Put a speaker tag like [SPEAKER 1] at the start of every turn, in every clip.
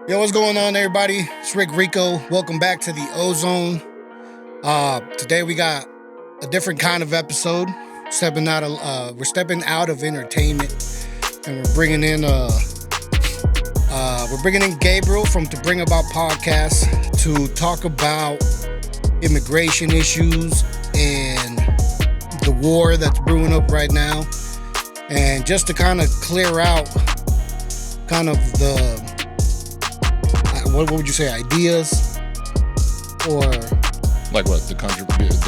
[SPEAKER 1] Yo, what's going on, everybody? It's Rick Rico. Welcome back to the Ozone. Today we got a different kind of episode. We're stepping out of entertainment, and we're bringing in Gabriel from To Bring About Podcast to talk about immigration issues and the war that's brewing up right now, and just to kind of clear out kind of the what would you say, ideas, or
[SPEAKER 2] like what, the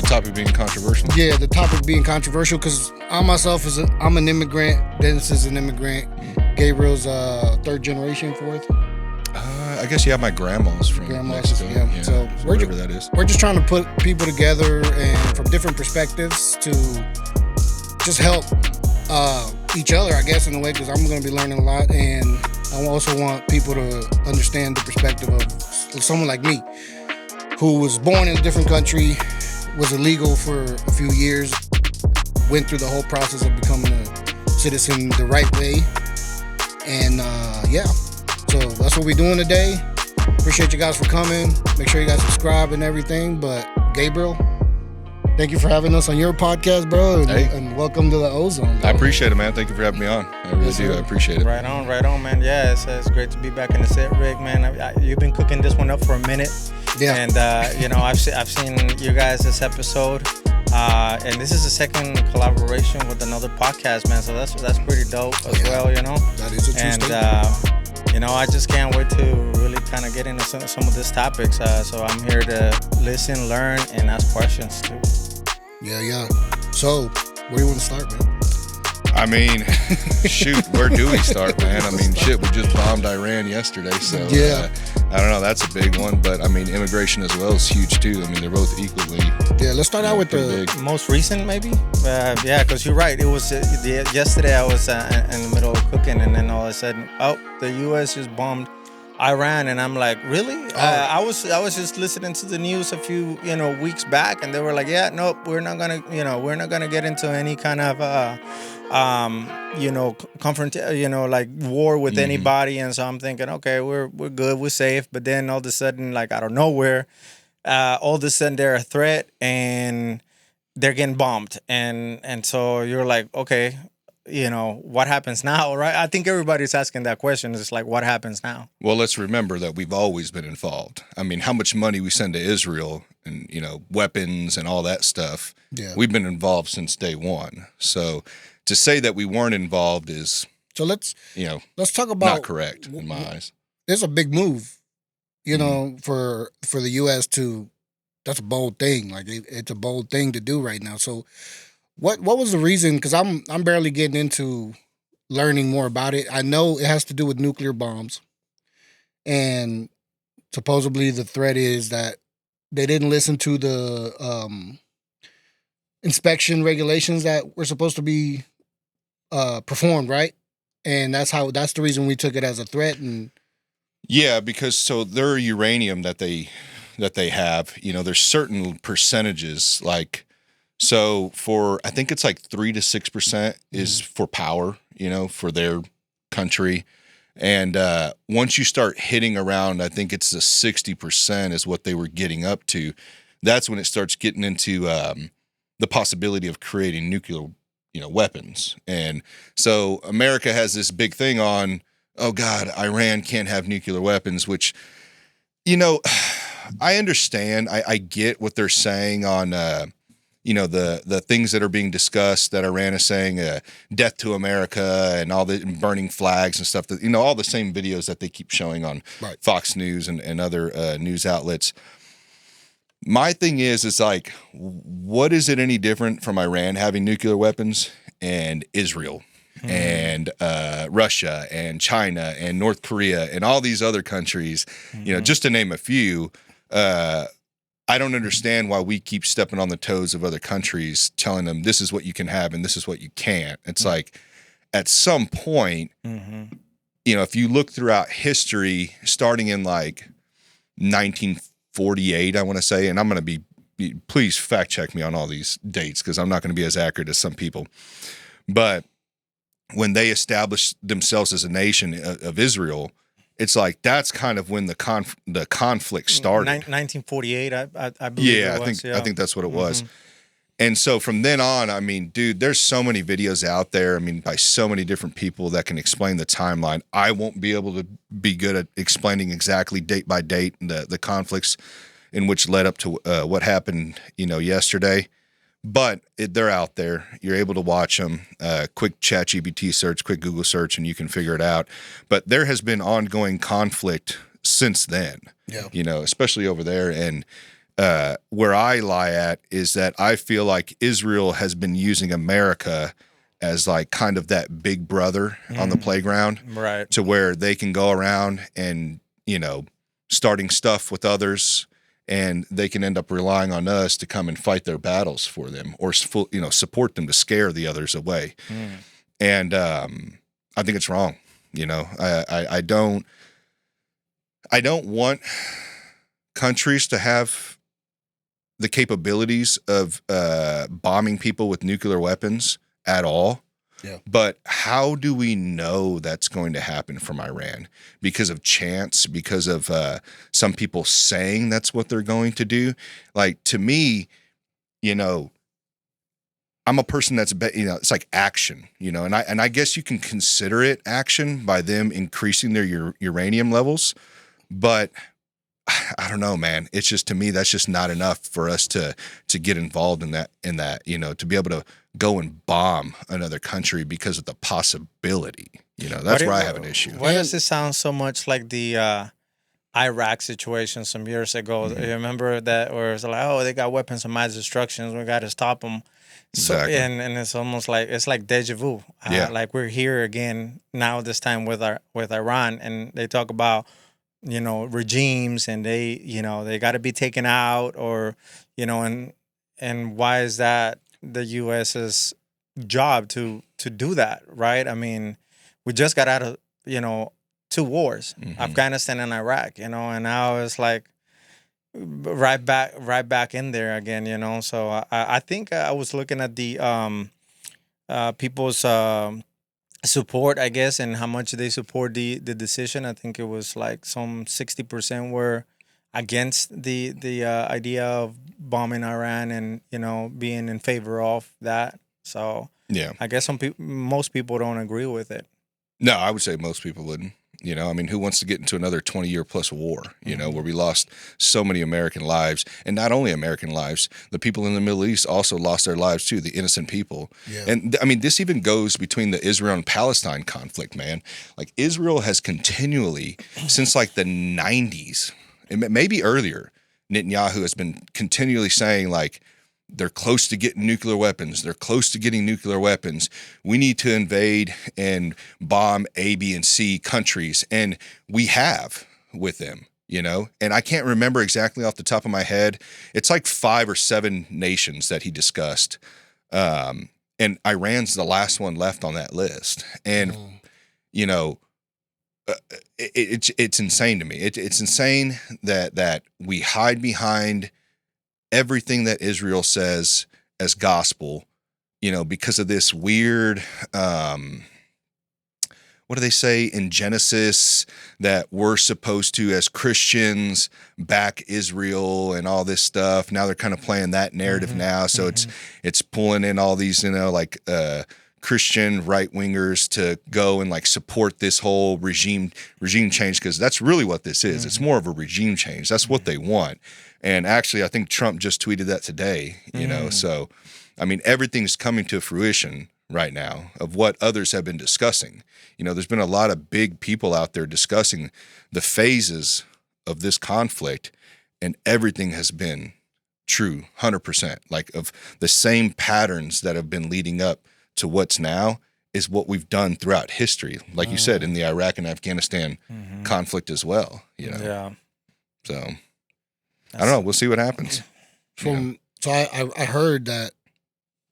[SPEAKER 2] topic being controversial?
[SPEAKER 1] Yeah, the topic being controversial, because I myself I'm an immigrant. Dennis is an immigrant. Gabriel's third generation, fourth.
[SPEAKER 2] I guess my grandma's from Mexico.
[SPEAKER 1] Yeah. So
[SPEAKER 2] whatever that is.
[SPEAKER 1] We're just trying to put people together and from different perspectives to just help each other, I guess, in a way, because I'm going to be learning a lot, and I also want people to understand the perspective of someone like me, who was born in a different country, was illegal for a few years, went through the whole process of becoming a citizen the right way, and so that's what we're doing today. Appreciate you guys for coming. Make sure you guys subscribe and everything. But Gabriel, thank you for having us on your podcast, bro, and welcome to the Ozone, bro.
[SPEAKER 2] I appreciate it, man. Thank you for having me on. I really do. I appreciate it.
[SPEAKER 3] Right on, man. Yeah, it's great to be back in the set, Rick, man. You've been cooking this one up for a minute.
[SPEAKER 1] Yeah.
[SPEAKER 3] And, I've seen you guys this episode. And this is the second collaboration with another podcast, man. So that's pretty dope as well, you know.
[SPEAKER 1] That is a true statement.
[SPEAKER 3] I just can't wait to really kind of get into some of these topics. So I'm here to listen, learn, and ask questions too.
[SPEAKER 1] Yeah. So, where do you want to start, man?
[SPEAKER 2] I mean, shoot, where do we start, man? I mean, shit, we just bombed Iran yesterday, so
[SPEAKER 1] yeah.
[SPEAKER 2] I don't know, that's a big one, but I mean, immigration as well is huge too. I mean, they're both equally.
[SPEAKER 1] Yeah, let's start out with the
[SPEAKER 3] big. Most recent, maybe. Yeah, because you're right. It was yesterday. I was in the middle of cooking, and then all of a sudden, the U.S. just bombed Iran, and I'm like, really? I was just listening to the news a few weeks back, and they were like, yeah, nope, we're not gonna get into any kind of like war with anybody. And so I'm thinking, okay, we're good, we're safe. But then all of a sudden, like out of nowhere, all of a sudden they're a threat and they're getting bombed, and so you're like, okay, what happens now, right? I think everybody's asking that question. It's like, what happens now?
[SPEAKER 2] Well, let's remember that we've always been involved. I mean, how much money we send to Israel and, weapons and all that stuff.
[SPEAKER 1] Yeah.
[SPEAKER 2] We've been involved since day one. So to say that we weren't involved is,
[SPEAKER 1] let's talk about
[SPEAKER 2] not correct in my eyes.
[SPEAKER 1] There's a big move, for the U.S. to. That's a bold thing. Like it's a bold thing to do right now. So. What was the reason? Because I'm barely getting into learning more about it. I know it has to do with nuclear bombs, and supposedly the threat is that they didn't listen to the inspection regulations that were supposed to be performed, right? And that's the reason we took it as a threat. And
[SPEAKER 2] yeah, because their uranium that they have, there's certain percentages like. So I think it's like 3 to 6% is for power, for their country. And once you start hitting around, I think it's the 60% is what they were getting up to. That's when it starts getting into the possibility of creating nuclear, weapons. And so America has this big thing on, oh God, Iran can't have nuclear weapons, which, I understand. I get what they're saying on, the things that are being discussed that Iran is saying, death to America and all the burning flags and stuff that, all the same videos that they keep showing on Fox News and other news outlets. My thing is like, what is it any different from Iran having nuclear weapons and Israel and Russia and China and North Korea and all these other countries, just to name a few, I don't understand why we keep stepping on the toes of other countries, telling them this is what you can have and this is what you can't. It's like at some point, if you look throughout history, starting in like 1948, I want to say, and I'm going to please fact check me on all these dates because I'm not going to be as accurate as some people. But when they established themselves as a nation of Israel, it's like that's kind of when the conflict started.
[SPEAKER 3] 1948, I believe.
[SPEAKER 2] Yeah,
[SPEAKER 3] it was,
[SPEAKER 2] I think that's what it was. And so from then on, I mean, dude, there's so many videos out there. I mean, by so many different people that can explain the timeline. I won't be able to be good at explaining exactly date by date the conflicts in which led up to what happened, yesterday. But they're out there. You're able to watch them. Quick ChatGPT search, quick Google search, and you can figure it out. But there has been ongoing conflict since then. Yeah. Especially over there. And where I lie at is that I feel like Israel has been using America as like kind of that big brother on the playground,
[SPEAKER 3] right?
[SPEAKER 2] To where they can go around and, starting stuff with others, and they can end up relying on us to come and fight their battles for them, or, support them to scare the others away. And I think it's wrong. I don't want countries to have the capabilities of bombing people with nuclear weapons at all. Yeah. But how do we know that's going to happen from Iran? Because of chance, because of some people saying that's what they're going to do? Like, to me, I'm a person that's, it's like action, and I guess you can consider it action by them increasing their uranium levels, but I don't know, man. It's just, to me, that's just not enough for us to get involved in that, to be able to go and bomb another country because of the possibility. That's where I have an issue.
[SPEAKER 3] Why does it sound so much like the Iraq situation some years ago? You remember that, where it's like, oh, they got weapons of mass destruction, we got to stop them.
[SPEAKER 2] Exactly.
[SPEAKER 3] And it's almost like, it's like deja vu. Like we're here again now, this time with Iran, and they talk about, regimes, and they got to be taken out, or, and why is that the U.S.'s job to do that, right? I mean, we just got out of, 2 wars, Afghanistan and Iraq, and now it's like right back in there again, So I think I was looking at the people's support, I guess, and how much they support the decision. I think it was like some 60% were against the idea of bombing Iran, and being in favor of that. So
[SPEAKER 2] yeah,
[SPEAKER 3] I guess most people don't agree with it.
[SPEAKER 2] No, I would say most people wouldn't. I mean, who wants to get into another 20-year plus war, where we lost so many American lives, and not only American lives, the people in the Middle East also lost their lives too, the innocent people. Yeah. And I mean, this even goes between the Israel and Palestine conflict, man. Like, Israel has continually, since like the 90s, maybe earlier, Netanyahu has been continually saying, like, they're close to getting nuclear weapons. They're close to getting nuclear weapons. We need to invade and bomb A, B, and C countries. And we have with them, And I can't remember exactly off the top of my head. It's like 5 or 7 nations that he discussed. And Iran's the last one left on that list. And, it's insane to me. It's insane that we hide behind everything that Israel says as gospel, because of this weird, what do they say in Genesis, that we're supposed to, as Christians, back Israel and all this stuff. Now they're kind of playing that narrative now. So it's pulling in all these, Christian right wingers to go and like support this whole regime change, because that's really what this is. It's more of a regime change. That's what they want. And actually, I think Trump just tweeted that today, So, I mean, everything's coming to fruition right now of what others have been discussing. There's been a lot of big people out there discussing the phases of this conflict, and everything has been true, 100%. Like, of the same patterns that have been leading up to what's now is what we've done throughout history. Like you said, in the Iraq and Afghanistan conflict as well,
[SPEAKER 3] Yeah.
[SPEAKER 2] So I don't know. We'll see what happens.
[SPEAKER 1] So I heard that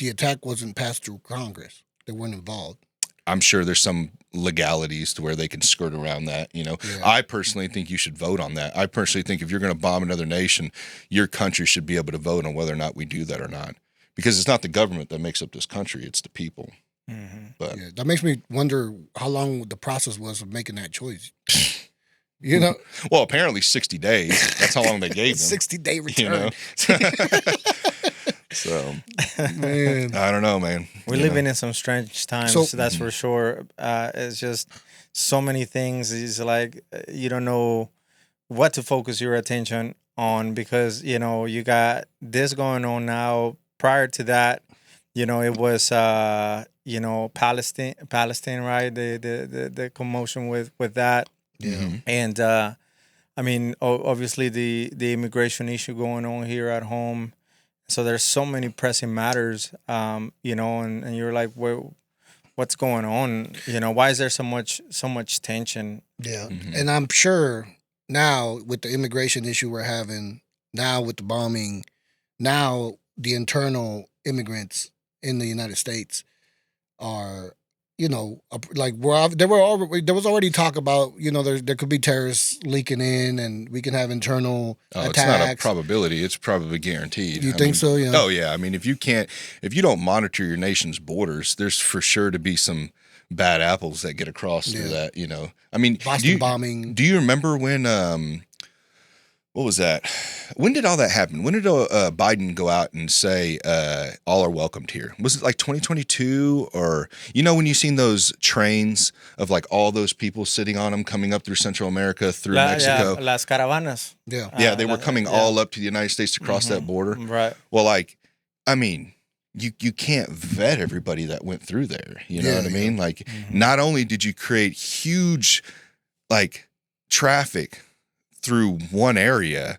[SPEAKER 1] the attack wasn't passed through Congress. They weren't involved.
[SPEAKER 2] I'm sure there's some legalities to where they can skirt around that. Yeah. I personally think you should vote on that. I personally think if you're going to bomb another nation, your country should be able to vote on whether or not we do that or not. Because it's not the government that makes up this country; it's the people. But
[SPEAKER 1] that makes me wonder how long the process was of making that choice. You know,
[SPEAKER 2] Well, apparently 60 days. That's how long they gave them.
[SPEAKER 1] 60-day return.
[SPEAKER 2] You know? So,
[SPEAKER 1] Man.
[SPEAKER 2] I don't know, man.
[SPEAKER 3] We're living in some strange times,
[SPEAKER 1] So-
[SPEAKER 3] that's for sure. It's just so many things. It's like you don't know what to focus your attention on because, you know, you got this going on now. Prior to that, you know, it was, you know, Palestine, right? The commotion with that.
[SPEAKER 1] Yeah.
[SPEAKER 3] And, I mean, obviously the immigration issue going on here at home. So there's so many pressing matters, you know, and you're like, what's going on? You know, why is there so much tension?
[SPEAKER 1] Yeah. And I'm sure now with the immigration issue we're having, now with the bombing, now the internal immigrants in the United States are, you know, like there was already talk about, you know, there could be terrorists leaking in and we can have internal attacks.
[SPEAKER 2] It's not a probability. It's probably guaranteed.
[SPEAKER 1] You think so? Yeah.
[SPEAKER 2] Oh yeah. I mean, if you don't monitor your nation's borders, there's for sure to be some bad apples that get across through that, you know. I mean,
[SPEAKER 1] Boston bombing.
[SPEAKER 2] Do you remember when what was that? When did all that happen? When did Biden go out and say all are welcomed here? Was it like 2022 or, you know, when you seen those trains of like all those people sitting on them coming up through Central America, through Mexico?
[SPEAKER 3] Yeah, las caravanas.
[SPEAKER 1] Yeah.
[SPEAKER 2] Yeah, they were coming all up to the United States to cross that border.
[SPEAKER 3] Right.
[SPEAKER 2] Well, like, I mean, you can't vet everybody that went through there. You know what I mean? Like, not only did you create huge, like, traffic through one area,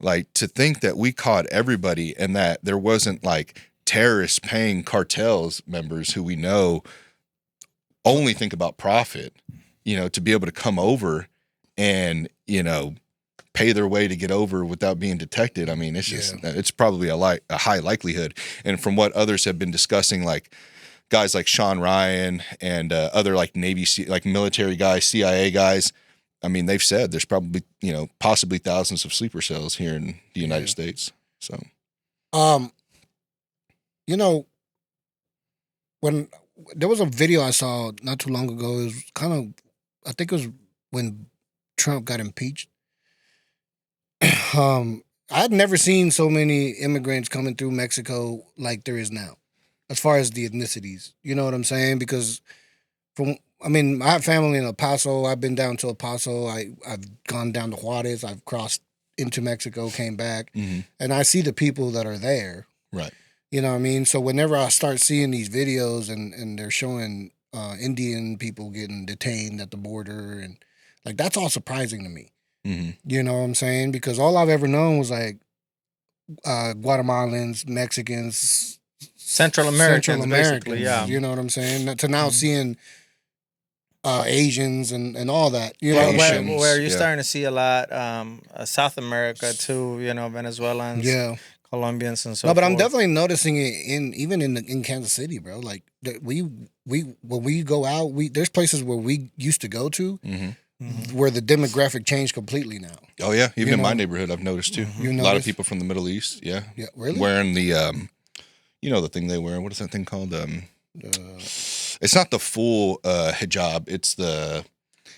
[SPEAKER 2] like to think that we caught everybody and that there wasn't like terrorists paying cartels members who we know only think about profit, you know, to be able to come over and, you know, pay their way to get over without being detected. I mean, it's just, it's probably a high likelihood. And from what others have been discussing, like guys like Sean Ryan and other like Navy, like military guys, CIA guys, I mean, they've said there's probably, you know, possibly thousands of sleeper cells here in the United States. So,
[SPEAKER 1] you know, when there was a video I saw not too long ago, it was kind of, I think it was when Trump got impeached. I'd never seen so many immigrants coming through Mexico like there is now, as far as the ethnicities. You know what I'm saying? Because I have family in El Paso. I've been down to El Paso. I've gone down to Juarez. I've crossed into Mexico, came back, and I see the people that are there.
[SPEAKER 2] Right.
[SPEAKER 1] You know what I mean? So whenever I start seeing these videos and they're showing Indian people getting detained at the border, and like that's all surprising to me. You know what I'm saying? Because all I've ever known was like Guatemalans, Mexicans,
[SPEAKER 3] Central Americans, basically, yeah.
[SPEAKER 1] You know what I'm saying? To now seeing Asians and all that. You know,
[SPEAKER 3] where you're starting to see a lot South America too. You know, Venezuelans, Colombians, and so.
[SPEAKER 1] No, but
[SPEAKER 3] forth.
[SPEAKER 1] I'm definitely noticing it in Kansas City, bro. Like when we go out, there's places where we used to go to. Where the demographic changed completely now.
[SPEAKER 2] Oh yeah, even in my neighborhood, I've noticed too. A lot of people from the Middle East, yeah,
[SPEAKER 1] really
[SPEAKER 2] wearing the, you know, the thing they wear. What is that thing called? It's not the full hijab. It's the,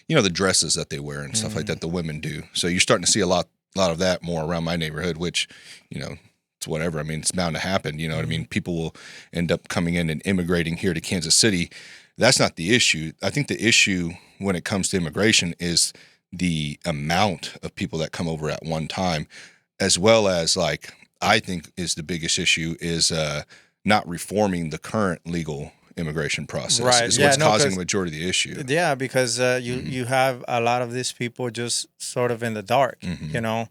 [SPEAKER 2] you know, the dresses that they wear and stuff like that. The women do. So you're starting to see a lot of that more around my neighborhood, which, you know, it's whatever. I mean, it's bound to happen. You know what I mean? People will end up coming in and immigrating here to Kansas City. That's not the issue. I think the issue when it comes to immigration is the amount of people that come over at one time, as well as like, I think is the biggest issue is not reforming the current legal immigration process.
[SPEAKER 3] Right.
[SPEAKER 2] Is what's causing the majority of the issue.
[SPEAKER 3] Yeah, because you have a lot of these people just sort of in the dark, you know,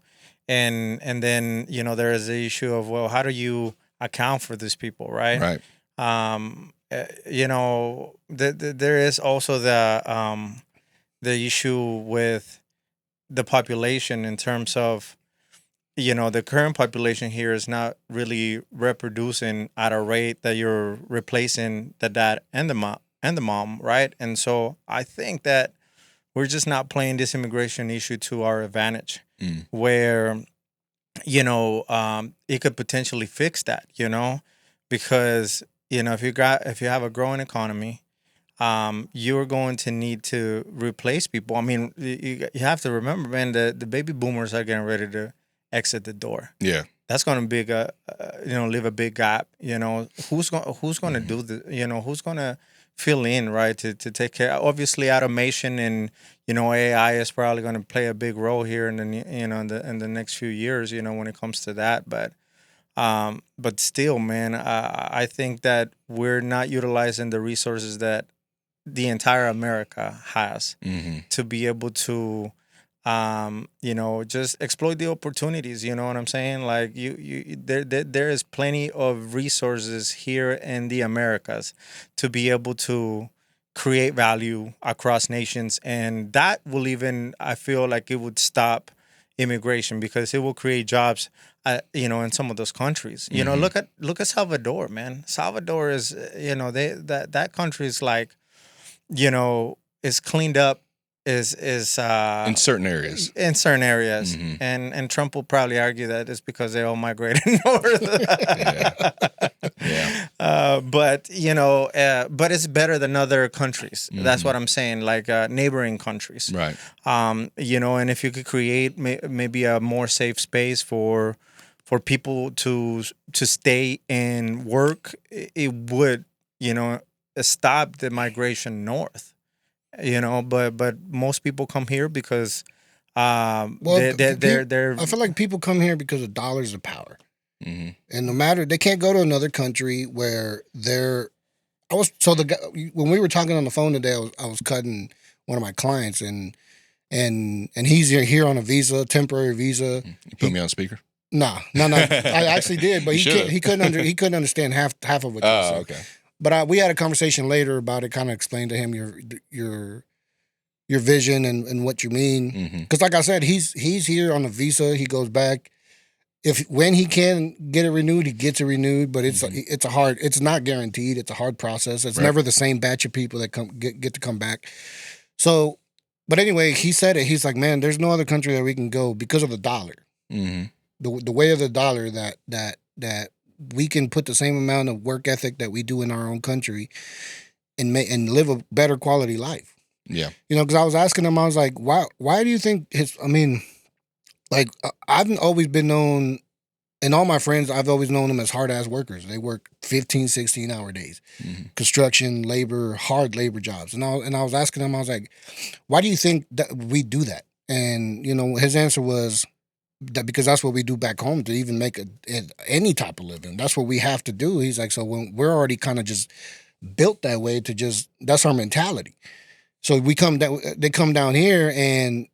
[SPEAKER 3] and then, you know, there is the issue of, well, how do you account for these people, right?
[SPEAKER 2] Right.
[SPEAKER 3] You know, there is also the issue with the population in terms of, you know, the current population here is not really reproducing at a rate that you're replacing the dad and the mom, right? And so I think that we're just not playing this immigration issue to our advantage, where, you know, it could potentially fix that, you know, because, you know, if you have a growing economy, you're going to need to replace people. I mean, you have to remember, man, the baby boomers are getting ready to exit the door.
[SPEAKER 2] Yeah.
[SPEAKER 3] That's going to leave a big gap. Who's going to do the, who's going to fill in, right, to take care. Obviously, automation and AI is probably going to play a big role here in the next few years. When it comes to that, but still, man, I think that we're not utilizing the resources that the entire America has to be able to just exploit the opportunities. You know what I'm saying? Like there is plenty of resources here in the Americas to be able to create value across nations, and that will even, I feel like it would stop immigration because it will create jobs, in some of those countries. Look at Salvador, man. Salvador is, that country is like, is cleaned up. Is
[SPEAKER 2] in certain areas.
[SPEAKER 3] And Trump will probably argue that it's because they all migrated north. But it's better than other countries. That's what I'm saying, like neighboring countries,
[SPEAKER 2] right?
[SPEAKER 3] And if you could create maybe a more safe space for people to stay and work, it would stop the migration north. But most people come here because they're
[SPEAKER 1] I feel like people come here because of dollars of power, and no matter, they can't go to another country where when we were talking on the phone today, I was cutting one of my clients, and he's here on a visa, temporary visa.
[SPEAKER 2] You put me on speaker?
[SPEAKER 1] No. I actually did, but he couldn't understand half of what you said.
[SPEAKER 2] Oh, okay.
[SPEAKER 1] But we had a conversation later about it, kind of explained to him your vision and what you mean. Because like I said, he's here on a visa. He goes back. When he can get it renewed, he gets it renewed. But it's not guaranteed. It's a hard process. It's never the same batch of people that get to come back. So, but anyway, he said it. He's like, man, there's no other country that we can go because of the dollar. The way of the dollar that we can put the same amount of work ethic that we do in our own country and live a better quality life.
[SPEAKER 2] Yeah.
[SPEAKER 1] Because I was asking him, I was like, why do you think I've always been known, and all my friends, I've always known them as hard-ass workers. They work 15, 16-hour days, construction, labor, hard labor jobs. And I was asking him, I was like, why do you think that we do that? And, his answer was, that because that's what we do back home to even make any type of living. That's what we have to do. He's like, so when we're already kind of just built that way that's our mentality. So they come down here and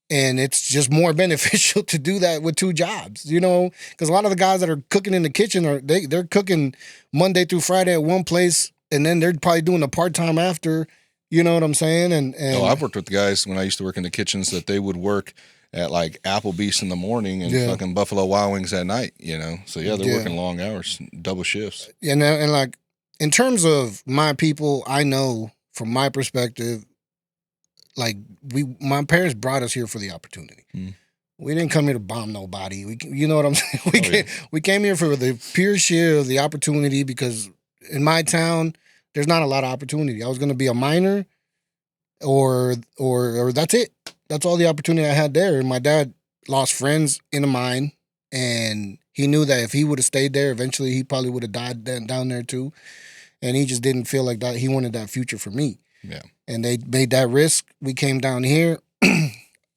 [SPEAKER 1] it's just more beneficial to do that with two jobs, because a lot of the guys that are cooking in the kitchen they're cooking Monday through Friday at one place, and then they're probably doing a part-time after, you know what I'm saying? And
[SPEAKER 2] I've worked with guys when I used to work in the kitchens that they would work at like Applebee's in the morning and fucking Buffalo Wild Wings at night, So they're working long hours, double shifts.
[SPEAKER 1] And like in terms of my people, I know from my perspective, like my parents brought us here for the opportunity. We didn't come here to bomb nobody. You know what I'm saying? We came here for the pure sheer of the opportunity, because in my town there's not a lot of opportunity. I was going to be a miner, or that's it. That's all the opportunity I had there. And my dad lost friends in a mine, and he knew that if he would have stayed there, eventually he probably would have died down there too. And he just didn't feel like that. He wanted that future for me.
[SPEAKER 2] Yeah. And
[SPEAKER 1] they made that risk. We came down here.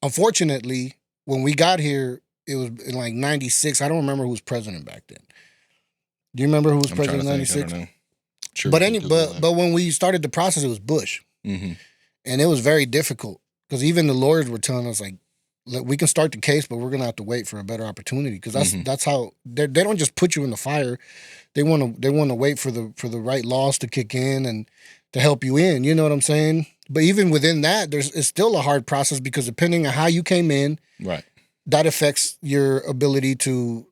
[SPEAKER 1] Unfortunately, when we got here, it was in like 96. I don't remember who was president back then. Do you remember who was president in 96?
[SPEAKER 2] I don't know. Sure.
[SPEAKER 1] But when we started the process, it was Bush. And it was very difficult. Because even the lawyers were telling us, like, we can start the case, but we're gonna have to wait for a better opportunity. Because that's how they don't just put you in the fire. They want to wait for the right laws to kick in and to help you in. You know what I'm saying? But even within that, it's still a hard process, because depending on how you came in,
[SPEAKER 2] right,
[SPEAKER 1] that affects your ability to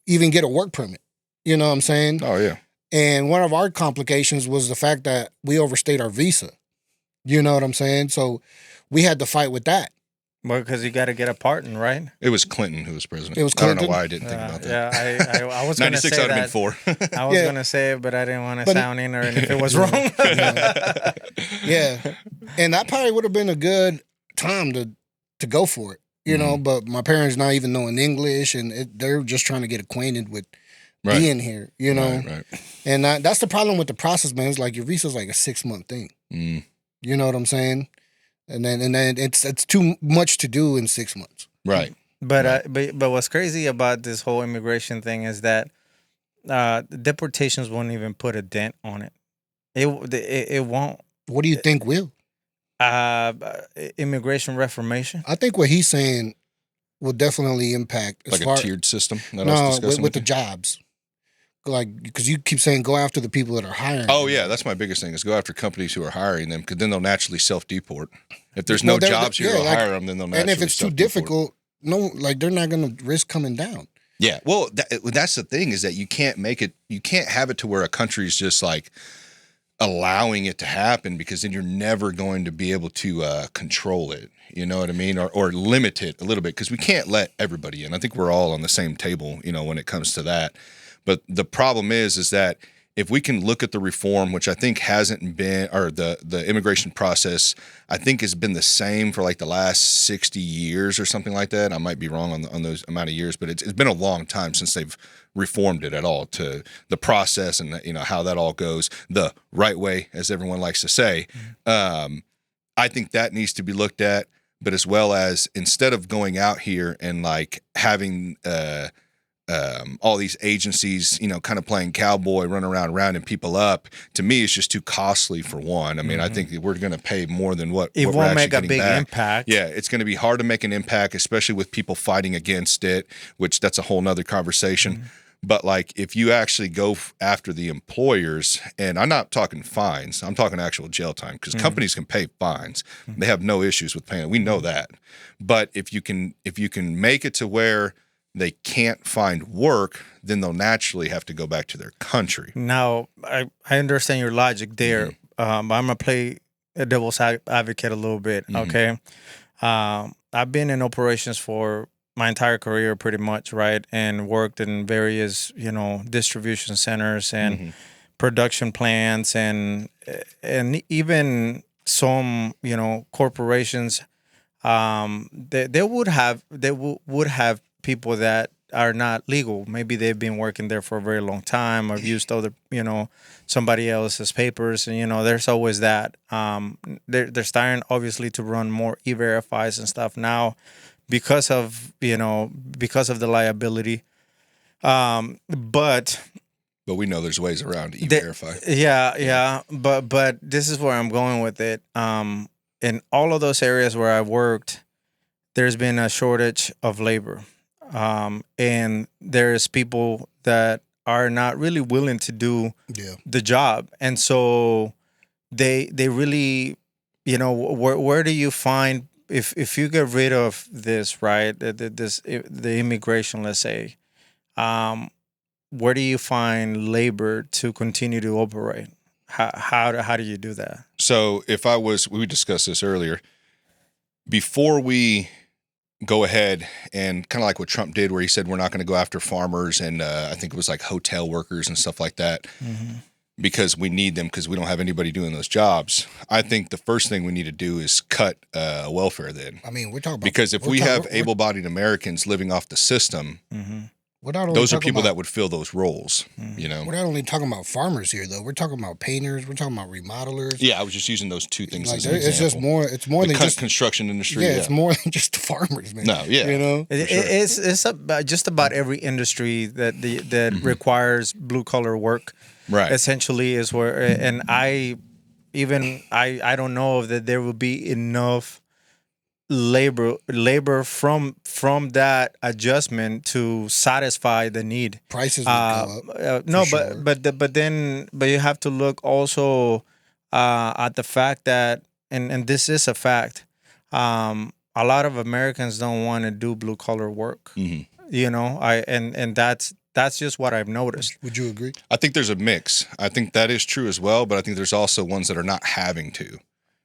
[SPEAKER 1] even get a work permit. You know what I'm saying?
[SPEAKER 2] Oh yeah.
[SPEAKER 1] And one of our complications was the fact that we overstayed our visa. You know what I'm saying? So we had to fight with that.
[SPEAKER 3] Well, because you got to get a pardon, right?
[SPEAKER 2] It was Clinton who was president.
[SPEAKER 1] It was
[SPEAKER 2] I don't know
[SPEAKER 1] Clinton?
[SPEAKER 2] why I didn't think about that.
[SPEAKER 3] Yeah, I was going to
[SPEAKER 2] 96
[SPEAKER 3] say
[SPEAKER 2] would have been
[SPEAKER 3] that.
[SPEAKER 2] 4.
[SPEAKER 3] I was
[SPEAKER 1] Yeah.
[SPEAKER 3] going to say it, but I didn't want to
[SPEAKER 1] But it-
[SPEAKER 3] sound ignorant if it was wrong.
[SPEAKER 1] Yeah, and that probably would have been a good time to go for it, you know. But my parents not even knowing English, and they're just trying to get acquainted with
[SPEAKER 2] Right.
[SPEAKER 1] being here, you know.
[SPEAKER 2] Right.
[SPEAKER 1] And that's the problem with the process, man. It's like your visa's like a 6-month thing.
[SPEAKER 2] Mm.
[SPEAKER 1] You know what I'm saying? And then it's too much to do in 6 months.
[SPEAKER 2] Right.
[SPEAKER 3] But what's crazy about this whole immigration thing is that deportations won't even put a dent on it. It won't.
[SPEAKER 1] What do you think will?
[SPEAKER 3] Immigration reformation.
[SPEAKER 1] I think what he's saying will definitely impact as
[SPEAKER 2] Like
[SPEAKER 1] far
[SPEAKER 2] a tiered system that I was
[SPEAKER 1] no
[SPEAKER 2] discussing
[SPEAKER 1] with the
[SPEAKER 2] you?
[SPEAKER 1] jobs. Like, because you keep saying go after the people that are hiring.
[SPEAKER 2] Oh yeah, that's my biggest thing is go after companies who are hiring them because then they'll naturally self-deport. If there's no
[SPEAKER 1] Well,
[SPEAKER 2] jobs here to
[SPEAKER 1] like-
[SPEAKER 2] hire them, then they'll naturally
[SPEAKER 1] And if it's too
[SPEAKER 2] self-deport.
[SPEAKER 1] difficult, no, like they're not going to risk coming down.
[SPEAKER 2] Yeah, well, that's the thing is that you can't make it. You can't have it to where a country's just like allowing it to happen because then you're never going to be able to control it. You know what I mean, or limit it a little bit because we can't let everybody in. I think we're all on the same table, you know, when it comes to that. But the problem is that if we can look at the reform, which I think hasn't been, or the immigration process, I think has been the same for like the last 60 years or something like that. I might be wrong on those amount of years, but it's been a long time since they've reformed it at all to the process and you know how that all goes the right way, as everyone likes to say. I think that needs to be looked at, but as well as instead of going out here and like having all these agencies, you know, kind of playing cowboy, running around rounding people up. To me, it's just too costly for one. I mean, I think we're going to pay more than what
[SPEAKER 3] It
[SPEAKER 2] what
[SPEAKER 3] won't
[SPEAKER 2] we're
[SPEAKER 3] make
[SPEAKER 2] actually
[SPEAKER 3] a
[SPEAKER 2] getting
[SPEAKER 3] big
[SPEAKER 2] back.
[SPEAKER 3] impact.
[SPEAKER 2] Yeah, it's going to be hard to make an impact, especially with people fighting against it, which that's a whole nother conversation. But like, if you actually go after the employers, and I'm not talking fines, I'm talking actual jail time, because companies can pay fines. They have no issues with paying. We know that. But if you can make it to where they can't find work, then they'll naturally have to go back to their country.
[SPEAKER 3] Now, I understand your logic there. I'm going to play a devil's advocate a little bit, okay? I've been in operations for my entire career pretty much, right? And worked in various, you know, distribution centers and production plants and even some, you know, corporations. They would have people that are not legal. Maybe they've been working there for a very long time or used other, you know, somebody else's papers. And, you know, there's always that. They're starting obviously to run more E-Verifies and stuff now because of the liability. But
[SPEAKER 2] we know there's ways around to E-Verify.
[SPEAKER 3] Yeah. But this is where I'm going with it. In all of those areas where I worked, there's been a shortage of labor. And there's people that are not really willing to do the job. And so they really, you know, where do you find, if you get rid of this, right, the immigration, let's say, where do you find labor to continue to operate? How do you do that?
[SPEAKER 2] So we discussed this earlier, before we go ahead and kind of like what Trump did, where he said we're not going to go after farmers and I think it was like hotel workers and stuff like that because we need them because we don't have anybody doing those jobs. I think the first thing we need to do is cut welfare then.
[SPEAKER 1] I mean, we're talking about,
[SPEAKER 2] because if we have able-bodied Americans living off the system, those are people that would fill those roles, you know.
[SPEAKER 1] We're not only talking about farmers here, though. We're talking about painters. We're talking about remodelers.
[SPEAKER 2] Yeah, I was just using those two things
[SPEAKER 1] Like,
[SPEAKER 2] as an
[SPEAKER 1] it's
[SPEAKER 2] example.
[SPEAKER 1] just more. It's more
[SPEAKER 2] The
[SPEAKER 1] than just
[SPEAKER 2] construction industry.
[SPEAKER 1] Yeah, it's more than just the farmers, man.
[SPEAKER 2] No, yeah.
[SPEAKER 1] You know,
[SPEAKER 3] It's about just about every industry that requires blue collar work.
[SPEAKER 2] Right.
[SPEAKER 3] Essentially is where, and I don't know that there will be enough labor from that adjustment to satisfy the need.
[SPEAKER 1] prices would go up.
[SPEAKER 3] No,
[SPEAKER 1] sure.
[SPEAKER 3] but you have to look also at the fact that, and this is a fact, a lot of Americans don't want to do blue collar work. You know, and that's just what I've noticed.
[SPEAKER 1] Would you agree?
[SPEAKER 2] I think there's a mix. I think that is true as well, but I think there's also ones that are not having to.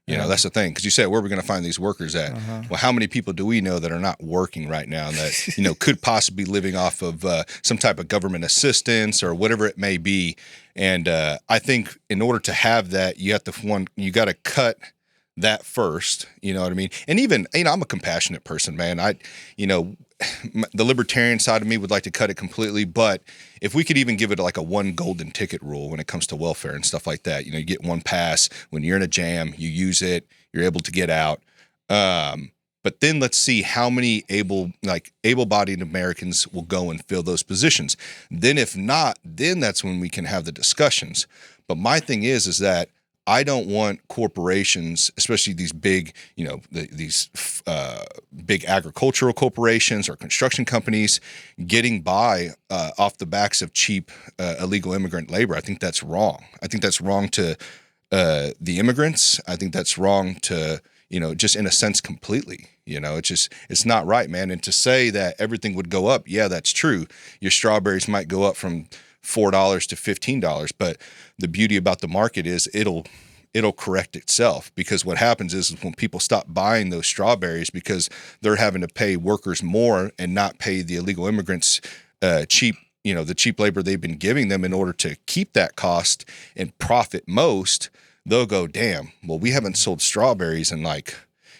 [SPEAKER 2] You know, that's the thing. Because you said, where are we going to find these workers at? Well, how many people do we know that are not working right now and that, you know, could possibly be living off of some type of government assistance or whatever it may be? And I think in order to have that, you got to cut that first, you know what I mean? And even, you know, I'm a compassionate person, man. The libertarian side of me would like to cut it completely, but if we could even give it like a one golden ticket rule when it comes to welfare and stuff like that, you know, you get one pass when you're in a jam, you use it, you're able to get out. But then let's see how many able-bodied Americans will go and fill those positions. Then if not, then that's when we can have the discussions. But my thing is that I don't want corporations, especially these big, you know, these big agricultural corporations or construction companies, getting by off the backs of cheap illegal immigrant labor. I think that's wrong. I think that's wrong to the immigrants. I think that's wrong to, you know, just in a sense completely. You know, it's not right, man. And to say that everything would go up, yeah, that's true. Your strawberries might go up from $4 to $15, but the beauty about the market is it'll correct itself, because what happens is when people stop buying those strawberries because they're having to pay workers more and not pay the illegal immigrants cheap, you know, the cheap labor they've been giving them in order to keep that cost and profit most, they'll go, damn, well, we haven't sold strawberries and like,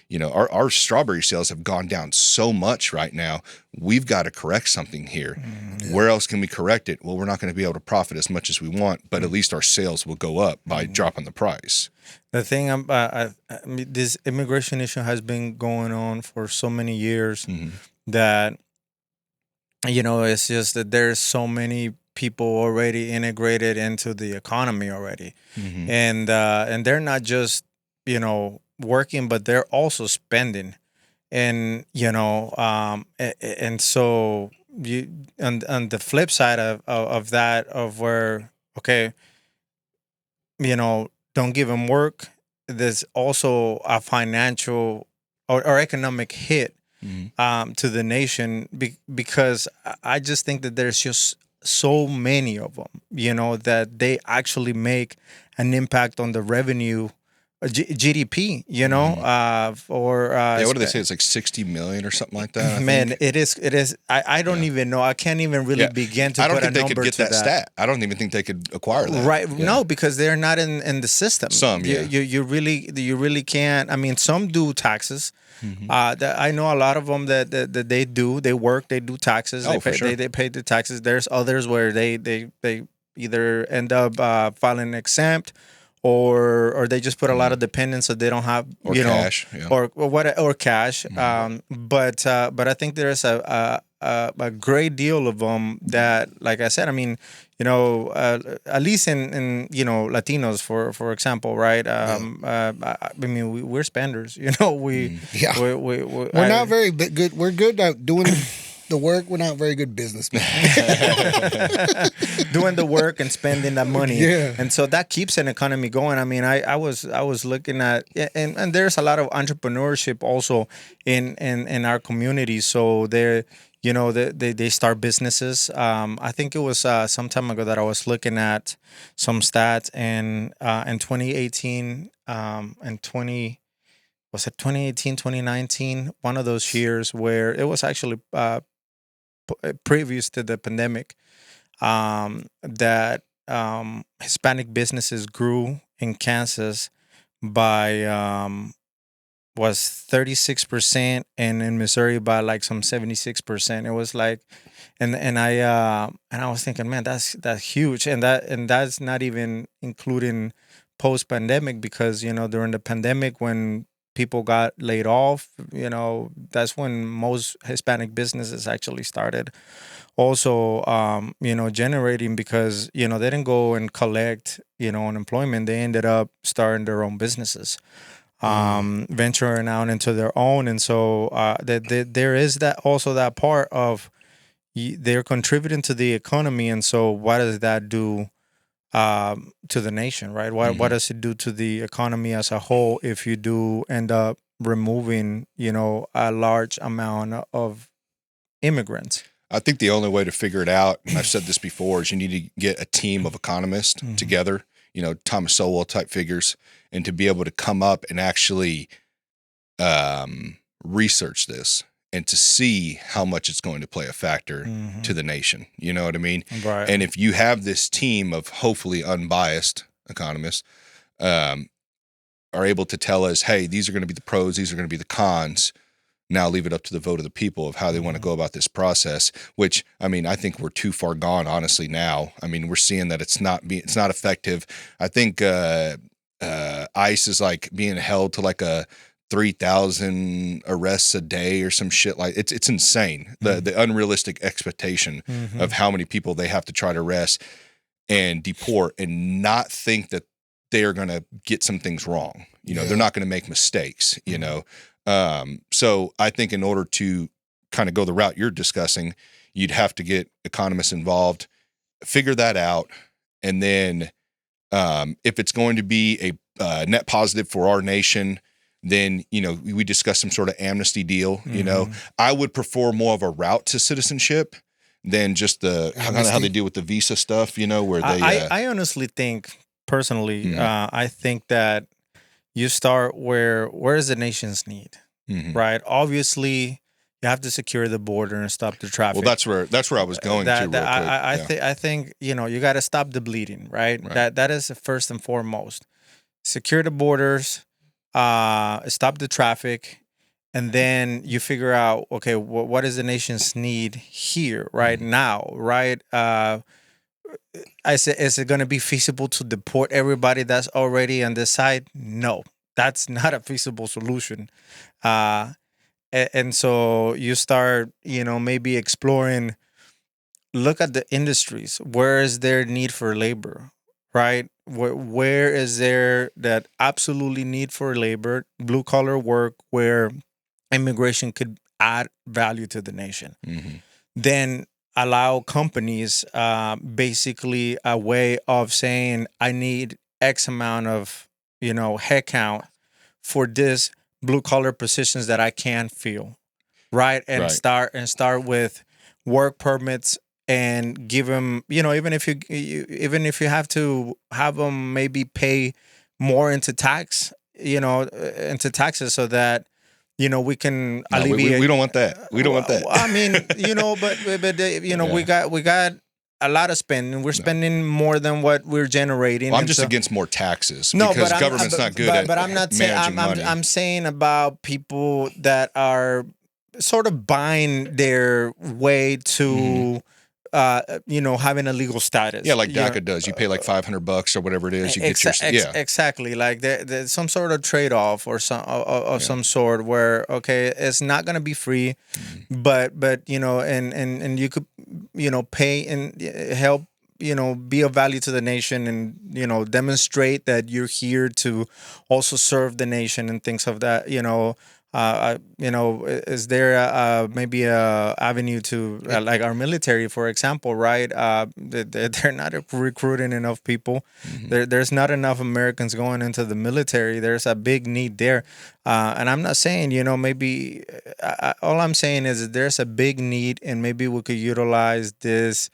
[SPEAKER 2] you know, our strawberry sales have gone down so much right now. We've got to correct something here. Where else can we correct it? Well, we're not going to be able to profit as much as we want, but at least our sales will go up by dropping the price.
[SPEAKER 3] The thing, I mean, this immigration issue has been going on for so many years that, you know, it's just that there's so many people already integrated into the economy already, and they're not just, you know, working, but they're also spending, and you know, and so you on the flip side of that, of where, okay, you know, don't give them work, there's also a financial or economic hit to the nation, because I just think that there's just so many of them, you know, that they actually make an impact on the revenue, GDP, you know,
[SPEAKER 2] what do they say? It's like 60 million or something like that.
[SPEAKER 3] Man, it is. I don't even know. I can't even really begin to.
[SPEAKER 2] I don't
[SPEAKER 3] put
[SPEAKER 2] think
[SPEAKER 3] a
[SPEAKER 2] they could
[SPEAKER 3] number
[SPEAKER 2] get
[SPEAKER 3] to
[SPEAKER 2] that stat. I don't even think they could acquire that.
[SPEAKER 3] Right? No, because they're not in the system. You really can't. I mean, some do taxes. I know a lot of them that they do. They work. They do taxes. They pay the taxes. There's others where they either end up filing exempt, or they just put a lot of dependents, so they don't have
[SPEAKER 2] cash,
[SPEAKER 3] or cash. But I think there's a great deal of them that, like I said, I mean, you know, at least in you know, Latinos, for example, right? I mean, we're spenders, you know. We're
[SPEAKER 1] not very good. We're good at doing the work. We're not very good businessmen.
[SPEAKER 3] Doing the work and spending that money,
[SPEAKER 1] Yeah.
[SPEAKER 3] and so that keeps an economy going. I mean, I was looking at, and there's a lot of entrepreneurship also in our community. So they're, you know, they start businesses. I think it was some time ago that I was looking at some stats, and in 2018 and 2019, one of those years where it was actually previous to the pandemic, that Hispanic businesses grew in Kansas by was 36%, and in Missouri by like some 76%. It was like, and I was thinking, man, that's huge, and that's not even including post pandemic, because, you know, during the pandemic when people got laid off, you know, that's when most Hispanic businesses actually started also, you know, generating, because, you know, they didn't go and collect, you know, unemployment. They ended up starting their own businesses, venturing out into their own. And so there is that also that part of they're contributing to the economy. And so what does that do to the nation, right? What does it do to the economy as a whole if you do end up removing, you know, a large amount of immigrants?
[SPEAKER 2] I think the only way to figure it out, and I've said this before, is you need to get a team of economists together. Thomas Sowell type figures, and to be able to come up and actually research this and to see how much it's going to play a factor to the nation. You know what I mean?
[SPEAKER 3] Right.
[SPEAKER 2] And if you have this team of hopefully unbiased economists are able to tell us, hey, these are going to be the pros, these are going to be the cons. Now leave it up to the vote of the people of how they want to go about this process, which, I mean, I think we're too far gone, honestly, now. I mean, we're seeing that it's not effective. I think ICE is like being held to like a 3,000 arrests a day or some shit. Like it's insane. The unrealistic expectation of how many people they have to try to arrest and deport and not think that they are going to get some things wrong. They're not going to make mistakes, So I think in order to kind of go the route you're discussing, you'd have to get economists involved, figure that out. And then if it's going to be a net positive for our nation, then, we discuss some sort of amnesty deal. I would prefer more of a route to citizenship than just the how they deal with the visa stuff, where they.
[SPEAKER 3] I honestly think, personally, I think that you start where is the nation's need, right? Obviously, you have to secure the border and stop the traffic.
[SPEAKER 2] Well, that's where I was going to. Real quick.
[SPEAKER 3] I think you got to stop the bleeding, right? That is the first and foremost. Secure the borders, stop the traffic, and then you figure out, okay, what is the nation's need here right now, right? I said, is it going to be feasible to deport everybody that's already on this side? No, that's not a feasible solution. And so you start, maybe exploring, look at the industries. Where is there need for labor, right? Where is there that absolutely need for labor, blue collar work, where immigration could add value to the nation? Then allow companies basically a way of saying, I need X amount of, headcount for this blue collar positions that I can fill, right? And start with work permits and give them, even if you have to have them maybe pay more into taxes so that we can alleviate.
[SPEAKER 2] We don't want that. We don't want that.
[SPEAKER 3] I mean, we got a lot of spending. We're spending more than what we're generating.
[SPEAKER 2] Well, I'm just against more taxes because government's not good at.
[SPEAKER 3] But I'm not saying. I'm saying about people that are sort of buying their way to. Having a legal status.
[SPEAKER 2] Yeah, like DACA does. You pay like $500 or whatever it is. You get your
[SPEAKER 3] exactly. Like there's some sort of trade off or some sort where it's not going to be free, but and you could pay and help be of value to the nation and demonstrate that you're here to also serve the nation and things of that. Is there maybe a avenue to like our military, for example, right? They're not recruiting enough people. There's not enough Americans going into the military. There's a big need there. And I'm not saying, maybe all I'm saying is that there's a big need and maybe we could utilize this,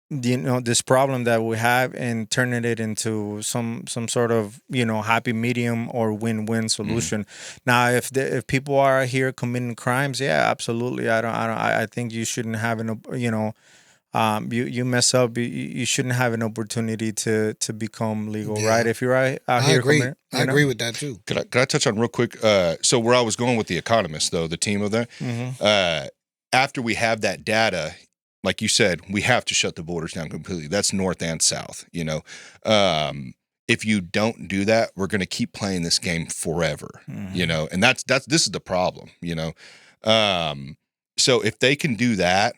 [SPEAKER 3] this problem that we have and turning it into some sort of happy medium or win-win solution. Now, if people are here committing crimes, yeah, absolutely. I think you shouldn't have you mess up. You shouldn't have an opportunity to become legal, right? If you're out here,
[SPEAKER 1] I agree with that too.
[SPEAKER 2] Could I touch on real quick? So where I was going with the economists, though, the team of that, after we have that data. Like you said, we have to shut the borders down completely. That's north and south, If you don't do that, we're going to keep playing this game forever, And this is the problem, So if they can do that,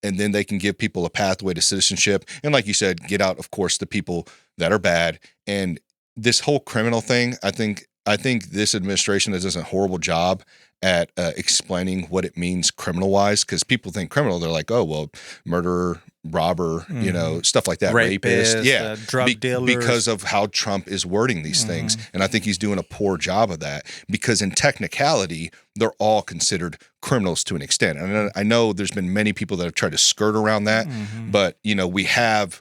[SPEAKER 2] and then they can give people a pathway to citizenship, and like you said, get out, of course, the people that are bad. And this whole criminal thing, I think this administration does a horrible job at explaining what it means criminal-wise, because people think criminal, they're like, oh, well, murderer, robber, stuff like that, rapist,
[SPEAKER 3] drug dealers.
[SPEAKER 2] Because of how Trump is wording these things. And I think he's doing a poor job of that, because in technicality, they're all considered criminals to an extent. And I know there's been many people that have tried to skirt around that, but, we have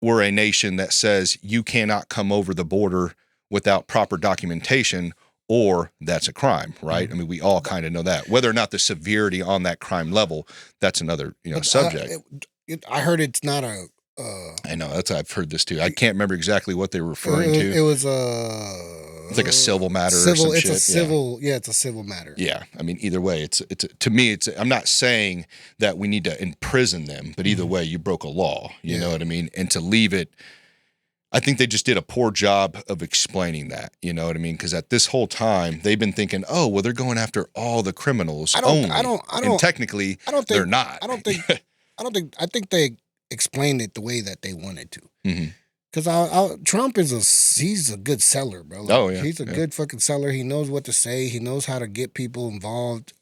[SPEAKER 2] we're a nation that says you cannot come over the border without proper documentation, or that's a crime, right? I mean, we all kind of know that. Whether or not the severity on that crime level, that's another subject.
[SPEAKER 1] I heard it's not a.
[SPEAKER 2] I know I've heard this too. I can't remember exactly what they were referring to.
[SPEAKER 1] It was
[SPEAKER 2] it's like a civil matter or some
[SPEAKER 1] it's
[SPEAKER 2] shit.
[SPEAKER 1] a civil, it's a civil matter.
[SPEAKER 2] Yeah, I mean, either way, it's to me, I'm not saying that we need to imprison them, but either way, you broke a law. You know what I mean? And to leave it, I think they just did a poor job of explaining that. You know what I mean? Because at this whole time, they've been thinking, oh, well, they're going after all the criminals only. And technically, they're not.
[SPEAKER 1] I think they explained it the way that they wanted to. Because Trump he's a good seller, bro. Like, he's a good fucking seller. He knows what to say. He knows how to get people involved,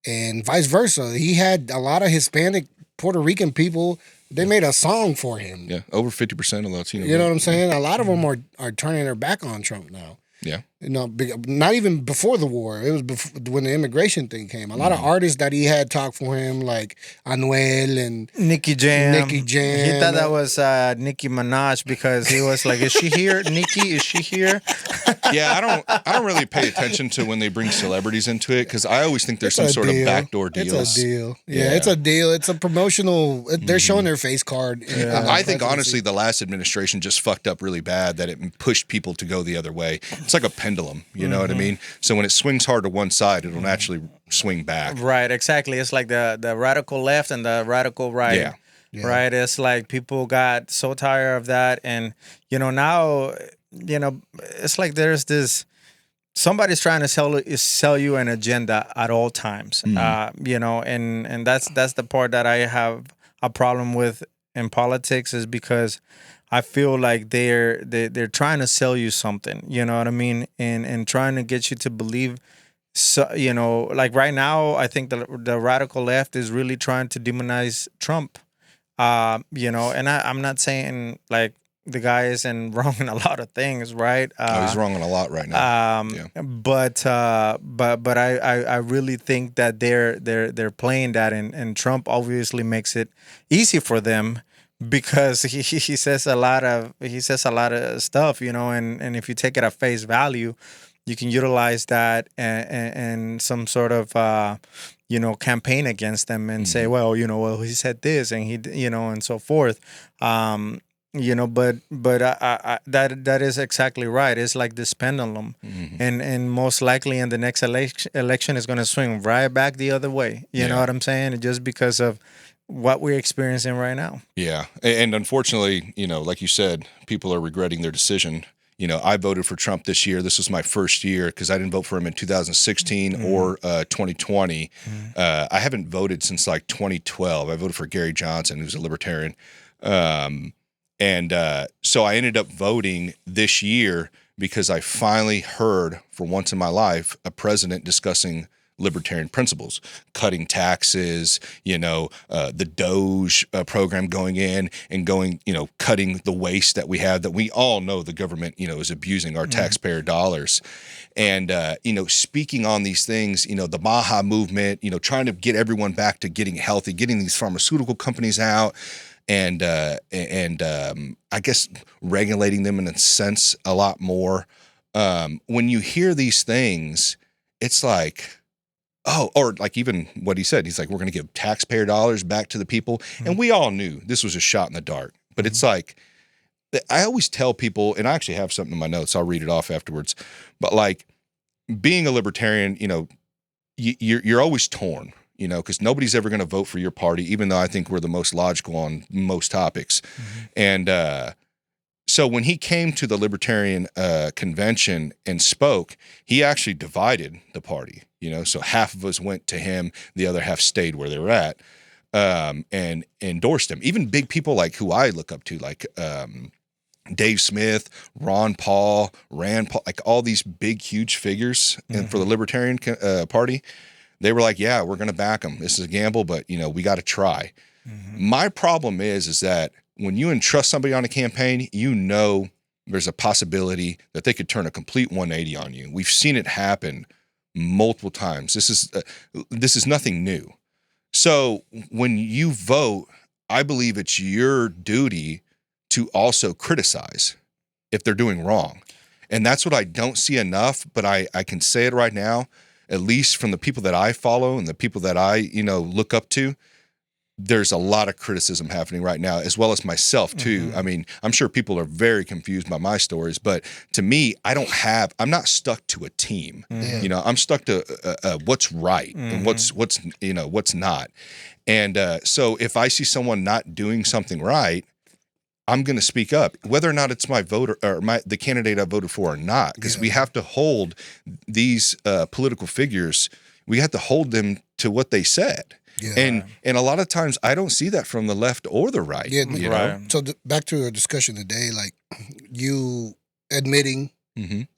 [SPEAKER 1] and vice versa. He had a lot of Hispanic, Puerto Rican people. They made a song for him.
[SPEAKER 2] Yeah, over 50% of Latino.
[SPEAKER 1] You know what I'm saying? A lot of them are turning their back on Trump now.
[SPEAKER 2] Yeah.
[SPEAKER 1] Not even before the war. It was when the immigration thing came. A lot of artists that he had talk for him, like Anuel and
[SPEAKER 3] Nicky Jam.
[SPEAKER 1] He
[SPEAKER 3] thought that was Nicki Minaj because he was like, "Is she here? Nikki, is she here?"
[SPEAKER 2] Yeah, I don't really pay attention to when they bring celebrities into it because I always think there's some sort of backdoor deals.
[SPEAKER 1] It's a deal. Yeah, it's a deal. It's a promotional. They're showing their face card.
[SPEAKER 2] I think honestly, the last administration just fucked up really bad that it pushed people to go the other way. It's like a pendulum, you know what I mean? So when it swings hard to one side, it'll naturally swing back.
[SPEAKER 3] Right, exactly. It's like the radical left and the radical right. Yeah. Right? It's like people got so tired of that. And, now, it's like there's this, somebody's trying to sell you an agenda at all times, and that's the part that I have a problem with in politics is because I feel like they're trying to sell you something, you know what I mean, and trying to get you to believe. So like right now, I think the radical left is really trying to demonize Trump, and I'm not saying like the guy isn't wrong in a lot of things, right?
[SPEAKER 2] He's wrong on a lot right now.
[SPEAKER 3] But I really think that they're playing that, and Trump obviously makes it easy for them. Because he says a lot of stuff, and if you take it at face value, you can utilize that and some sort of campaign against them and say, well, he said this and he and so forth. But that is exactly right. It's like this pendulum, and most likely in the next election is going to swing right back the other way. You know what I'm saying? Just because of what we're experiencing right now.
[SPEAKER 2] Yeah. And unfortunately, like you said, people are regretting their decision. I voted for Trump this year. This was my first year because I didn't vote for him in 2016 or 2020. I haven't voted since like 2012. I voted for Gary Johnson, who's a libertarian. So I ended up voting this year because I finally heard, for once in my life, a president discussing libertarian principles, cutting taxes, the Doge program going in and cutting the waste that we have that we all know the government, is abusing our taxpayer dollars. And, speaking on these things, the Maha movement, trying to get everyone back to getting healthy, getting these pharmaceutical companies out and I guess regulating them in a sense a lot more. When you hear these things, it's like, oh, or like even what he said, he's like, we're going to give taxpayer dollars back to the people. And we all knew this was a shot in the dark. But it's like, I always tell people, and I actually have something in my notes, I'll read it off afterwards. But like being a libertarian, you're always torn, because nobody's ever going to vote for your party, even though I think we're the most logical on most topics. And so when he came to the Libertarian convention and spoke, he actually divided the party. So half of us went to him, the other half stayed where they were at, and endorsed him. Even big people like who I look up to, like Dave Smith, Ron Paul, Rand Paul, like all these big, huge figures and for the Libertarian Party, they were like, yeah, we're going to back him. This is a gamble, but, we got to try. My problem is that when you entrust somebody on a campaign, there's a possibility that they could turn a complete 180 on you. We've seen it happen multiple times. This is nothing new. So when you vote, I believe it's your duty to also criticize if they're doing wrong. And that's what I don't see enough, but I can say it right now, at least from the people that I follow and the people that I, look up to. There's a lot of criticism happening right now, as well as myself too. I mean, I'm sure people are very confused by my stories, but to me, I'm not stuck to a team. I'm stuck to what's right and what's not. And so if I see someone not doing something right, I'm going to speak up, whether or not it's my voter or the candidate I voted for or not, because we have to hold these political figures. We have to hold them to what they said. Yeah. And a lot of times I don't see that from the left or the right.
[SPEAKER 1] Yeah, right. So back to a discussion today, like you admitting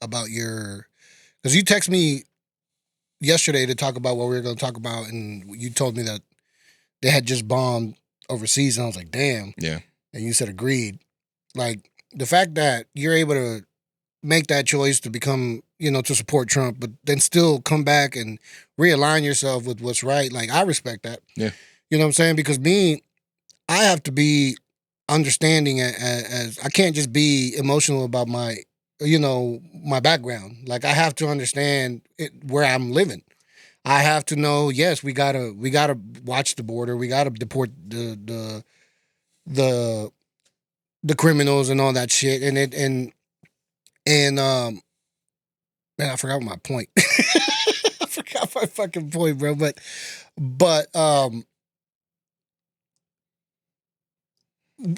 [SPEAKER 1] about because you text me yesterday to talk about what we were going to talk about, and you told me that they had just bombed overseas, and I was like, damn.
[SPEAKER 2] Yeah.
[SPEAKER 1] And you said agreed. Like the fact that you're able to make that choice to become, to support Trump, but then still come back and realign yourself with what's right. Like I respect that.
[SPEAKER 2] Yeah.
[SPEAKER 1] You know what I'm saying? Because I have to be understanding as I can't just be emotional about my background. Like I have to understand where I'm living. I have to know, yes, we gotta watch the border. We gotta deport the criminals and all that shit, and man, I forgot my point. I forgot my fucking point, bro. But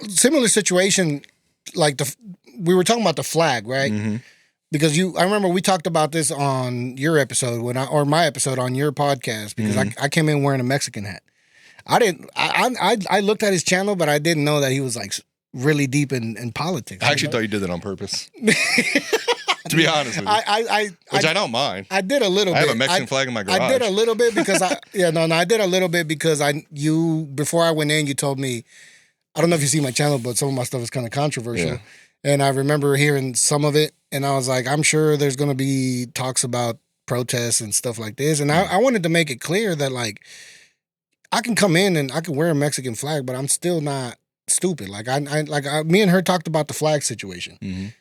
[SPEAKER 1] similar situation, like we were talking about the flag, right? Because I remember we talked about this on your episode or my episode on your podcast, because I came in wearing a Mexican hat. I looked at his channel, but I didn't know that he was like really deep in politics.
[SPEAKER 2] I actually thought you did that on purpose. To be honest with you, which I don't mind.
[SPEAKER 1] I did a little bit.
[SPEAKER 2] I have a Mexican flag in my garage.
[SPEAKER 1] I did a little bit because I did a little bit because before I went in, you told me, I don't know if you see my channel, but some of my stuff is kind of controversial. Yeah. And I remember hearing some of it, and I was like, I'm sure there's going to be talks about protests and stuff like this. And I wanted to make it clear that, like, I can come in and I can wear a Mexican flag, but I'm still not stupid. Like, me and her talked about the flag situation.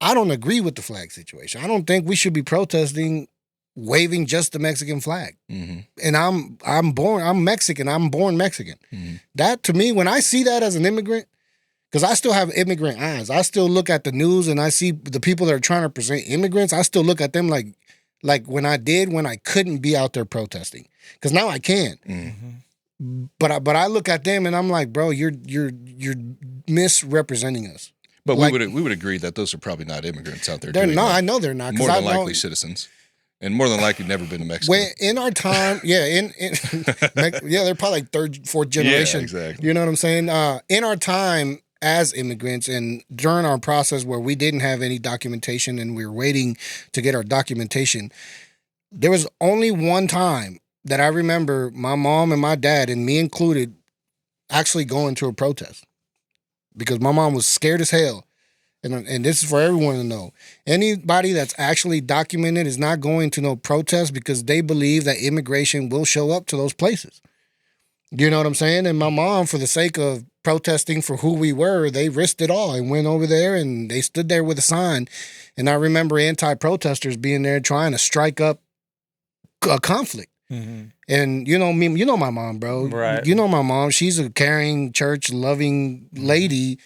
[SPEAKER 1] I don't agree with the flag situation. I don't think we should be protesting waving just the Mexican flag. And I'm Mexican. I'm born Mexican. That, to me, when I see that as an immigrant, because I still have immigrant eyes, I still look at the news and I see the people that are trying to present immigrants, I still look at them like when I couldn't be out there protesting. Because now I can. But I look at them and I'm like, bro, you're misrepresenting us.
[SPEAKER 2] But we would agree that those are probably not immigrants out there.
[SPEAKER 1] I know they're not.
[SPEAKER 2] More than likely citizens, and more than likely never been to Mexico.
[SPEAKER 1] When, in our time, they're probably like third, fourth generation.
[SPEAKER 2] Yeah, exactly.
[SPEAKER 1] You know what I'm saying? In our time as immigrants, and during our process where we didn't have any documentation and we were waiting to get our documentation, there was only one time that I remember my mom and my dad, and me included, actually going to a protest. Because my mom was scared as hell. And this is for everyone to know. Anybody that's actually documented is not going to no protest because they believe that immigration will show up to those places. You know what I'm saying? And my mom, for the sake of protesting for who we were, they risked it all and went over there and they stood there with a sign. And I remember anti-protesters being there trying to strike up a conflict. And you know me, you know my mom, bro.
[SPEAKER 3] Right.
[SPEAKER 1] You know my mom. She's a caring, church-loving lady,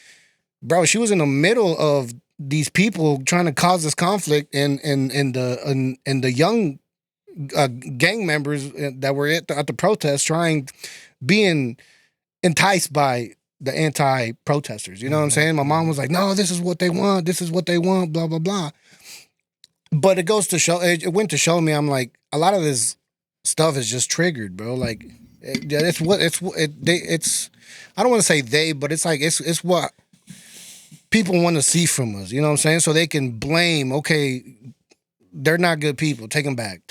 [SPEAKER 1] bro. She was in the middle of these people trying to cause this conflict, and the young gang members that were at the protest being enticed by the anti-protesters. You know what I'm saying? My mom was like, "No, this is what they want. This is what they want." Blah blah blah. But it went to show me. I'm like, a lot of this stuff is just triggered, bro. Like, it's I don't want to say they, but it's like it's what people want to see from us. You know what I'm saying? So they can blame. Okay, they're not good people. Take them back.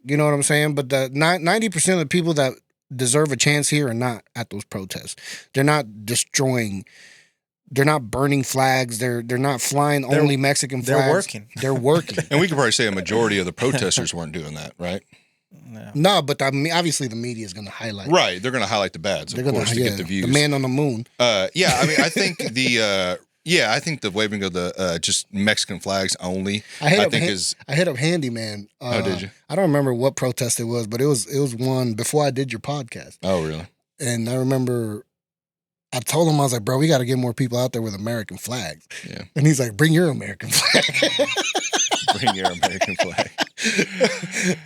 [SPEAKER 1] You know what I'm saying? But the 90% of the people that deserve a chance here are not at those protests. They're not destroying. They're not burning flags. They're not flying only Mexican flags.
[SPEAKER 3] They're working.
[SPEAKER 1] They're working.
[SPEAKER 2] And we could probably say a majority of the protesters weren't doing that, right?
[SPEAKER 1] No, but obviously the media is going to highlight.
[SPEAKER 2] Right, they're going to highlight the bads, of course, to get the views.
[SPEAKER 1] The man on the moon.
[SPEAKER 2] Yeah, I mean, I think I think the waving of the just Mexican flags only. I hit
[SPEAKER 1] up Handyman.
[SPEAKER 2] Oh, did you?
[SPEAKER 1] I don't remember what protest it was, but it was one before I did your podcast.
[SPEAKER 2] Oh, really?
[SPEAKER 1] And I remember I told him, I was like, bro, we got to get more people out there with American flags.
[SPEAKER 2] Yeah.
[SPEAKER 1] And he's like, bring your American flag.
[SPEAKER 2] Bring your American flag.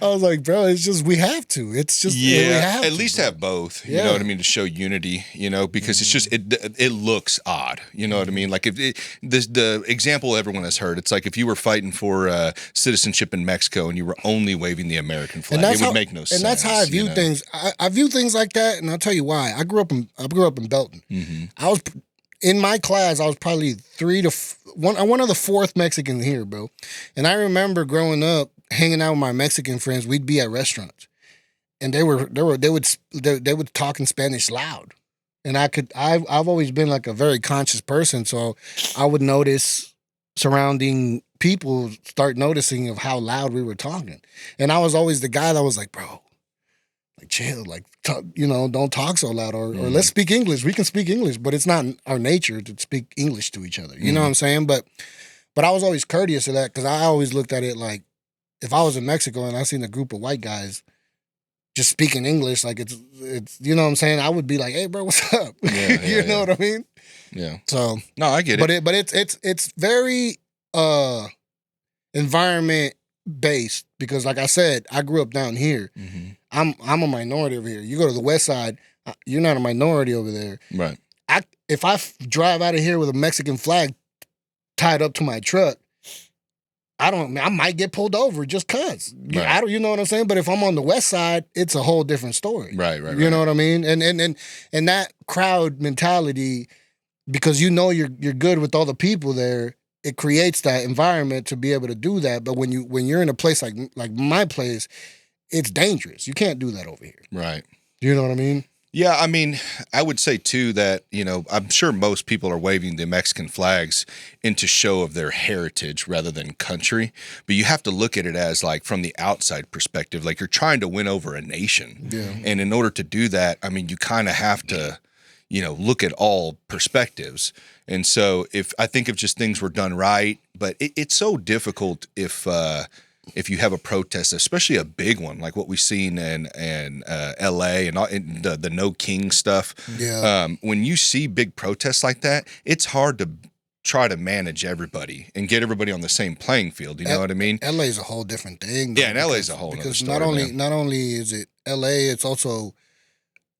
[SPEAKER 1] I was like, bro, it's just, we have to. It's just,
[SPEAKER 2] yeah,
[SPEAKER 1] we have
[SPEAKER 2] at
[SPEAKER 1] to,
[SPEAKER 2] least
[SPEAKER 1] bro.
[SPEAKER 2] have both. You know what I mean? To show unity, because it's just, it looks odd. You know what I mean? Like the example everyone has heard, it's like if you were fighting for citizenship in Mexico and you were only waving the American flag, it would make no sense.
[SPEAKER 1] And that's how I view things. I view things like that, and I'll tell you why. I grew up in Belton.
[SPEAKER 2] Mm-hmm.
[SPEAKER 1] I was in my class. I was probably one of the fourth Mexican here, bro. And I remember growing up, hanging out with my Mexican friends. We'd be at restaurants, and they would talk in Spanish loud. And I've always been like a very conscious person, so I would notice surrounding people, start noticing of how loud we were talking. And I was always the guy that was like, bro, like chill, like don't talk so loud, or let's speak English. We can speak English, but it's not our nature to speak English to each other. You know what I'm saying? But I was always courteous of that, because I always looked at it like, if I was in Mexico and I seen a group of white guys just speaking English, like it's you know what I'm saying, I would be like, hey bro, what's up? You know what I mean?
[SPEAKER 2] Yeah.
[SPEAKER 1] So
[SPEAKER 2] no, I get it.
[SPEAKER 1] But it's very environment based, because like I said, I grew up down here.
[SPEAKER 2] Mm-hmm.
[SPEAKER 1] I'm a minority over here. You go to the west side, you're not a minority over there.
[SPEAKER 2] Right.
[SPEAKER 1] If I drive out of here with a Mexican flag tied up to my truck, I might get pulled over just cause.
[SPEAKER 2] Right.
[SPEAKER 1] You know what I'm saying? But if I'm on the west side, it's a whole different story.
[SPEAKER 2] Right.
[SPEAKER 1] You know what I mean? And that crowd mentality, because you're good with all the people there, it creates that environment to be able to do that. But when you're in a place like my place, it's dangerous. You can't do that over here.
[SPEAKER 2] Right.
[SPEAKER 1] You know what I mean?
[SPEAKER 2] Yeah, I mean, I would say too that, I'm sure most people are waving the Mexican flags into show of their heritage rather than country, but you have to look at it as like from the outside perspective, like you're trying to win over a nation.
[SPEAKER 1] Yeah.
[SPEAKER 2] And in order to do that, I mean, you kind of have to, look at all perspectives. And so I think if just things were done right, but it's so difficult if you have a protest, especially a big one like what we've seen in L.A. and the No King stuff.
[SPEAKER 1] Yeah.
[SPEAKER 2] When you see big protests like that, it's hard to try to manage everybody and get everybody on the same playing field. You know what I mean?
[SPEAKER 1] L.A. is a whole different thing.
[SPEAKER 2] Yeah, and L.A. is a whole other
[SPEAKER 1] because
[SPEAKER 2] story,
[SPEAKER 1] not only is it L.A., it's also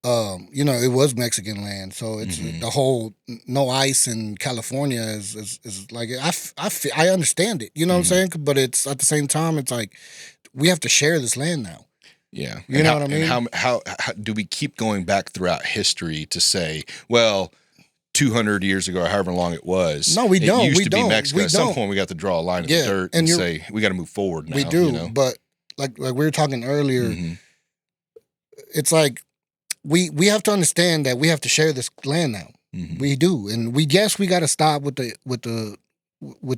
[SPEAKER 1] it was Mexican land, so it's the whole no ice in California is like I understand it, you know what I'm saying? But it's at the same time, it's like we have to share this land now.
[SPEAKER 2] Yeah,
[SPEAKER 1] you know what I mean?
[SPEAKER 2] And how do we keep going back throughout history to say, well, 200 years ago or however long it was?
[SPEAKER 1] No, we don't.
[SPEAKER 2] It used
[SPEAKER 1] we
[SPEAKER 2] to
[SPEAKER 1] don't.
[SPEAKER 2] be Mexico.
[SPEAKER 1] We
[SPEAKER 2] At some
[SPEAKER 1] don't.
[SPEAKER 2] point, we got to draw a line in the dirt and say we got to move forward now.
[SPEAKER 1] We do, but like we were talking earlier, it's like. We have to understand that we have to share this land now. Mm-hmm. We do, and we got to stop with the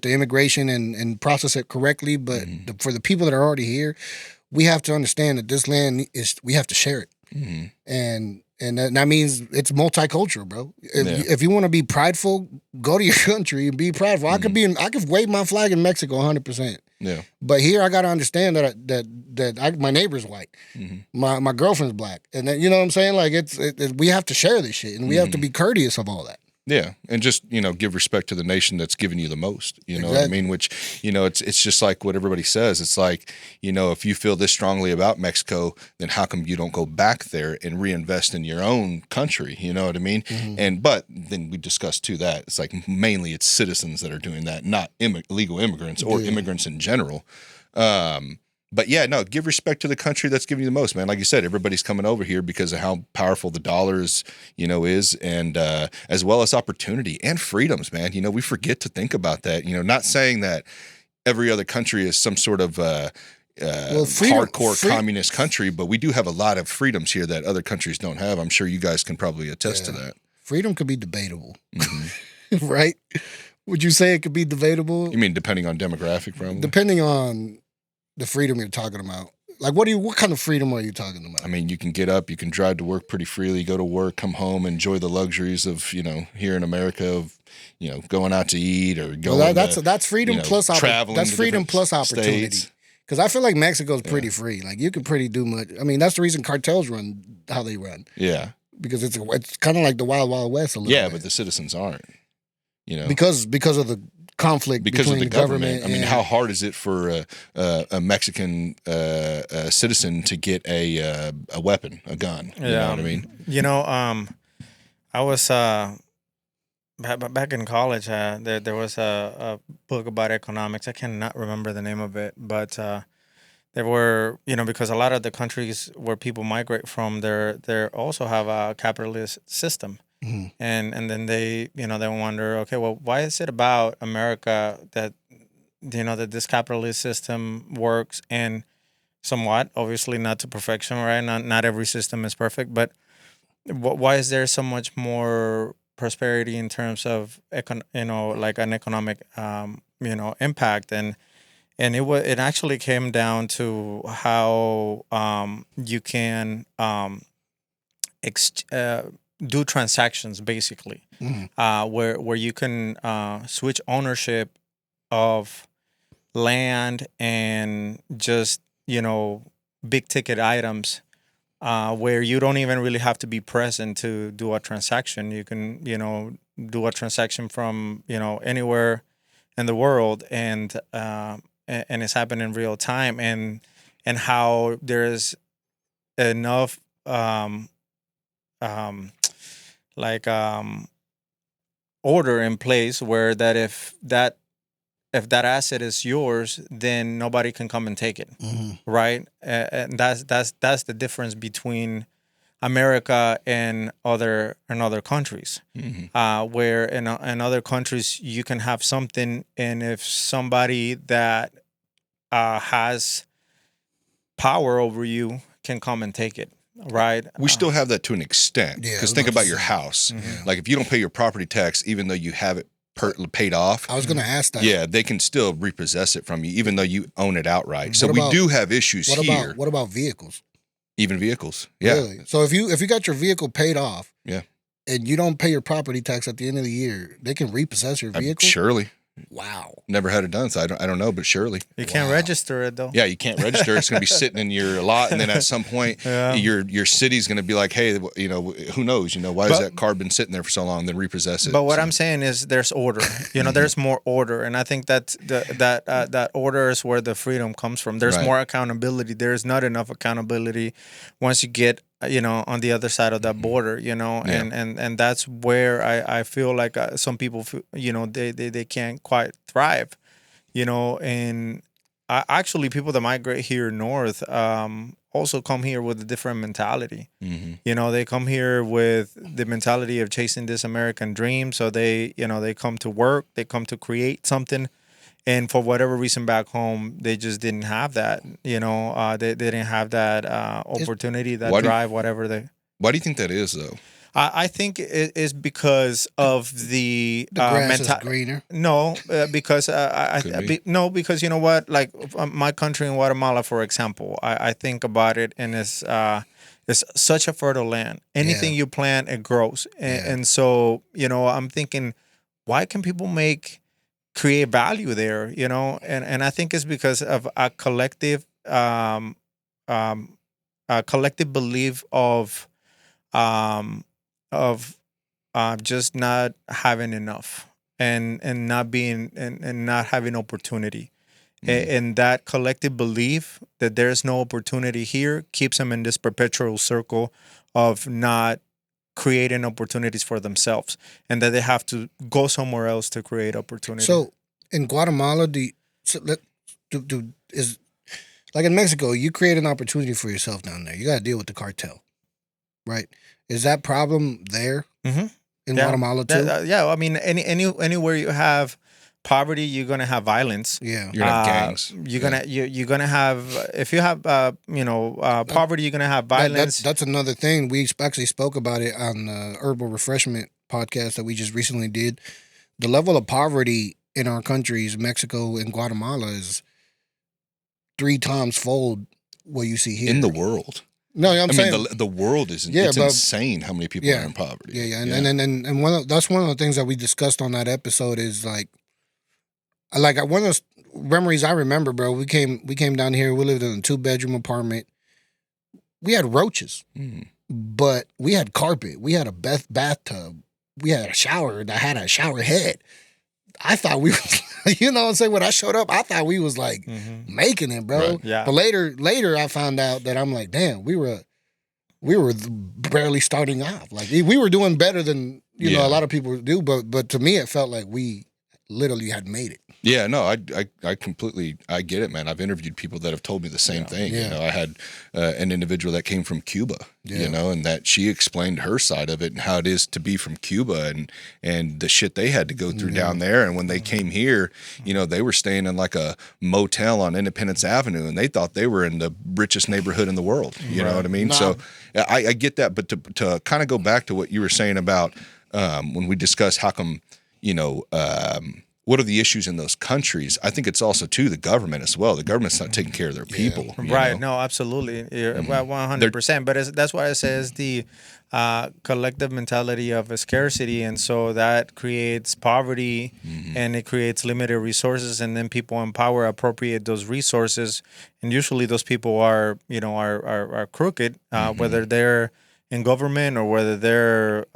[SPEAKER 1] immigration and process it correctly. But for the people that are already here, we have to understand that this land we have to share it, and that means it's multicultural, bro. If you want to be prideful, go to your country and be prideful. I could wave my flag in Mexico 100%.
[SPEAKER 2] Yeah.
[SPEAKER 1] But here I got to understand that my neighbor's white, my girlfriend's black, and then, you know what I'm saying? Like we have to share this shit, and we have to be courteous of all that.
[SPEAKER 2] Yeah, and just give respect to the nation that's given you the most. You know what I mean? Which it's just like what everybody says. It's like if you feel this strongly about Mexico, then how come you don't go back there and reinvest in your own country? You know what I mean? But then we discussed too that it's like mainly it's citizens that are doing that, not illegal immigrants or immigrants in general. But yeah, no, give respect to the country that's giving you the most, man. Like you said, everybody's coming over here because of how powerful the dollar is, and as well as opportunity and freedoms, man. We forget to think about that. Not saying that every other country is some sort of hardcore communist country, but we do have a lot of freedoms here that other countries don't have. I'm sure you guys can probably attest to that.
[SPEAKER 1] Freedom could be debatable, right? Would you say it could be debatable?
[SPEAKER 2] You mean depending on demographic, probably?
[SPEAKER 1] Depending on the freedom you're talking about. Like, what kind of freedom are you talking about?
[SPEAKER 2] I mean, you can get up, you can drive to work pretty freely, go to work, come home, enjoy the luxuries of, here in America of, going out to eat or going
[SPEAKER 1] that's freedom plus
[SPEAKER 2] traveling.
[SPEAKER 1] That's freedom plus opportunity.
[SPEAKER 2] States.
[SPEAKER 1] Because I feel like Mexico's pretty free. Like, you can pretty do much. I mean, that's the reason cartels run how they run.
[SPEAKER 2] Yeah.
[SPEAKER 1] Because it's kind of like the Wild Wild West a little bit.
[SPEAKER 2] But the citizens aren't.
[SPEAKER 1] Because of the conflict between
[SPEAKER 2] of the
[SPEAKER 1] government.
[SPEAKER 2] I mean, how hard is it for a Mexican citizen to get a weapon, a gun? You know what I mean?
[SPEAKER 3] I was back in college. There was a book about economics. I cannot remember the name of it, but there were because a lot of the countries where people migrate from, they also have a capitalist system. Mm-hmm. And then they wonder, okay, well, why is it about America that that this capitalist system works, and somewhat, obviously not to perfection, right? Not every system is perfect, but why is there so much more prosperity in terms of like an economic impact? And it actually came down to how you can do transactions, basically, where you can switch ownership of land and just big ticket items, where you don't even really have to be present to do a transaction. You can do a transaction from anywhere in the world, and it's happening in real time, and how there's enough order in place where that if that asset is yours, then nobody can come and take it, right? And that's the difference between America and other countries, where in other countries you can have something, and if somebody that has power over you can come and take it. Right.
[SPEAKER 2] We still have that to an extent. Because think about your house. Mm-hmm. Like, if you don't pay your property tax, even though you have it paid off.
[SPEAKER 1] I was going to ask that.
[SPEAKER 2] Yeah, they can still repossess it from you, even though you own it outright. So we do have issues here.
[SPEAKER 1] What about vehicles?
[SPEAKER 2] Even vehicles. Yeah.
[SPEAKER 1] Really? So if you got your vehicle paid off,
[SPEAKER 2] and
[SPEAKER 1] you don't pay your property tax at the end of the year, they can repossess your vehicle?
[SPEAKER 2] Surely.
[SPEAKER 1] Wow.
[SPEAKER 2] Never had it done, so I don't know, but surely.
[SPEAKER 3] You can't register it, though.
[SPEAKER 2] Yeah, you can't register. It's going to be sitting in your lot, and then at some point, your city's going to be like, hey, who knows? Why has that car been sitting there for so long? Then repossess it.
[SPEAKER 3] But what I'm saying is there's order. There's more order, and I think that that order is where the freedom comes from. There's more accountability. There's not enough accountability once you get on the other side of that border, and that's where I feel like some people, they can't quite thrive, and actually people that migrate here north also come here with a different mentality. They come here with the mentality of chasing this American dream. So they come to work, they come to create something. And for whatever reason back home, they just didn't have that. They didn't have that opportunity, that drive, whatever they.
[SPEAKER 2] Why do you think that is, though?
[SPEAKER 3] I think it is because of the
[SPEAKER 1] grass is greener.
[SPEAKER 3] No, because because you know what? Like my country in Guatemala, for example, I think about it, and it's such a fertile land. Anything you plant, it grows, and so I'm thinking, why can people create value there, and I think it's because of a collective belief of just not having enough and not being and not having opportunity. And that collective belief that there's no opportunity here keeps them in this perpetual circle of not creating opportunities for themselves, and that they have to go somewhere else to create opportunity.
[SPEAKER 1] So in Guatemala, is like in Mexico, you create an opportunity for yourself down there. You got to deal with the cartel, right? Is that problem there in Guatemala too?
[SPEAKER 3] I mean, anywhere you have poverty, you're gonna have violence.
[SPEAKER 1] Yeah,
[SPEAKER 2] you're gonna have gangs.
[SPEAKER 3] You're gonna have, if you have poverty, you're gonna have violence.
[SPEAKER 1] That's another thing. We actually spoke about it on the Herbal Refreshment podcast that we just recently did. The level of poverty in our countries, Mexico and Guatemala, is 3 times fold what you see here
[SPEAKER 2] in the world.
[SPEAKER 1] No, I'm saying
[SPEAKER 2] mean, the world is it's insane how many people are in poverty.
[SPEAKER 1] Yeah. And that's one of the things that we discussed on that episode is like one of those memories I remember, bro. We came down here. We lived in a 2-bedroom apartment. We had roaches, but we had carpet. We had a bathtub. We had a shower that had a shower head. I thought we was, you know what I'm saying? When I showed up, I thought we was like making it, bro.
[SPEAKER 2] Right.
[SPEAKER 3] Yeah.
[SPEAKER 1] But later I found out that I'm like, damn, we were barely starting off. Like we were doing better than you know a lot of people do. But to me, it felt like we literally had made it.
[SPEAKER 2] Yeah, no, I completely get it, man. I've interviewed people that have told me the same thing.
[SPEAKER 1] Yeah.
[SPEAKER 2] You know, I had an individual that came from Cuba, you know, and that she explained her side of it and how it is to be from Cuba and the shit they had to go through down there. And when they came here, you know, they were staying in like a motel on Independence Avenue, and they thought they were in the richest neighborhood in the world. You know what I mean?
[SPEAKER 1] Nah.
[SPEAKER 2] So I get that, but to kind of go back to what you were saying about when we discuss how come, you know. What are the issues in those countries? I think it's also too the government as well. The government's not taking care of their people,
[SPEAKER 3] right?
[SPEAKER 2] know?
[SPEAKER 3] No, absolutely, 100%. But that's why it says the collective mentality of a scarcity, and so that creates poverty, and it creates limited resources, and then people in power appropriate those resources, and usually those people are crooked, whether they're in government or whether they're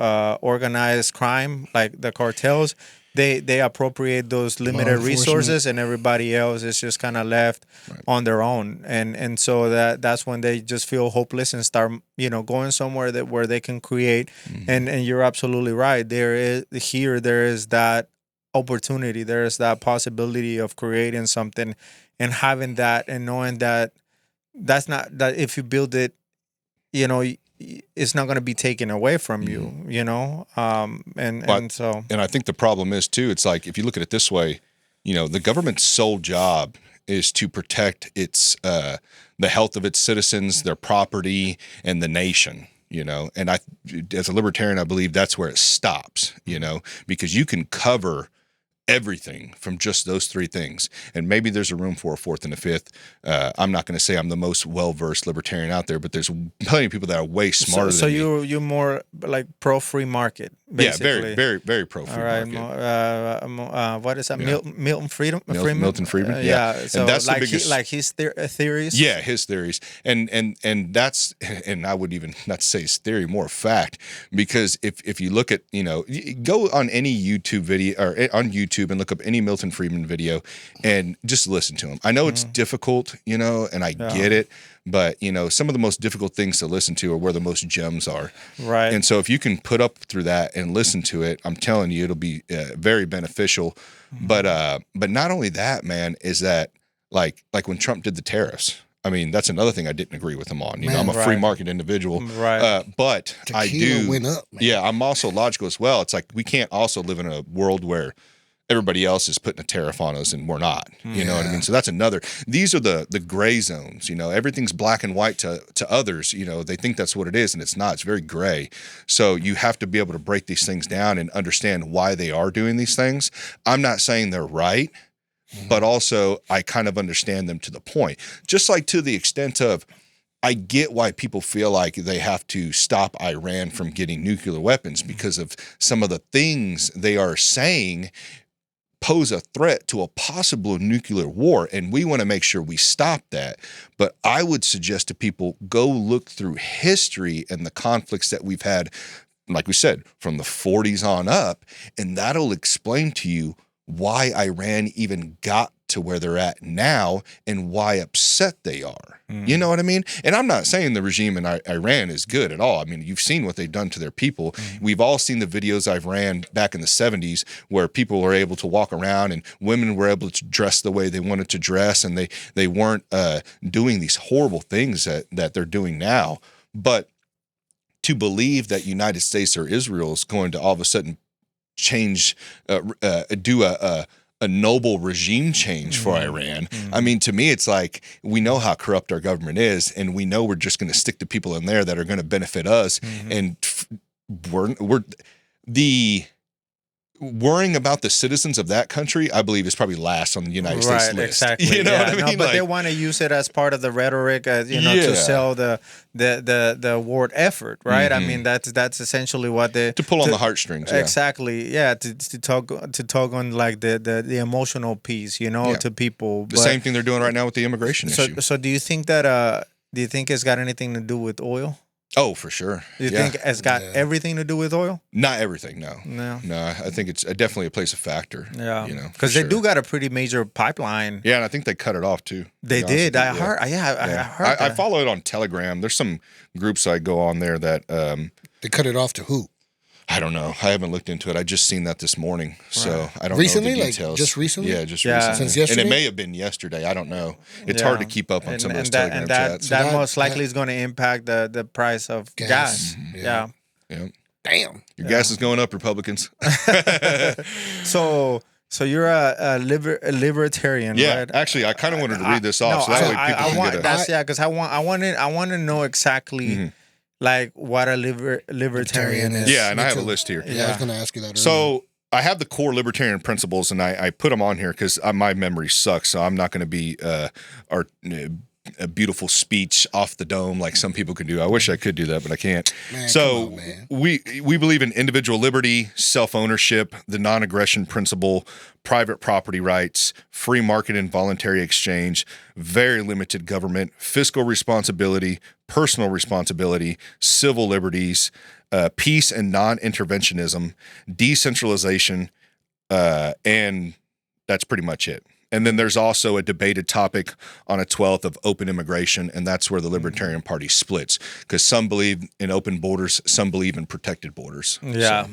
[SPEAKER 3] organized crime like the cartels. They appropriate those limited resources, and everybody else is just kind of left on their own, and so that's when they just feel hopeless and start going somewhere where they can create. And you're absolutely right. There is that opportunity. There is that possibility of creating something, and having that, and knowing that that's not that if you build it, it's not going to be taken away from you, and I
[SPEAKER 2] think the problem is too, it's like, if you look at it this way, the government's sole job is to protect its, the health of its citizens, their property, and the nation, and as a libertarian, I believe that's where it stops, because you can cover everything from just those three things, and maybe there's a room for a fourth and a fifth. I'm not going to say I'm the most well-versed libertarian out there, but there's plenty of people that are way smarter than me.
[SPEAKER 3] So you're more like pro-free market, basically.
[SPEAKER 2] Yeah, very, very, very pro-free market.
[SPEAKER 3] What is that? Yeah. Milton Friedman?
[SPEAKER 2] Milton Friedman,
[SPEAKER 3] yeah. So
[SPEAKER 2] and that's
[SPEAKER 3] like
[SPEAKER 2] the biggest,
[SPEAKER 3] like his theories?
[SPEAKER 2] Yeah, his theories. And that's, and I would even not say his theory, more fact, because if you look at, go on any YouTube video, or on YouTube, and look up any Milton Friedman video and just listen to him. I know it's difficult, and I get it, but some of the most difficult things to listen to are where the most gems are.
[SPEAKER 3] Right.
[SPEAKER 2] And so if you can put up through that and listen to it, I'm telling you, it'll be very beneficial. But not only that, man, is that like when Trump did the tariffs, I mean, that's another thing I didn't agree with him on. I'm a free market individual, but
[SPEAKER 1] Tequila
[SPEAKER 2] I do.
[SPEAKER 1] Went up, man.
[SPEAKER 2] Yeah, I'm also logical as well. It's like we can't also live in a world where everybody else is putting a tariff on us and we're not. You know what I mean? So that's another. These are the gray zones. Everything's black and white to others. They think that's what it is, and it's not. It's very gray. So you have to be able to break these things down and understand why they are doing these things. I'm not saying they're right, but also I kind of understand them to the point. Just like to the extent of, I get why people feel like they have to stop Iran from getting nuclear weapons because of some of the things they are saying pose a threat to a possible nuclear war, and we want to make sure we stop that. But I would suggest to people, go look through history and the conflicts that we've had, like we said, from the 40s on up, and that'll explain to you why Iran even got to where they're at now and why upset they are. You know what I mean? And I'm not saying the regime in Iran is good at all. I mean, you've seen what they've done to their people. We've all seen the videos I've ran back in the 70s where people were able to walk around and women were able to dress the way they wanted to dress, and they weren't doing these horrible things that they're doing now. But to believe that United States or Israel is going to all of a sudden change, do a noble regime change for Iran. I mean, to me, it's like, we know how corrupt our government is, and we know we're just going to stick the people in there that are going to benefit us. And we're the worrying about the citizens of that country, I believe, is probably last on the United States list.
[SPEAKER 3] Exactly.
[SPEAKER 2] You know what I mean?
[SPEAKER 3] No, but they want to use it as part of the rhetoric, to sell the war effort, right? I mean, that's essentially what they
[SPEAKER 2] to pull on the heartstrings. Yeah.
[SPEAKER 3] Exactly. Yeah, to talk on like the emotional piece, to people.
[SPEAKER 2] The same thing they're doing right now with the immigration issue.
[SPEAKER 3] So do you think that do you think it's got anything to do with oil?
[SPEAKER 2] Oh, for sure.
[SPEAKER 3] Do you think it's got everything to do with oil?
[SPEAKER 2] Not everything, no.
[SPEAKER 3] No.
[SPEAKER 2] I think it's definitely plays a factor.
[SPEAKER 3] Yeah. Because they do got a pretty major pipeline.
[SPEAKER 2] Yeah, and I think they cut it off too.
[SPEAKER 3] They did. I heard. I heard.
[SPEAKER 2] I follow it on Telegram. There's some groups I go on there that
[SPEAKER 1] they cut it off to who?
[SPEAKER 2] I don't know. I haven't looked into it. I just seen that this morning, so I don't
[SPEAKER 1] recently,
[SPEAKER 2] know the details.
[SPEAKER 1] Like just recently.
[SPEAKER 2] Yeah, just recently.
[SPEAKER 1] Since yesterday,
[SPEAKER 2] and it may have been yesterday. I don't know. It's hard to keep up on some of those Telegram chats.
[SPEAKER 3] That most likely is going to impact the price of gas. Yeah.
[SPEAKER 1] Damn.
[SPEAKER 2] Your gas is going up, Republicans.
[SPEAKER 3] So you're a libertarian,
[SPEAKER 2] yeah,
[SPEAKER 3] right?
[SPEAKER 2] Actually, I kind of wanted to read this off, so that way people can get it.
[SPEAKER 3] Because I want to know exactly like what a libertarian is.
[SPEAKER 2] Yeah, and I have a list here.
[SPEAKER 1] Yeah, I was going to ask you that earlier.
[SPEAKER 2] So I have the core libertarian principles, and I put them on here because my memory sucks, so I'm not going to be a beautiful speech off the dome like some people can do. I wish I could do that, but I can't.
[SPEAKER 1] Man,
[SPEAKER 2] so
[SPEAKER 1] come on, man.
[SPEAKER 2] we believe in individual liberty, self-ownership, the non-aggression principle, private property rights, free market and voluntary exchange, very limited government, fiscal responsibility, personal responsibility, civil liberties, peace and non-interventionism, decentralization, and that's pretty much it. And then there's also a debated topic on a 12th of open immigration, and that's where the Libertarian Party splits, because some believe in open borders, some believe in protected borders.
[SPEAKER 3] Yeah.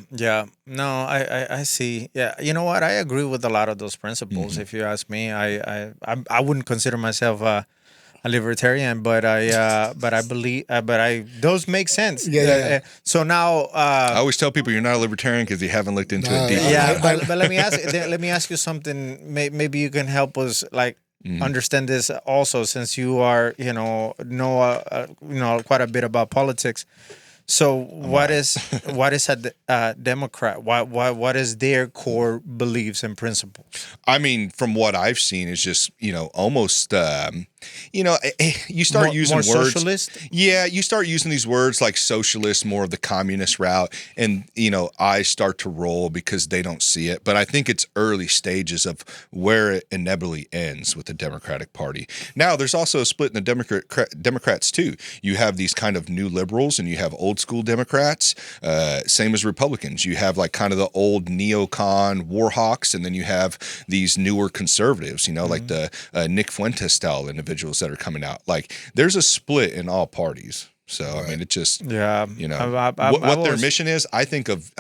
[SPEAKER 3] No, I see. Yeah, you know what? I agree with a lot of those principles. If you ask me, I wouldn't consider myself a libertarian, but I believe, those make sense.
[SPEAKER 1] Yeah.
[SPEAKER 3] So now,
[SPEAKER 2] I always tell people you're not a libertarian because you haven't looked into it deeply.
[SPEAKER 3] Yeah, but let me ask you something. Maybe you can help us understand this also, since you are know quite a bit about politics. So what is a Democrat? What is their core beliefs and principles?
[SPEAKER 2] I mean, from what I've seen, is just almost you start using
[SPEAKER 3] more
[SPEAKER 2] words.
[SPEAKER 3] Socialist?
[SPEAKER 2] Yeah, you start using these words like socialist, more of the communist route, and eyes start to roll because they don't see it. But I think it's early stages of where it inevitably ends with the Democratic Party. Now, there's also a split in the Democrats too. You have these kind of new liberals, and you have old school Democrats. Same as Republicans. You have like kind of the old neocon war hawks, and then you have these newer conservatives. Like the Nick Fuentes style individuals that are coming out. Like there's a split in all parties. So I mean, it just what their mission is. I think of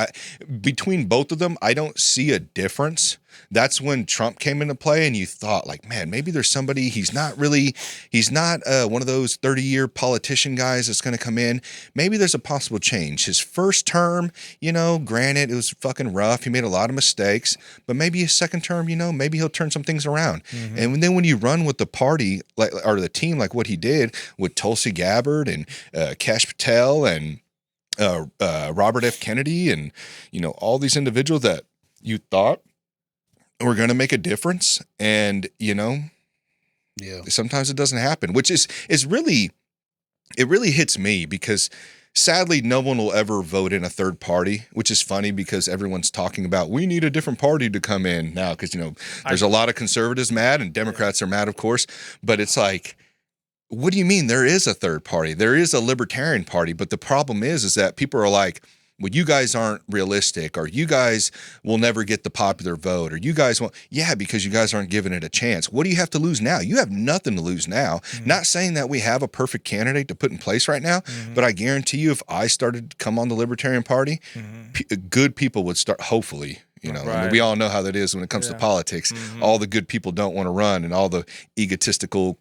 [SPEAKER 2] between both of them, I don't see a difference. That's when Trump came into play, and you thought, like, man, maybe there's somebody. He's not one of those 30-year politician guys that's going to come in. Maybe there's a possible change. His first term, granted, it was fucking rough. He made a lot of mistakes, but maybe his second term, maybe he'll turn some things around. And then when you run with the party or the team like what he did with Tulsi Gabbard and Kash Patel and Robert F. Kennedy and all these individuals that you thought we're going to make a difference, and sometimes it doesn't happen, which is really hits me, because sadly no one will ever vote in a third party, which is funny because everyone's talking about we need a different party to come in now, because there's a lot of conservatives mad and Democrats are mad, of course, but it's like, what do you mean there is a third party? There is a Libertarian Party, but the problem is that people are like, well, you guys aren't realistic, or you guys will never get the popular vote, or you guys won't. Yeah, because you guys aren't giving it a chance. What do you have to lose now? You have nothing to lose now. Not saying that we have a perfect candidate to put in place right now, but I guarantee you, if I started to come on the Libertarian Party, good people would start, hopefully. I mean, we all know how that is when it comes to politics. All the good people don't want to run, and all the egotistical,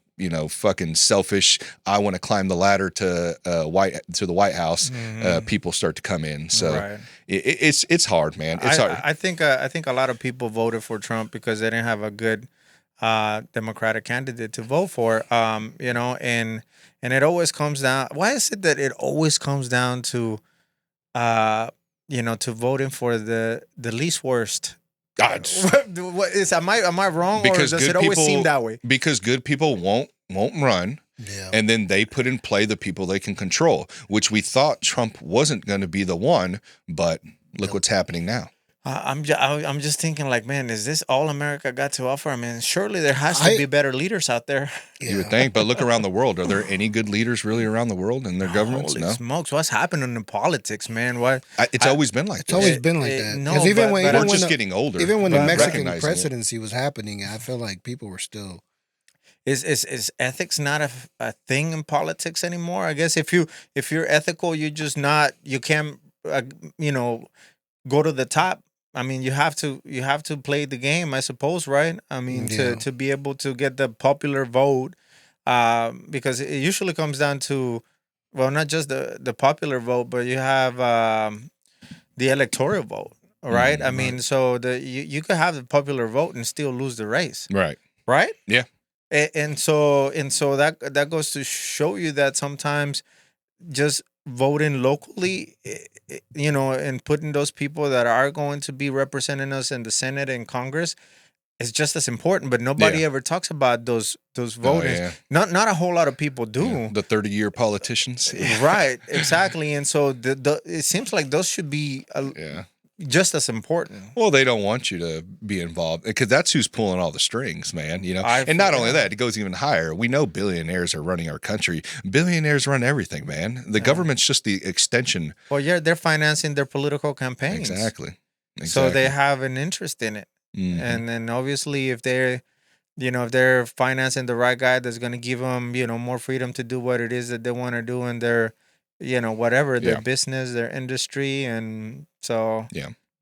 [SPEAKER 2] fucking selfish, I want to climb the ladder to the White House, people start to come in. So it's hard, man. It's hard.
[SPEAKER 3] I think a lot of people voted for Trump because they didn't have a good Democratic candidate to vote for. And it always comes down. Why is it that it always comes down to to voting for the least worst.
[SPEAKER 2] God,
[SPEAKER 3] What is am I wrong,
[SPEAKER 2] because
[SPEAKER 3] or does
[SPEAKER 2] good
[SPEAKER 3] it always
[SPEAKER 2] people
[SPEAKER 3] seem that way?
[SPEAKER 2] because good people won't run.
[SPEAKER 1] Yeah.
[SPEAKER 2] And then they put in play the people they can control, which we thought Trump wasn't going to be the one, but look what's happening now.
[SPEAKER 3] I'm just thinking, like, man, is this all America got to offer? I mean, surely there has to be better leaders out there.
[SPEAKER 2] You would think, but look around the world. Are there any good leaders really around the world in their governments?
[SPEAKER 3] Holy
[SPEAKER 2] No.
[SPEAKER 3] smokes, what's happening in politics, man? What?
[SPEAKER 2] It's always been like
[SPEAKER 1] It's
[SPEAKER 2] this.
[SPEAKER 1] always been like that.
[SPEAKER 3] no,
[SPEAKER 1] 'Cause even when
[SPEAKER 2] We're just getting older.
[SPEAKER 1] Even when the
[SPEAKER 2] and
[SPEAKER 1] Mexican
[SPEAKER 2] recognizing it.
[SPEAKER 1] presidency was happening, I feel like people were still.
[SPEAKER 3] Is ethics not a thing in politics anymore? I guess if you're ethical, you can't go to the top. I mean, you have to play the game, I suppose, right? I mean, to be able to get the popular vote, because it usually comes down to, well, not just the popular vote, but you have the electoral vote, right? I mean, so you could have the popular vote and still lose the race,
[SPEAKER 2] Right.
[SPEAKER 3] right?
[SPEAKER 2] Yeah.
[SPEAKER 3] And so that goes to show you that sometimes just voting locally, and putting those people that are going to be representing us in the Senate and Congress is just as important. But nobody ever talks about those voters. Not a whole lot of people do.
[SPEAKER 2] Yeah. The 30-year politicians.
[SPEAKER 3] Right, exactly. And so it seems like those should be just as important.
[SPEAKER 2] Well, they don't want you to be involved because that's who's pulling all the strings, man. And not only that, it goes even higher. We know billionaires are running our country. Billionaires run everything, man. The government's just the extension.
[SPEAKER 3] Well, yeah, they're financing their political campaigns.
[SPEAKER 2] Exactly.
[SPEAKER 3] So they have an interest in it. Mm-hmm. And then obviously if they're financing the right guy that's going to give them, more freedom to do what it is that they want to do in their, whatever, their business, their industry. And so,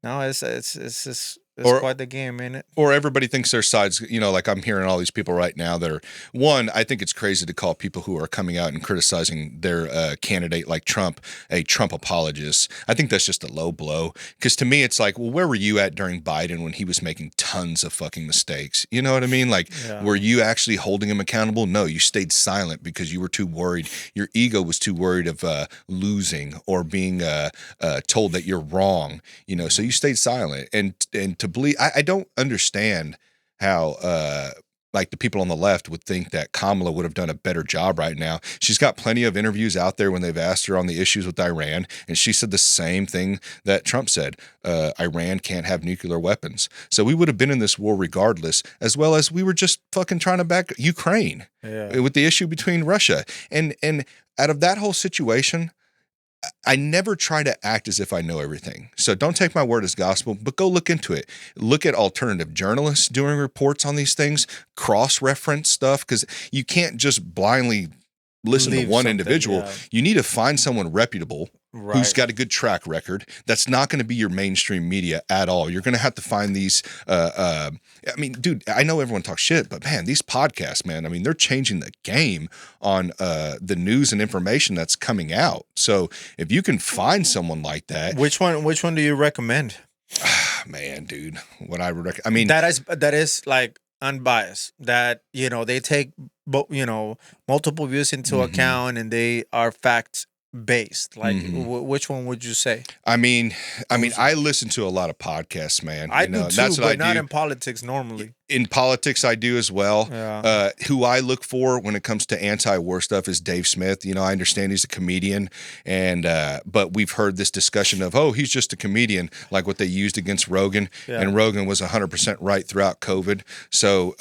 [SPEAKER 3] no, it's quite the game, ain't it?
[SPEAKER 2] Or everybody thinks their side's, like I'm hearing all these people right now that are, one, I think it's crazy to call people who are coming out and criticizing their candidate like Trump a Trump apologist. I think that's just a low blow. Because to me, it's like, well, where were you at during Biden when he was making tons of fucking mistakes? You know what I mean? Like, were you actually holding him accountable? No, you stayed silent because you were too worried. Your ego was too worried of losing or being told that you're wrong. So you stayed silent. And to believe, I don't understand how like the people on the left would think that Kamala would have done a better job right now. She's got plenty of interviews out there when they've asked her on the issues with Iran, and she said the same thing that Trump said. Iran can't have nuclear weapons. So we would have been in this war regardless, as well as we were just fucking trying to back Ukraine with the issue between Russia. And out of that whole situation, I never try to act as if I know everything. So don't take my word as gospel, but go look into it. Look at alternative journalists doing reports on these things, cross-reference stuff, because you can't just blindly listen to one individual. You need to find someone reputable who's got a good track record. That's not going to be your mainstream media at all. You're going to have to find these. I mean, dude, I know everyone talks shit, but man, these podcasts, man, I mean, they're changing the game on the news and information that's coming out. So if you can find someone like that,
[SPEAKER 3] which one do you recommend?
[SPEAKER 2] Man, dude, what I would recommend. I mean,
[SPEAKER 3] that is like unbiased. That they take multiple views into account and they are facts based. Like which one would you say?
[SPEAKER 2] I mean, I listen to a lot of podcasts, man.
[SPEAKER 3] I do too, that's but not in politics normally.
[SPEAKER 2] In politics, I do as well.
[SPEAKER 3] Yeah.
[SPEAKER 2] Who I look for when it comes to anti-war stuff is Dave Smith. I understand he's a comedian, and but we've heard this discussion of, oh, he's just a comedian, like what they used against Rogan, and Rogan was 100% right throughout COVID. So,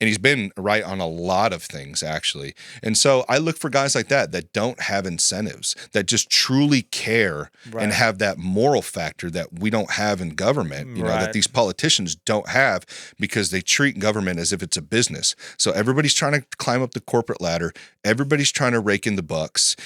[SPEAKER 2] and he's been right on a lot of things, actually. And so I look for guys like that don't have incentives, that just truly care and have that moral factor that we don't have in government, that these politicians don't have, because they treat government as if it's a business. So everybody's trying to climb up the corporate ladder. Everybody's trying to rake in the bucks.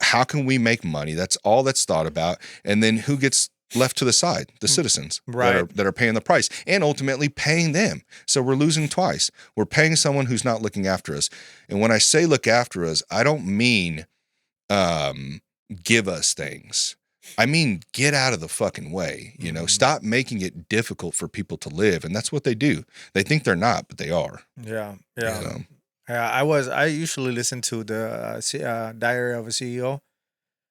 [SPEAKER 2] How can we make money? That's all that's thought about. And then who gets left to the side? The citizens that are paying the price and ultimately paying them. So we're losing twice. We're paying someone who's not looking after us. And when I say look after us, I don't mean give us things. I mean, get out of the fucking way, stop making it difficult for people to live. And that's what they do. They think they're not, but they are.
[SPEAKER 3] Yeah. I usually listen to the Diary of a CEO.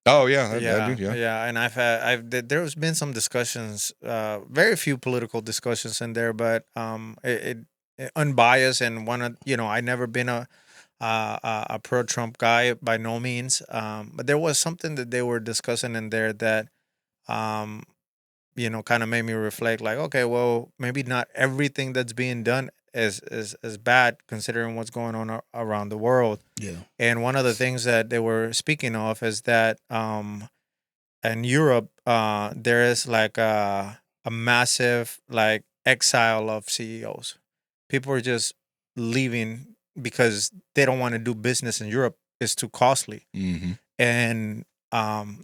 [SPEAKER 2] Oh yeah,
[SPEAKER 3] Yeah,
[SPEAKER 2] dude, yeah.
[SPEAKER 3] yeah, and there's been some discussions, very few political discussions in there, but it unbiased and one of I never been a pro Trump guy by no means, but there was something that they were discussing in there that um kind of made me reflect, like, okay, well, maybe not everything that's being done is bad considering what's going on around the world.
[SPEAKER 1] Yeah.
[SPEAKER 3] And one of the things that they were speaking of is that in Europe, there is like a massive like exile of CEOs. People are just leaving because they don't want to do business in Europe. It's too costly,
[SPEAKER 2] Mm-hmm.
[SPEAKER 3] and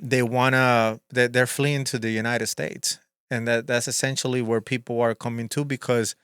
[SPEAKER 3] they're fleeing to the United States, and that's essentially where people are coming to because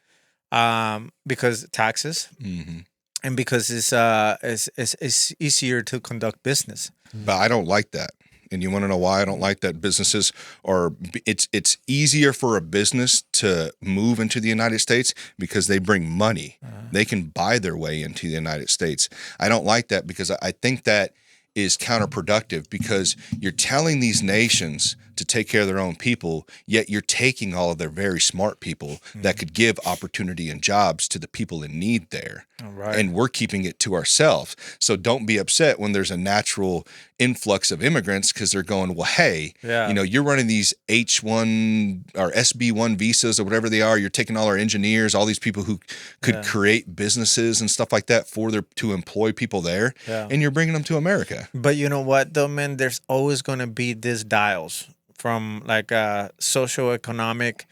[SPEAKER 3] taxes
[SPEAKER 2] Mm-hmm.
[SPEAKER 3] and because it's easier to conduct business.
[SPEAKER 2] But I don't like that. And you want to know why I don't like that? Businesses are, it's easier for a business to move into the United States because they bring money. They can buy their way into the United States. I don't like that because I think that is counterproductive, because you're telling these nations to take care of their own people, yet you're taking all of their very smart people that could give opportunity and jobs to the people in need there.
[SPEAKER 3] All right.
[SPEAKER 2] And we're keeping it to ourselves. So don't be upset when there's a natural influx of immigrants, because they're going, well, hey,
[SPEAKER 3] Yeah.
[SPEAKER 2] you're running these H1 or SB1 visas or whatever they are. You're taking all our engineers, all these people who could create businesses and stuff like that to employ people there, and you're bringing them to America.
[SPEAKER 3] But you know what, though, man? There's always going to be these dials from like a socioeconomic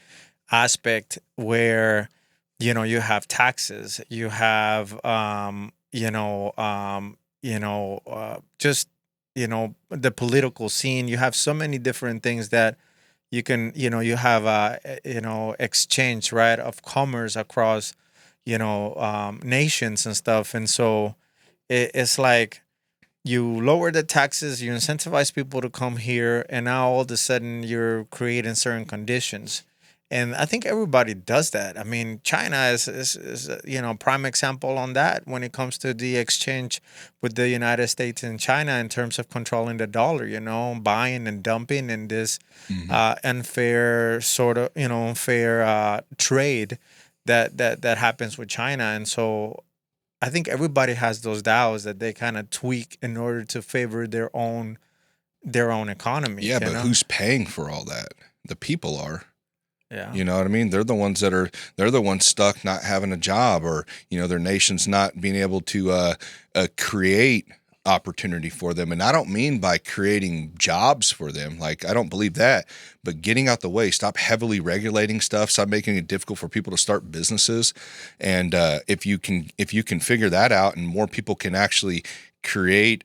[SPEAKER 3] aspect where, you have taxes, you have, just, the political scene. You have so many different things that you can, you have exchange, right, of commerce across, nations and stuff. And so it's like, you lower the taxes, you incentivize people to come here, and now all of a sudden you're creating certain conditions. And I think everybody does that. I mean, China is a prime example on that when it comes to the exchange with the United States and China in terms of controlling the dollar, buying and dumping, and this unfair sort of, unfair trade that happens with China. And so I think everybody has those dials that they kind of tweak in order to favor their own economy.
[SPEAKER 2] Yeah, but who's paying for all that? The people are.
[SPEAKER 3] Yeah.
[SPEAKER 2] You know what I mean? They're the ones stuck not having a job, or, their nation's not being able to create opportunity for them. And I don't mean by creating jobs for them. Like, I don't believe that, but getting out the way, stop heavily regulating stuff, stop making it difficult for people to start businesses. And if you can figure that out, and more people can actually create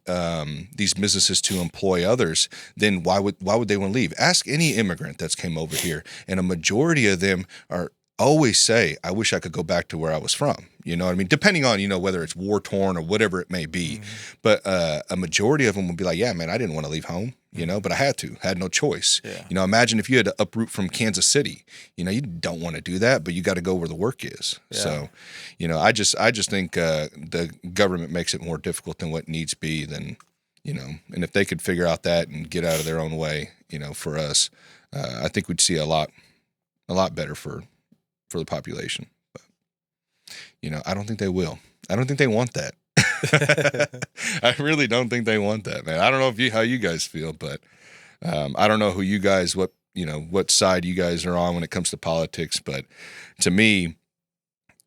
[SPEAKER 2] these businesses to employ others, then why would they want to leave? Ask any immigrant that's came over here, and a majority of them always say, I wish I could go back to where I was from. You know what I mean? Depending on, whether it's war torn or whatever it may be. But a majority of them will be like, yeah, man, I didn't want to leave home, but I had no choice.
[SPEAKER 3] Yeah.
[SPEAKER 2] Imagine if you had to uproot from Kansas City, you don't want to do that, but you got to go where the work is.
[SPEAKER 3] Yeah.
[SPEAKER 2] So, I just think the government makes it more difficult than what needs be than, and if they could figure out that and get out of their own way, for us, I think we'd see a lot better for the population. But, I don't think they will. I don't think they want that. I really don't think they want that, man. I don't know how you guys feel, but I don't know what side you guys are on when it comes to politics, but to me,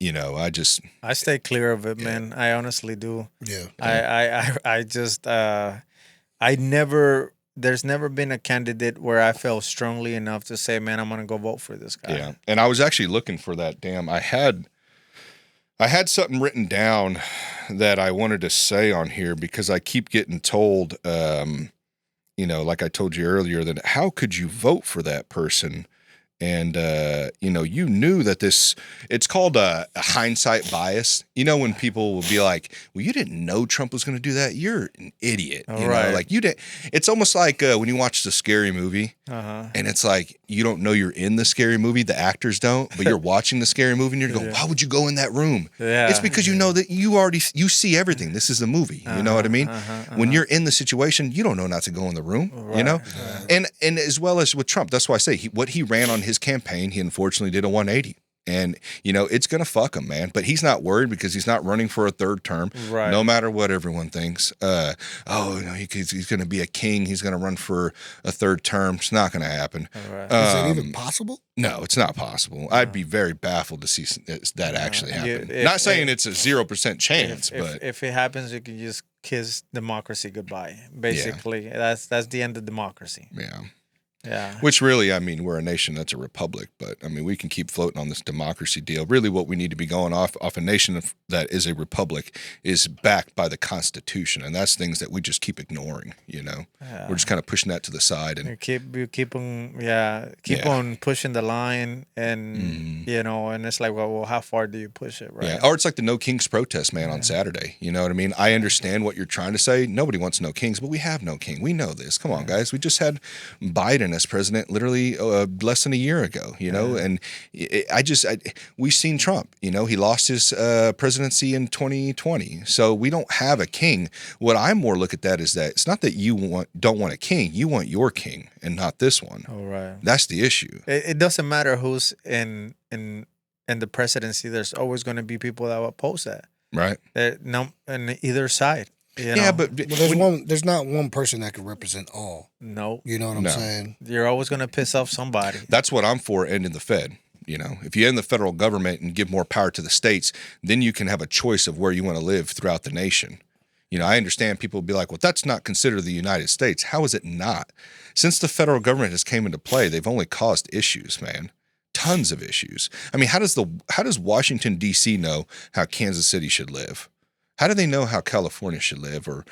[SPEAKER 2] I
[SPEAKER 3] stay clear of it, man. I honestly do.
[SPEAKER 1] Yeah.
[SPEAKER 3] I just there's never been a candidate where I felt strongly enough to say, man, I'm going to go vote for this guy.
[SPEAKER 2] Yeah. And I was actually looking for that. Damn, I had something written down that I wanted to say on here, because I keep getting told, like I told you earlier, that how could you vote for that person And, you knew that it's called a hindsight bias. When people will be like, well, you didn't know Trump was going to do that. You're an idiot.
[SPEAKER 3] Right.
[SPEAKER 2] Like you didn't. It's almost like when you watch the scary movie and it's like, you don't know you're in the scary movie. The actors don't, but you're watching the scary movie and you're going, why would you go in that room?
[SPEAKER 3] Yeah.
[SPEAKER 2] It's because you know that you see everything. This is a movie. You know what I mean? When you're in the situation, you don't know not to go in the room, And as well as with Trump, that's why I say what he ran on his campaign, he unfortunately did a 180. And, it's going to fuck him, man. But he's not worried because he's not running for a third term, no matter what everyone thinks. He's going to be a king. He's going to run for a third term. It's not going to happen.
[SPEAKER 1] Is that even possible?
[SPEAKER 2] No, it's not possible. I'd be very baffled to see that actually happen. Not saying it's a 0% chance, but
[SPEAKER 3] if it happens, you can just kiss democracy goodbye. Basically, that's the end of democracy.
[SPEAKER 2] Yeah.
[SPEAKER 3] Yeah.
[SPEAKER 2] Which really, we're a nation that's a republic, but we can keep floating on this democracy deal. Really, what we need to be going off a nation that is a republic is backed by the Constitution, and that's things that we just keep ignoring. We're just kind of pushing that to the side, and
[SPEAKER 3] you keep on pushing the line, and and it's like, well, how far do you push it, right?
[SPEAKER 2] Yeah, or it's like the No Kings protest, man, on Saturday. You know what I mean? I understand what you're trying to say. Nobody wants no kings, but we have no king. We know this. Come on, guys. We just had Biden as president literally less than a year ago, and we've seen Trump, he lost his presidency in 2020. So we don't have a king. What I more look at that is that it's not that you don't want a king, you want your king and not this one.
[SPEAKER 3] Oh, right.
[SPEAKER 2] That's the issue.
[SPEAKER 3] It doesn't matter who's in the presidency. There's always going to be people that will oppose that.
[SPEAKER 2] Right.
[SPEAKER 3] No, on either side.
[SPEAKER 2] But
[SPEAKER 1] there's not one person that can represent all.
[SPEAKER 3] No.
[SPEAKER 1] You know what I'm saying?
[SPEAKER 3] You're always going to piss off somebody.
[SPEAKER 2] That's what I'm for, ending the Fed. If you end the federal government and give more power to the states, then you can have a choice of where you want to live throughout the nation. I understand people will be like, well, that's not considered the United States. How is it not? Since the federal government has came into play, they've only caused issues, man. Tons of issues. How does Washington, D.C. know how Kansas City should live? How do they know how California should live, or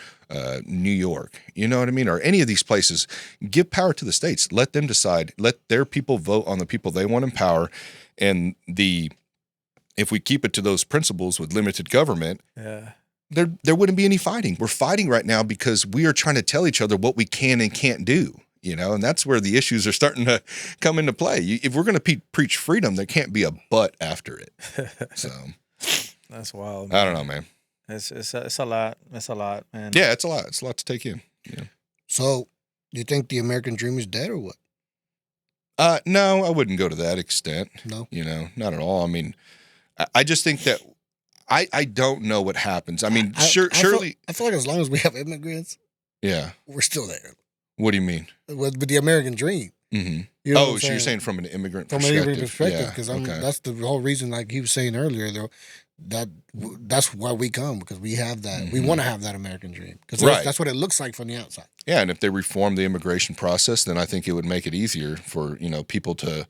[SPEAKER 2] New York? You know what I mean? Or any of these places? Give power to the states. Let them decide. Let their people vote on the people they want in power. And if we keep it to those principles with limited government, there wouldn't be any fighting. We're fighting right now because we are trying to tell each other what we can and can't do. And that's where the issues are starting to come into play. If we're going to preach freedom, there can't be a but after it. So
[SPEAKER 3] that's wild, man.
[SPEAKER 2] I don't know, man.
[SPEAKER 3] It's a lot. It's a lot, man.
[SPEAKER 2] Yeah, it's a lot. It's a lot to take in. Yeah.
[SPEAKER 1] So, do you think the American dream is dead or what?
[SPEAKER 2] No, I wouldn't go to that extent.
[SPEAKER 1] No.
[SPEAKER 2] Not at all. I just think that I don't know what happens. Surely.
[SPEAKER 1] I feel like as long as we have immigrants, we're still there.
[SPEAKER 2] What do you mean?
[SPEAKER 1] With the American dream.
[SPEAKER 2] Mm-hmm. So you're saying from an immigrant perspective? From an immigrant perspective,
[SPEAKER 1] because that's the whole reason, like he was saying earlier, though, that's why we come, because we have that. Mm-hmm. We want to have that American dream, because that's what it looks like from the outside. Yeah,
[SPEAKER 2] and if they reform the immigration process, then I think it would make it easier for people to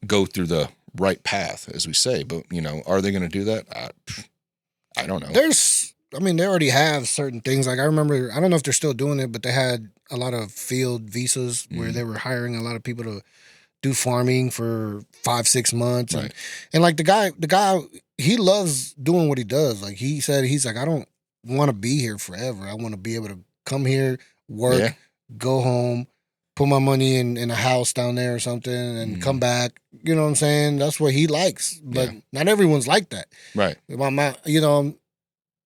[SPEAKER 2] go through the right path, as we say. But are they going to do that? I don't know.
[SPEAKER 1] They already have certain things. Like I remember, I don't know if they're still doing it, but they had a lot of field visas where they were hiring a lot of people to do farming for 5-6 months. Right. And like the guy, he loves doing what he does. Like he said, he's like, I don't want to be here forever. I want to be able to come here, work, go home, put my money in a house down there or something, and come back. You know what I'm saying? That's what he likes. But not everyone's like that.
[SPEAKER 2] Right.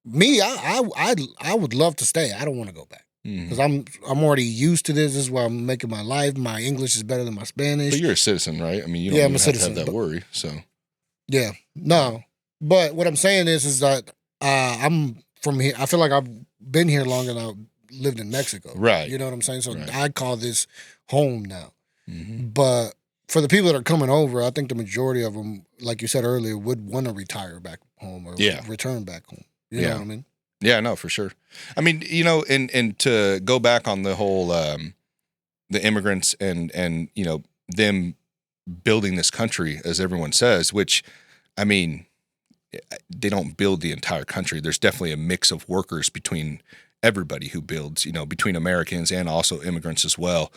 [SPEAKER 1] Me, I would love to stay. I don't want to go back. Because I'm already used to this. This is where I'm making my life. My English is better than my Spanish.
[SPEAKER 2] But you're a citizen, right? You don't have to have that worry. So
[SPEAKER 1] yeah, no. But what I'm saying is that I'm from here. I feel like I've been here longer than I've lived in Mexico.
[SPEAKER 2] Right.
[SPEAKER 1] You know what I'm saying? So I call this home now. Mm-hmm. But for the people that are coming over, I think the majority of them, like you said earlier, would want to retire back home or return back home. You know what I mean?
[SPEAKER 2] Yeah, no, for sure. And to go back on the whole the immigrants and them building this country, as everyone says, which they don't build the entire country. There's definitely a mix of workers between everybody who builds, between Americans and also immigrants as well.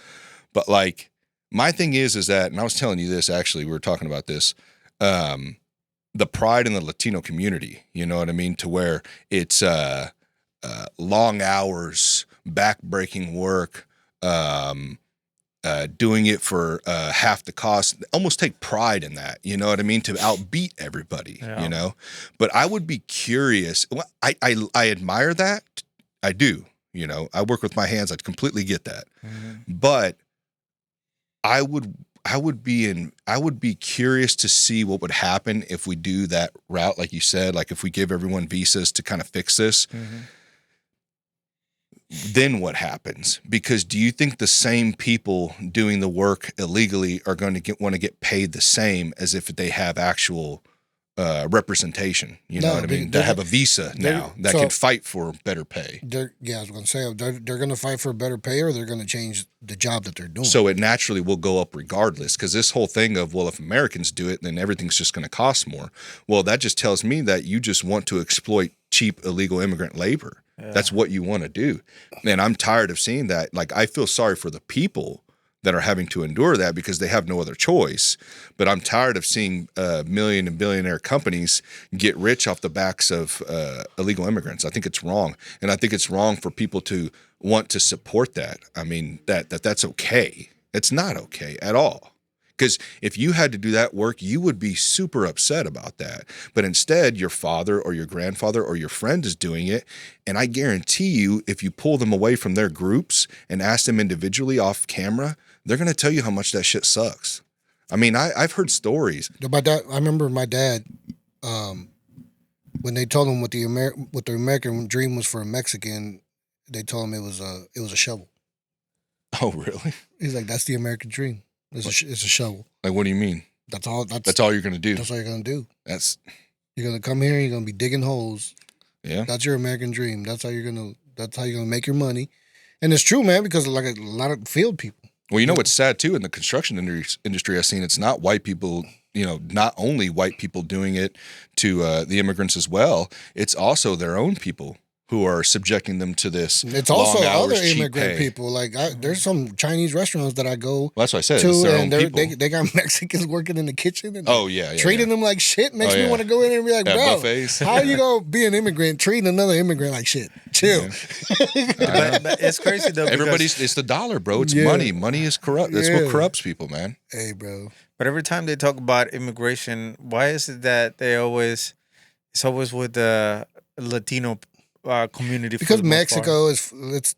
[SPEAKER 2] But like My thing is that, and I was telling you this, actually, we were talking about this, the pride in the Latino community, you know what I mean? To where it's long hours, back-breaking work, doing it for half the cost, almost take pride in that, you know what I mean? To outbeat everybody, you know? But I would be curious. Well, I admire that. I do, you know? I work with my hands. I completely get that. But I would be curious to see what would happen if we do that route, like you said, like if we give everyone visas to kind of fix this. Then what happens? Because do you think the same people doing the work illegally are going to want to get paid the same as if they have actual representation? You know what I mean? They have a visa now that can fight for better pay.
[SPEAKER 1] I was going to say, they're going to fight for better pay, or they're going to change the job that they're doing.
[SPEAKER 2] So it naturally will go up regardless, because this whole thing of, well, if Americans do it, then everything's just going to cost more. Well, that just tells me that you just want to exploit cheap illegal immigrant labor. That's what you want to do. And I'm tired of seeing that. Like, I feel sorry for the people that are having to endure that because they have no other choice. But I'm tired of seeing million and billionaire companies get rich off the backs of illegal immigrants. I think it's wrong. And I think it's wrong for people to want to support that. I mean, that's okay. It's not okay at all. Because if you had to do that work, you would be super upset about that. But instead, your father or your grandfather or your friend is doing it. And I guarantee you, if you pull them away from their groups and ask them individually off camera, they're going to tell you how much that shit sucks. I mean, I've heard stories.
[SPEAKER 1] I remember my dad, when they told him what the American dream was for a Mexican, they told him it was a shovel.
[SPEAKER 2] Oh, really?
[SPEAKER 1] He's like, that's the American dream. It's a shovel.
[SPEAKER 2] Like, what do you mean?
[SPEAKER 1] That's all
[SPEAKER 2] you're going to do.
[SPEAKER 1] That's all you're going to do. You're going to come here. You're going to be digging holes.
[SPEAKER 2] Yeah.
[SPEAKER 1] That's your American dream. That's how you're going to make your money. And it's true, man, because like a lot of field people.
[SPEAKER 2] Well, you know what's sad too in the construction industry? I've seen it's not white people. You know, not only white people doing it to the immigrants as well. It's also their own people who are subjecting them to this.
[SPEAKER 1] It's also
[SPEAKER 2] hours,
[SPEAKER 1] other immigrant people. Like there's some Chinese restaurants that I go
[SPEAKER 2] well, that's what I said.
[SPEAKER 1] to,
[SPEAKER 2] it's their
[SPEAKER 1] and
[SPEAKER 2] own people.
[SPEAKER 1] they got Mexicans working in the kitchen. And
[SPEAKER 2] treating
[SPEAKER 1] them like shit makes me want to go in and be like, bro,
[SPEAKER 2] buffets.
[SPEAKER 1] How you gonna be an immigrant treating another immigrant like shit? Chill.
[SPEAKER 3] But it's crazy though.
[SPEAKER 2] It's the dollar, bro. It's money. Money is corrupt. That's what corrupts people, man.
[SPEAKER 1] Hey, bro.
[SPEAKER 3] But every time they talk about immigration, why is it that it's always with the Latino community?
[SPEAKER 1] Because Mexico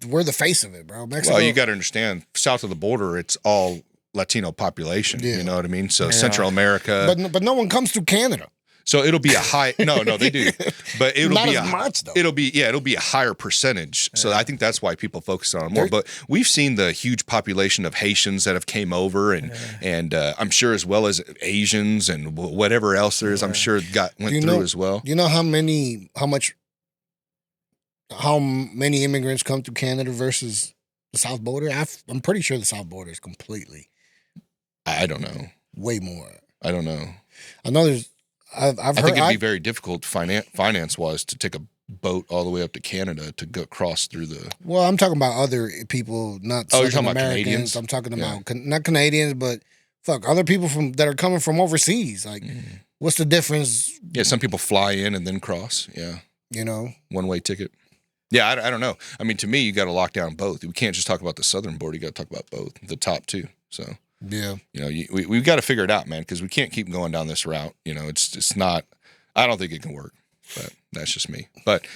[SPEAKER 1] we're the face of it, bro. Mexico.
[SPEAKER 2] Well, you got to understand, south of the border, it's all Latino population. You know what I mean? So Central America,
[SPEAKER 1] but no one comes through Canada.
[SPEAKER 2] So it'll be a high. No, they do, but it'll
[SPEAKER 1] Not
[SPEAKER 2] be
[SPEAKER 1] as much, though.
[SPEAKER 2] It'll be a higher percentage. So I think that's why people focus on it more. But we've seen the huge population of Haitians that have came over, and I'm sure as well as Asians and whatever else there is. I'm sure went through as well.
[SPEAKER 1] Do you know how many immigrants come through Canada versus the south border? I'm pretty sure the south border is completely.
[SPEAKER 2] I don't know.
[SPEAKER 1] Way more.
[SPEAKER 2] I don't know.
[SPEAKER 1] I know there's. I
[SPEAKER 2] think it'd be very difficult finance-wise to take a boat all the way up to Canada to go cross through the.
[SPEAKER 1] Well, I'm talking about other people, not.
[SPEAKER 2] You're talking
[SPEAKER 1] Americans.
[SPEAKER 2] about Canadians.
[SPEAKER 1] I'm talking about not Canadians, but other people that are coming from overseas. Like, what's the difference?
[SPEAKER 2] Yeah, some people fly in and then cross. Yeah,
[SPEAKER 1] you know, one-way
[SPEAKER 2] ticket. Yeah, I don't know. I mean, to me, you got to lock down both. We can't just talk about the southern border. You got to talk about both, the top two. So.
[SPEAKER 1] Yeah,
[SPEAKER 2] you know, we've got to figure it out, man, because we can't keep going down this route. You know, it's not. I don't think it can work, but that's just me. But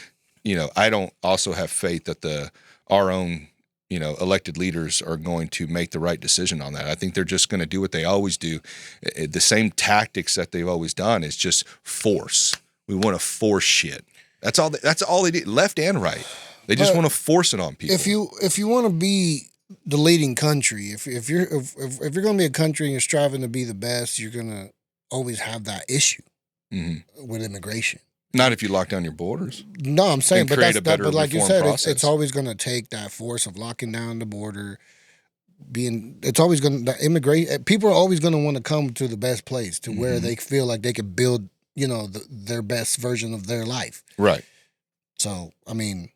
[SPEAKER 2] you know, I don't also have faith that our own elected leaders are going to make the right decision on that. I think they're just going to do what they always do, the same tactics that they've always done is just force. We want to force shit. That's all they do, left and right. They just want to force it on people.
[SPEAKER 1] If you want to be the leading country, if you're going to be a country and you're striving to be the best, you're going to always have that issue with immigration.
[SPEAKER 2] Not if you lock down your borders.
[SPEAKER 1] No, I'm saying, but like you said,
[SPEAKER 2] process.
[SPEAKER 1] It's always going to take that force of locking down the border. It's always going to immigrate. People are always going to want to come to the best place, to where they feel like they could build, their best version of their life.
[SPEAKER 2] Right.
[SPEAKER 1] So, I mean,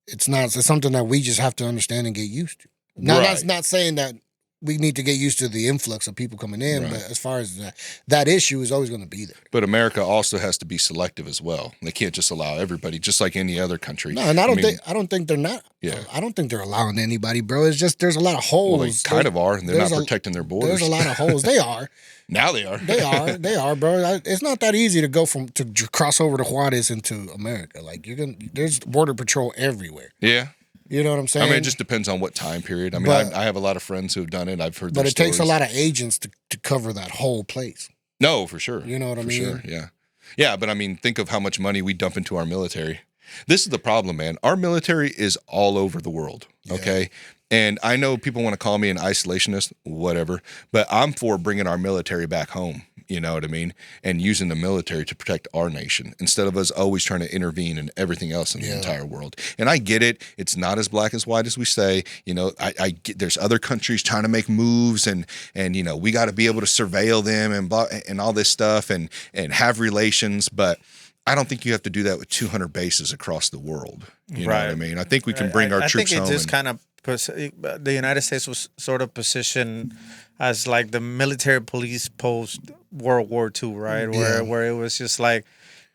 [SPEAKER 1] it's something that we just have to understand and get used to. Now,
[SPEAKER 2] right.
[SPEAKER 1] That's not saying that we need to get used to the influx of people coming in.
[SPEAKER 2] Right.
[SPEAKER 1] But as far as that issue is always going to be there.
[SPEAKER 2] But America also has to be selective as well. They can't just allow everybody, just like any other country.
[SPEAKER 1] No, and I don't think they're not.
[SPEAKER 2] Yeah.
[SPEAKER 1] I don't think they're allowing anybody, bro. It's just there's a lot of holes.
[SPEAKER 2] Well, they kind of are, and they're not protecting their borders.
[SPEAKER 1] There's a lot of holes. They are.
[SPEAKER 2] Now they are.
[SPEAKER 1] They are, bro. It's not that easy to go to cross over to Juarez into America. Like there's border patrol everywhere.
[SPEAKER 2] Yeah.
[SPEAKER 1] You know what I'm saying?
[SPEAKER 2] I mean, it just depends on what time period. I mean, I have a lot of friends who have done it. I've heard their
[SPEAKER 1] But it takes a
[SPEAKER 2] stories.
[SPEAKER 1] lot of agents to cover that whole place.
[SPEAKER 2] No, for sure.
[SPEAKER 1] You know what I mean?
[SPEAKER 2] Sure, yeah. Yeah, but I mean, think of how much money we dump into our military. This is the problem, man. Our military is all over the world, okay? And I know people want to call me an isolationist, whatever, but I'm for bringing our military back home, you know what I mean? And using the military to protect our nation instead of us always trying to intervene in everything else in the entire world. And I get it. It's not as black and white as we say. You know, I get there's other countries trying to make moves and you know, we got to be able to surveil them and all this stuff and have relations, but I don't think you have to do that with 200 bases across the world. You know what I mean? I think we can bring our troops home.
[SPEAKER 3] I think it just kind of the United States was sort of positioned as like the military police post World War II, right? Where it was just like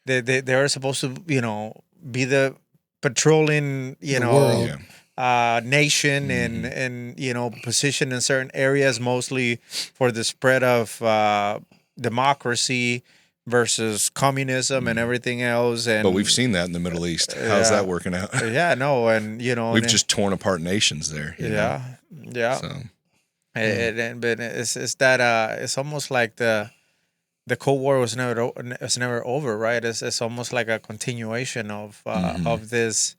[SPEAKER 3] they were supposed to, you know, be the patrolling, you know, nation and you know, positioned in certain areas mostly for the spread of democracy versus communism and everything else. And
[SPEAKER 2] but we've seen that in the Middle East. How's that working out?
[SPEAKER 3] And you know,
[SPEAKER 2] we've just torn apart nations there. You know?
[SPEAKER 3] So. But it's that it's almost like the Cold War was never over, right? It's almost like a continuation of this,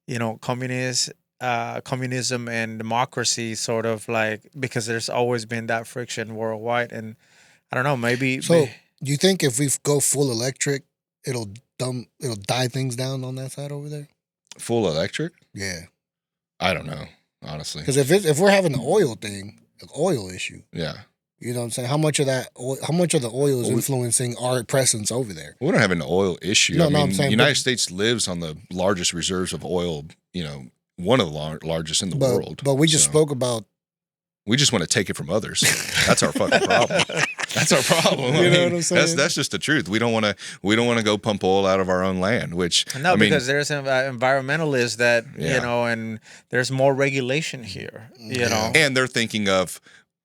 [SPEAKER 3] you know, communism and democracy, sort of like, because there's always been that friction worldwide, and I don't know, maybe.
[SPEAKER 1] So, do you think if we go full electric, it'll die things down on that side over there?
[SPEAKER 2] Full electric?
[SPEAKER 1] Yeah.
[SPEAKER 2] I don't know, honestly.
[SPEAKER 1] Because if we're having the oil thing, the oil issue,
[SPEAKER 2] yeah,
[SPEAKER 1] you know what I'm saying? How much of the oil is influencing our presence over there?
[SPEAKER 2] We don't have an oil issue.
[SPEAKER 1] No,
[SPEAKER 2] I mean,
[SPEAKER 1] I'm saying,
[SPEAKER 2] the United States lives on the largest reserves of oil. You know, one of the largest in the world.
[SPEAKER 1] But we just spoke about.
[SPEAKER 2] We just want to take it from others. That's our fucking problem. That's our problem.
[SPEAKER 1] You know what I'm saying?
[SPEAKER 2] That's just the truth. We don't want to go pump oil out of our own land. Which
[SPEAKER 3] because there's environmentalists that you know, and there's more regulation here. You know,
[SPEAKER 2] and they're thinking of.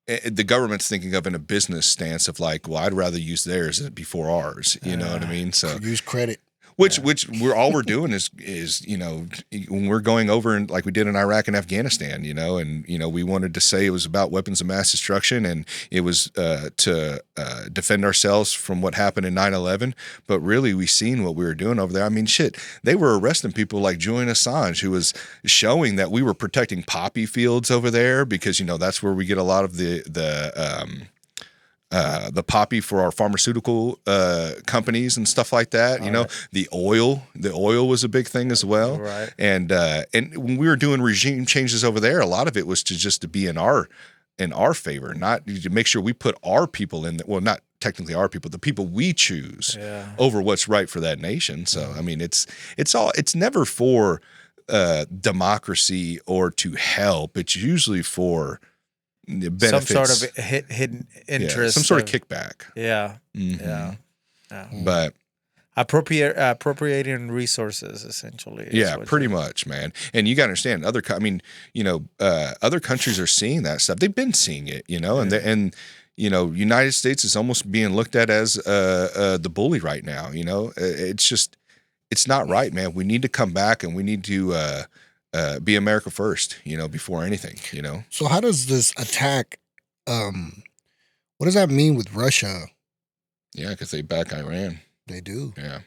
[SPEAKER 2] The government's thinking of in a business stance of like, well, I'd rather use theirs before ours. You know what I mean? So
[SPEAKER 1] use credit.
[SPEAKER 2] Which we're doing is you know, when we're going over and like we did in Iraq and Afghanistan, you know, and you know, we wanted to say it was about weapons of mass destruction and it was to defend ourselves from what happened in 9/11, but really we seen what we were doing over there. I mean, shit, they were arresting people like Julian Assange, who was showing that we were protecting poppy fields over there because, you know, that's where we get a lot of the poppy for our pharmaceutical companies and stuff like that. You know, the oil was a big thing as well.
[SPEAKER 3] Right.
[SPEAKER 2] And when we were doing regime changes over there, a lot of it was to be in our favor, not to make sure we put our people in. Well, not technically our people, the people we choose over what's right for that nation. So I mean, it's never for democracy or to help. It's usually for benefits.
[SPEAKER 3] Some sort of hidden interest,
[SPEAKER 2] some sort of kickback. But
[SPEAKER 3] appropriating resources, essentially.
[SPEAKER 2] Yeah, pretty much, man. And you got to understand, other countries are seeing that stuff. They've been seeing it, you know, and you know, United States is almost being looked at as the bully right now. You know, it's not right, man. We need to come back and we need to be America first, you know, before anything, you know.
[SPEAKER 1] So how does this attack, what does that mean with Russia?
[SPEAKER 2] Yeah, because they back Iran.
[SPEAKER 1] They do.
[SPEAKER 2] Yeah.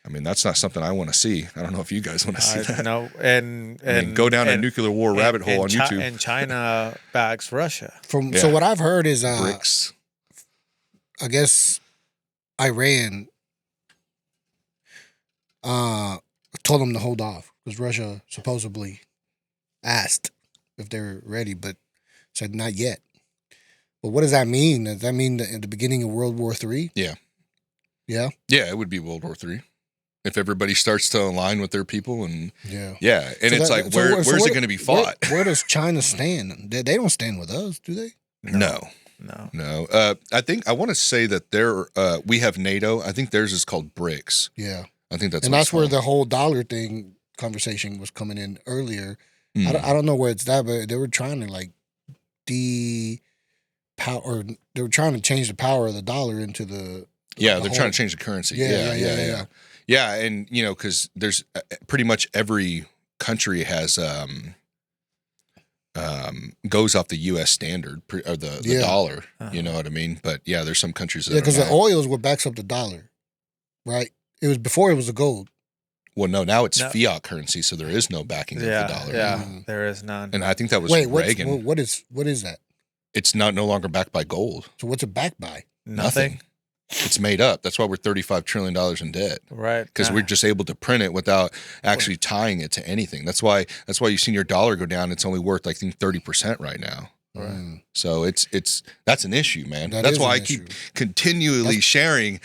[SPEAKER 2] I mean, that's not something I want to see. I don't know if you guys want to see that.
[SPEAKER 3] No, and
[SPEAKER 2] go down a nuclear war rabbit hole on YouTube.
[SPEAKER 3] And China backs Russia.
[SPEAKER 1] So what I've heard is,
[SPEAKER 2] BRICS.
[SPEAKER 1] I guess Iran told them to hold off because Russia supposedly asked if they're ready, but said not yet. But what does that mean? Does that mean at the beginning of World War III?
[SPEAKER 2] Yeah.
[SPEAKER 1] Yeah?
[SPEAKER 2] Yeah, it would be World War III. If everybody starts to align with their people and
[SPEAKER 1] Yeah.
[SPEAKER 2] and it's like where's it going to be fought?
[SPEAKER 1] Where does China stand? They don't stand with us, do they?
[SPEAKER 2] No. I think I want to say that we have NATO. I think theirs is called BRICS.
[SPEAKER 1] Yeah.
[SPEAKER 2] I think that's
[SPEAKER 1] and
[SPEAKER 2] what
[SPEAKER 1] that's
[SPEAKER 2] it's
[SPEAKER 1] where
[SPEAKER 2] called.
[SPEAKER 1] the whole dollar thing conversation was coming in earlier.
[SPEAKER 2] Mm.
[SPEAKER 1] I don't know where it's at, but they were trying to like or they were trying to change the power of the dollar into the
[SPEAKER 2] they're trying to change the currency. Yeah, and because there's pretty much every country has goes off the U.S. standard or the dollar. You know what I mean? But there's some countries that
[SPEAKER 1] because the oil is what backs up the dollar, right? It was before it was the gold.
[SPEAKER 2] Well, no, now it's fiat currency, so there is no backing of the dollar.
[SPEAKER 3] Yeah, there is none.
[SPEAKER 2] And I think that was Reagan.
[SPEAKER 1] What is that?
[SPEAKER 2] It's no longer backed by gold.
[SPEAKER 1] So what's it backed by?
[SPEAKER 3] Nothing.
[SPEAKER 2] It's made up. That's why we're $35 trillion in debt.
[SPEAKER 3] Right.
[SPEAKER 2] Because we're just able to print it without actually tying it to anything. That's why you've seen your dollar go down. It's only worth, I think, 30% right now.
[SPEAKER 1] Right.
[SPEAKER 2] So that's an issue, man.
[SPEAKER 1] That's
[SPEAKER 2] why I keep continually sharing.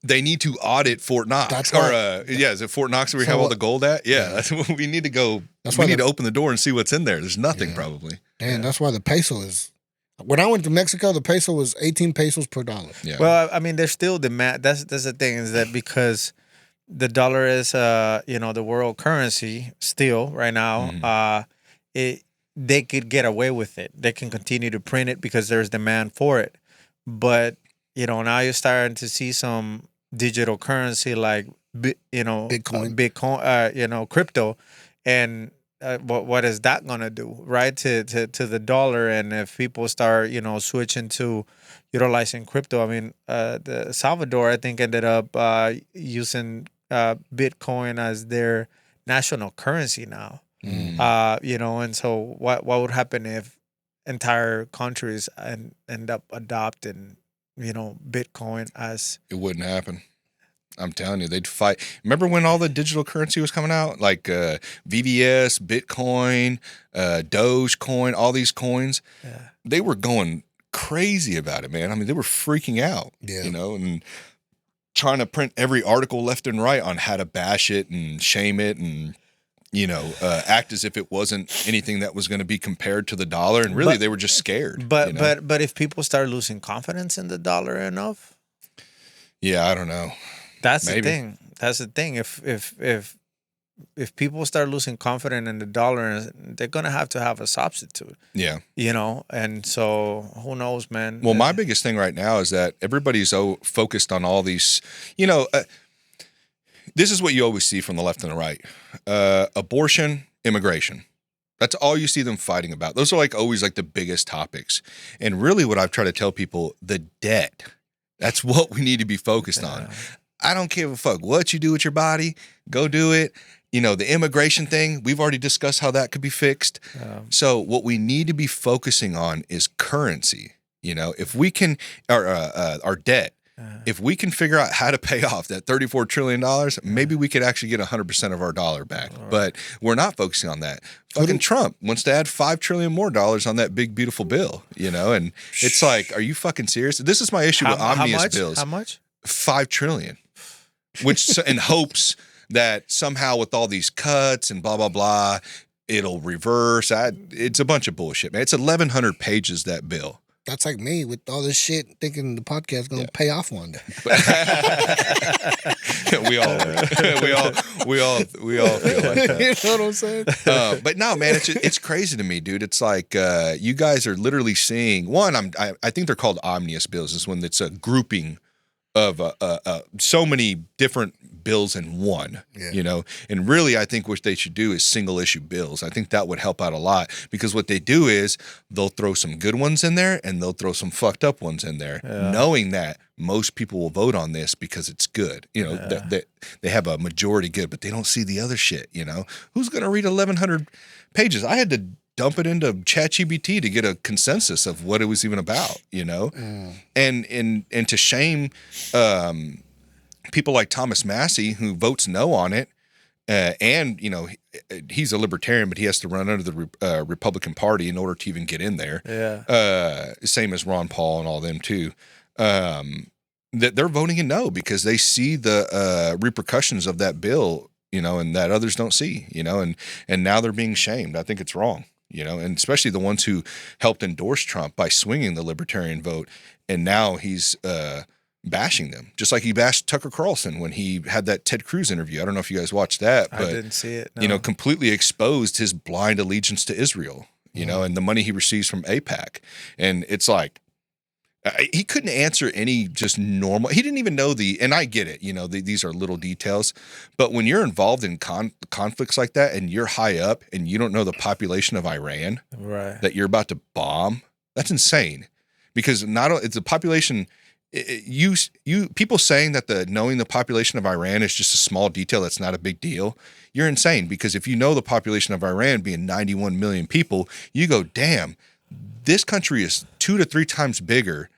[SPEAKER 2] They need to audit Fort Knox. Is it Fort Knox where we have all the gold at? Yeah. That's what we need to go. We need to open the door and see what's in there. There's nothing probably.
[SPEAKER 1] And that's why the peso is. When I went to Mexico, the peso was 18 pesos per dollar.
[SPEAKER 3] Yeah. Well, I mean, there's still demand. That's the thing is that because the dollar is, the world currency still right now, they could get away with it. They can continue to print it because there's demand for it. But, now you're starting to see some digital currency like, Bitcoin, crypto. And what is that going to do, right, to the dollar? And if people start, switching to utilizing crypto, I mean, the Salvador, I think, ended up using Bitcoin as their national currency now. And so what would happen if entire countries end up adopting, Bitcoin as...
[SPEAKER 2] It wouldn't happen. I'm telling you, they'd fight. Remember when all the digital currency was coming out? Like VBS, Bitcoin, Dogecoin, all these coins. Yeah. They were going crazy about it, man. I mean, they were freaking out, and trying to print every article left and right on how to bash it and shame it and, act as if it wasn't anything that was going to be compared to the dollar. And really, they were just scared.
[SPEAKER 3] But if people start losing confidence in the dollar enough?
[SPEAKER 2] Yeah, I don't know.
[SPEAKER 3] That's the thing. That's the thing. If people start losing confidence in the dollar, they're gonna have to have a substitute.
[SPEAKER 2] Yeah.
[SPEAKER 3] And so who knows, man?
[SPEAKER 2] Well, my biggest thing right now is that everybody's so focused on all these. This is what you always see from the left and the right: abortion, immigration. That's all you see them fighting about. Those are always the biggest topics. And really, what I've tried to tell people: the debt. That's what we need to be focused on. I don't give a fuck what you do with your body. Go do it. The immigration thing, we've already discussed how that could be fixed. So what we need to be focusing on is currency. If we can, our debt, if we can figure out how to pay off that $34 trillion, maybe we could actually get 100% of our dollar back. Right. But we're not focusing on that. Fucking Trump wants to add $5 trillion more on that big, beautiful bill, and it's like, are you fucking serious? This is my issue with omnibus bills.
[SPEAKER 3] How much?
[SPEAKER 2] $5 trillion. Which in hopes that somehow with all these cuts and blah, blah, blah, it'll reverse. It's a bunch of bullshit, man. It's 1,100 pages, that bill.
[SPEAKER 1] That's like me with all this shit, thinking the podcast is going to pay off one day.
[SPEAKER 2] we all feel like that.
[SPEAKER 1] You know what I'm saying?
[SPEAKER 2] But no, man, it's crazy to me, dude. It's like you guys are literally seeing I think they're called omnibus bills. Is when it's a grouping of so many different bills in one, and really I think what they should do is single issue bills. I think that would help out a lot, because what they do is they'll throw some good ones in there and they'll throw some fucked up ones in there, knowing that most people will vote on this because it's good. They have a majority good, but they don't see the other shit. Who's going to read 1,100 pages? I had to dump it into ChatGPT to get a consensus of what it was even about, and to shame people like Thomas Massey, who votes no on it, and he's a libertarian, but he has to run under the Republican Party in order to even get in there.
[SPEAKER 3] Yeah.
[SPEAKER 2] Same as Ron Paul and all them too. that they're voting in no because they see the repercussions of that bill, and that others don't see, and now they're being shamed. I think it's wrong, and especially the ones who helped endorse Trump by swinging the libertarian vote. And now he's bashing them, just like he bashed Tucker Carlson when he had that Ted Cruz interview. I don't know if you guys watched that, but
[SPEAKER 3] I didn't see it. No.
[SPEAKER 2] Completely exposed his blind allegiance to Israel, and the money he receives from AIPAC. And it's like, he couldn't answer any just normal. He didn't even know and I get it, these are little details, but when you're involved in conflicts like that and you're high up and you don't know the population of Iran that you're about to bomb, that's insane. Because it's a population. You people saying that knowing the population of Iran is just a small detail that's not a big deal. You're insane, because if you know the population of Iran being 91 million people, you go, damn, this country is 2 to 3 times bigger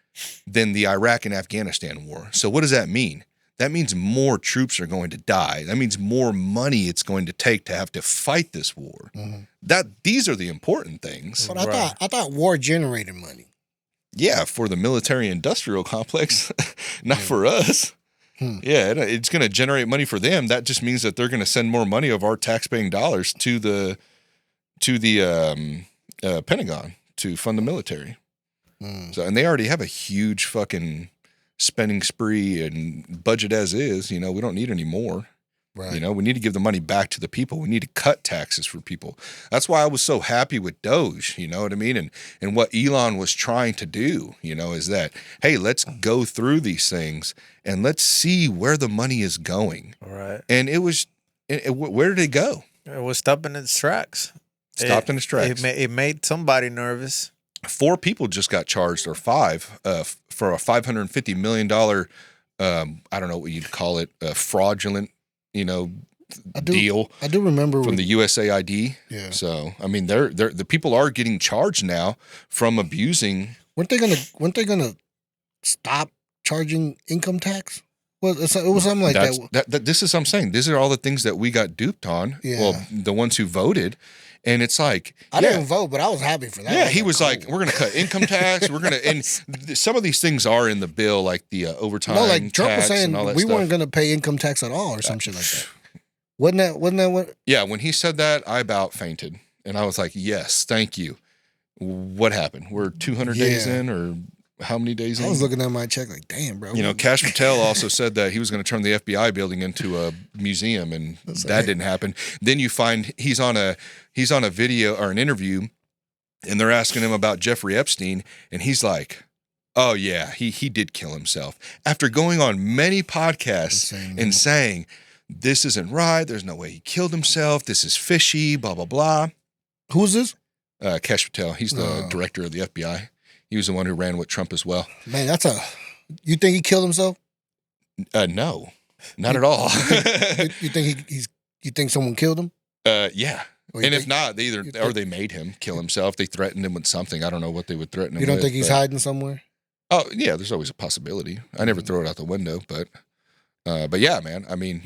[SPEAKER 2] than the Iraq and Afghanistan war. So what does that mean? That means more troops are going to die. That means more money it's going to take to have to fight this war. These are the important things.
[SPEAKER 1] But I thought war generated money.
[SPEAKER 2] Yeah, for the military-industrial complex, not for us. Yeah, it's going to generate money for them. That just means that they're going to send more money of our tax-paying dollars to the Pentagon to fund the military. So, and they already have a huge fucking spending spree and budget as is. We don't need any more. Right. We need to give the money back to the people. We need to cut taxes for people. That's why I was so happy with Doge, you know what I mean? And what Elon was trying to do, is that, hey, let's go through these things and let's see where the money is going.
[SPEAKER 3] Right.
[SPEAKER 2] And where did it go?
[SPEAKER 3] It was stopped in its tracks.
[SPEAKER 2] In its tracks.
[SPEAKER 3] It made somebody nervous.
[SPEAKER 2] 4 people just got charged, or 5, for a $550 million, I don't know what you'd call it, fraudulent, deal.
[SPEAKER 1] I do remember
[SPEAKER 2] from the USAID.
[SPEAKER 1] Yeah.
[SPEAKER 2] So I mean, the people are getting charged now from abusing.
[SPEAKER 1] Weren't they gonna stop charging income tax? Well, it was something like that.
[SPEAKER 2] This is what I'm saying. These are all the things that we got duped on.
[SPEAKER 1] Yeah.
[SPEAKER 2] Well, the ones who voted. And it's like,
[SPEAKER 1] I didn't vote, but I was happy for that.
[SPEAKER 2] Yeah, he was like, we're going to cut income tax. We're going to, and some of these things are in the bill, like the overtime.
[SPEAKER 1] No, like Trump
[SPEAKER 2] tax
[SPEAKER 1] was saying,
[SPEAKER 2] and all that
[SPEAKER 1] we
[SPEAKER 2] stuff.
[SPEAKER 1] weren't going to pay income tax at all, or some shit like that. Wasn't that what?
[SPEAKER 2] Yeah, when he said that, I about fainted, and I was like, yes, thank you. What happened? We're 200 days in, or how many days in?
[SPEAKER 1] I was looking at my check like, damn, bro.
[SPEAKER 2] Kash Patel also said that he was going to turn the FBI building into a museum, and that didn't happen. Then you find he's on a video or an interview, and they're asking him about Jeffrey Epstein, and he's like, oh yeah, he did kill himself. After going on many podcasts and saying, this isn't right, there's no way he killed himself, this is fishy, blah, blah, blah.
[SPEAKER 1] Who's this?
[SPEAKER 2] Kash Patel. He's the director of the FBI. He was the one who ran with Trump as well.
[SPEAKER 1] Man, you think he killed himself?
[SPEAKER 2] No, not at all.
[SPEAKER 1] you think someone killed him?
[SPEAKER 2] Yeah. And if not, they made him kill himself. They threatened him with something. I don't know what they would threaten him with.
[SPEAKER 1] You don't think he's hiding somewhere?
[SPEAKER 2] Oh, yeah, there's always a possibility. I never throw it out the window, but yeah, man, I mean,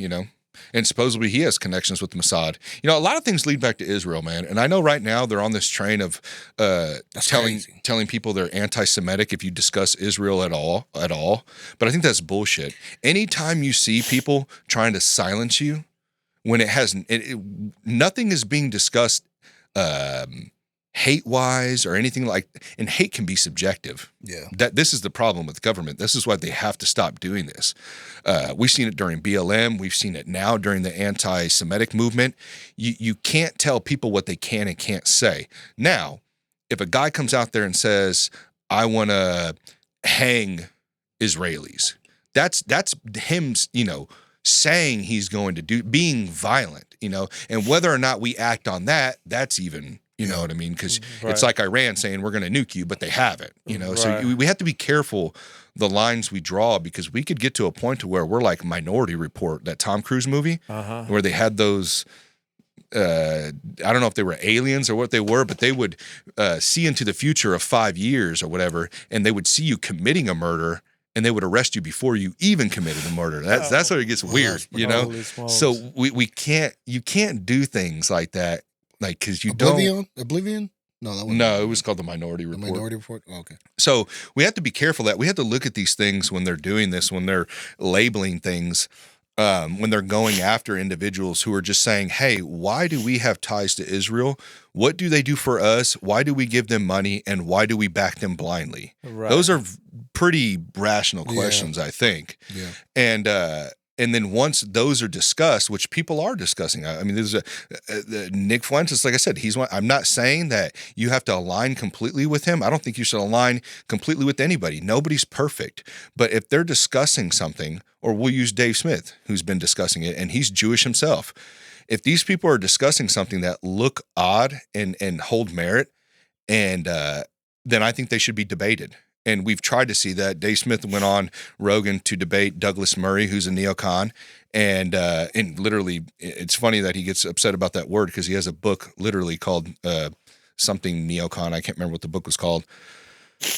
[SPEAKER 2] and supposedly he has connections with the Mossad. A lot of things lead back to Israel, man. And I know right now they're on this train of telling people they're anti-Semitic if you discuss Israel at all. But I think that's bullshit. Anytime you see people trying to silence you, when nothing is being discussed hate-wise or anything and hate can be subjective.
[SPEAKER 1] Yeah.
[SPEAKER 2] This is the problem with government. This is why they have to stop doing this. We've seen it during BLM. We've seen it now during the anti-Semitic movement. You can't tell people what they can and can't say. Now, if a guy comes out there and says, I want to hang Israelis, that's him, saying he's going to being violent, and whether or not we act on that, that's even, you know what I mean? Because it's like Iran saying we're going to nuke you, but they haven't, So we have to be careful the lines we draw, because we could get to a point to where we're like Minority Report, that Tom Cruise movie, where they had those, I don't know if they were aliens or what they were, but they would see into the future of 5 years or whatever, and they would see you committing a murder, and they would arrest you before you even committed the murder. That's where it gets weird, So you can't do things like that, like, because you
[SPEAKER 1] Oblivion? No, that wasn't.
[SPEAKER 2] No, it was called the Minority
[SPEAKER 1] the
[SPEAKER 2] Report.
[SPEAKER 1] Minority Report. Oh, okay.
[SPEAKER 2] So we have to be careful that we have to look at these things when they're doing this, when they're labeling things, when they're going after individuals who are just saying, hey, why do we have ties to Israel? What do they do for us? Why do we give them money? And why do we back them blindly? Right. Those are pretty rational questions, I think. Yeah. And then once those are discussed, which people are discussing, I mean, there's Nick Fuentes, like I said, he's one. I'm not saying that you have to align completely with him. I don't think you should align completely with anybody. Nobody's perfect. But if they're discussing something, or we'll use Dave Smith, who's been discussing it, and he's Jewish himself. If these people are discussing something that look odd and hold merit, and then I think they should be debated. And we've tried to see that. Dave Smith went on Rogan to debate Douglas Murray, who's a neocon. And literally, it's funny that he gets upset about that word because he has a book literally called something neocon. I can't remember what the book was called.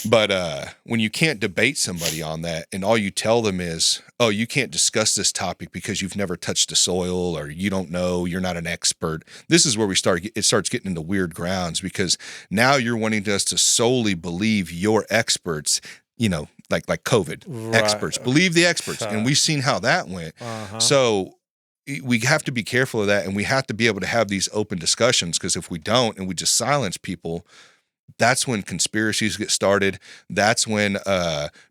[SPEAKER 2] But when you can't debate somebody on that and all you tell them is, oh, you can't discuss this topic because you've never touched the soil or you don't know, you're not an expert. This is where it starts getting into weird grounds because now you're wanting us to solely believe your experts, like COVID experts, believe the experts. And we've seen how that went. So we have to be careful of that. And we have to be able to have these open discussions because if we don't and we just silence people, that's when conspiracies get started. That's when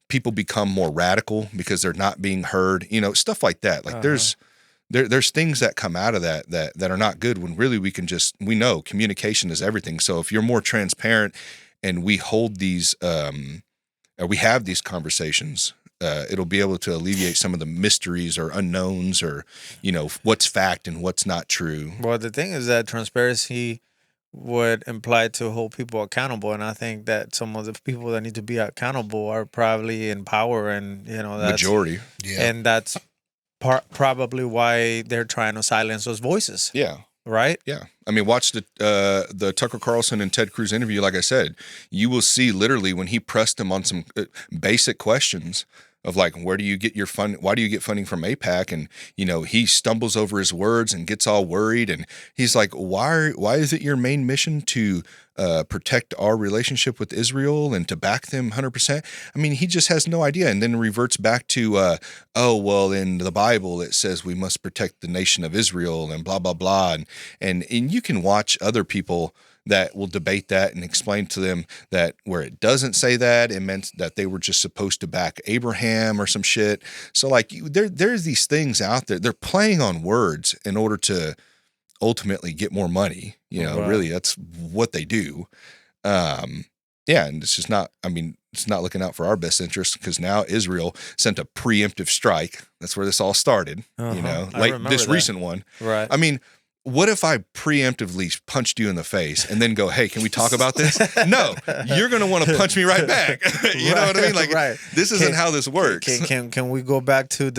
[SPEAKER 2] people become more radical because they're not being heard. Stuff like that. Like there's things that come out of that are not good. When really we know communication is everything. So if you're more transparent and we hold these, or we have these conversations, it'll be able to alleviate some of the mysteries or unknowns or what's fact and what's not true.
[SPEAKER 3] Well, the thing is that transparency would imply to hold people accountable, and I think that some of the people that need to be accountable are probably in power, and that's
[SPEAKER 2] majority,
[SPEAKER 3] and that's probably why they're trying to silence those voices.
[SPEAKER 2] Yeah,
[SPEAKER 3] right.
[SPEAKER 2] Yeah, I mean, watch the Tucker Carlson and Ted Cruz interview. Like I said, you will see literally when he pressed him on some basic questions of like, where do you get your fund? Why do you get funding from AIPAC? And, he stumbles over his words and gets all worried. And he's like, why is it your main mission to protect our relationship with Israel and to back them 100%? I mean, he just has no idea. And then reverts back to, in the Bible, it says we must protect the nation of Israel and blah, blah, blah. And you can watch other people that will debate that and explain to them that where it doesn't say that, it meant that they were just supposed to back Abraham or some shit. So like there's these things out there. They're playing on words in order to ultimately get more money. Really that's what they do. And it's just not, it's not looking out for our best interest because now Israel sent a preemptive strike. That's where this all started, like this recent one. Right. I mean, what if I preemptively punched you in the face and then go, hey, can we talk about this? No, you're going to want to punch me right back. You know what I mean? Like, this isn't how this works.
[SPEAKER 3] Can we go back to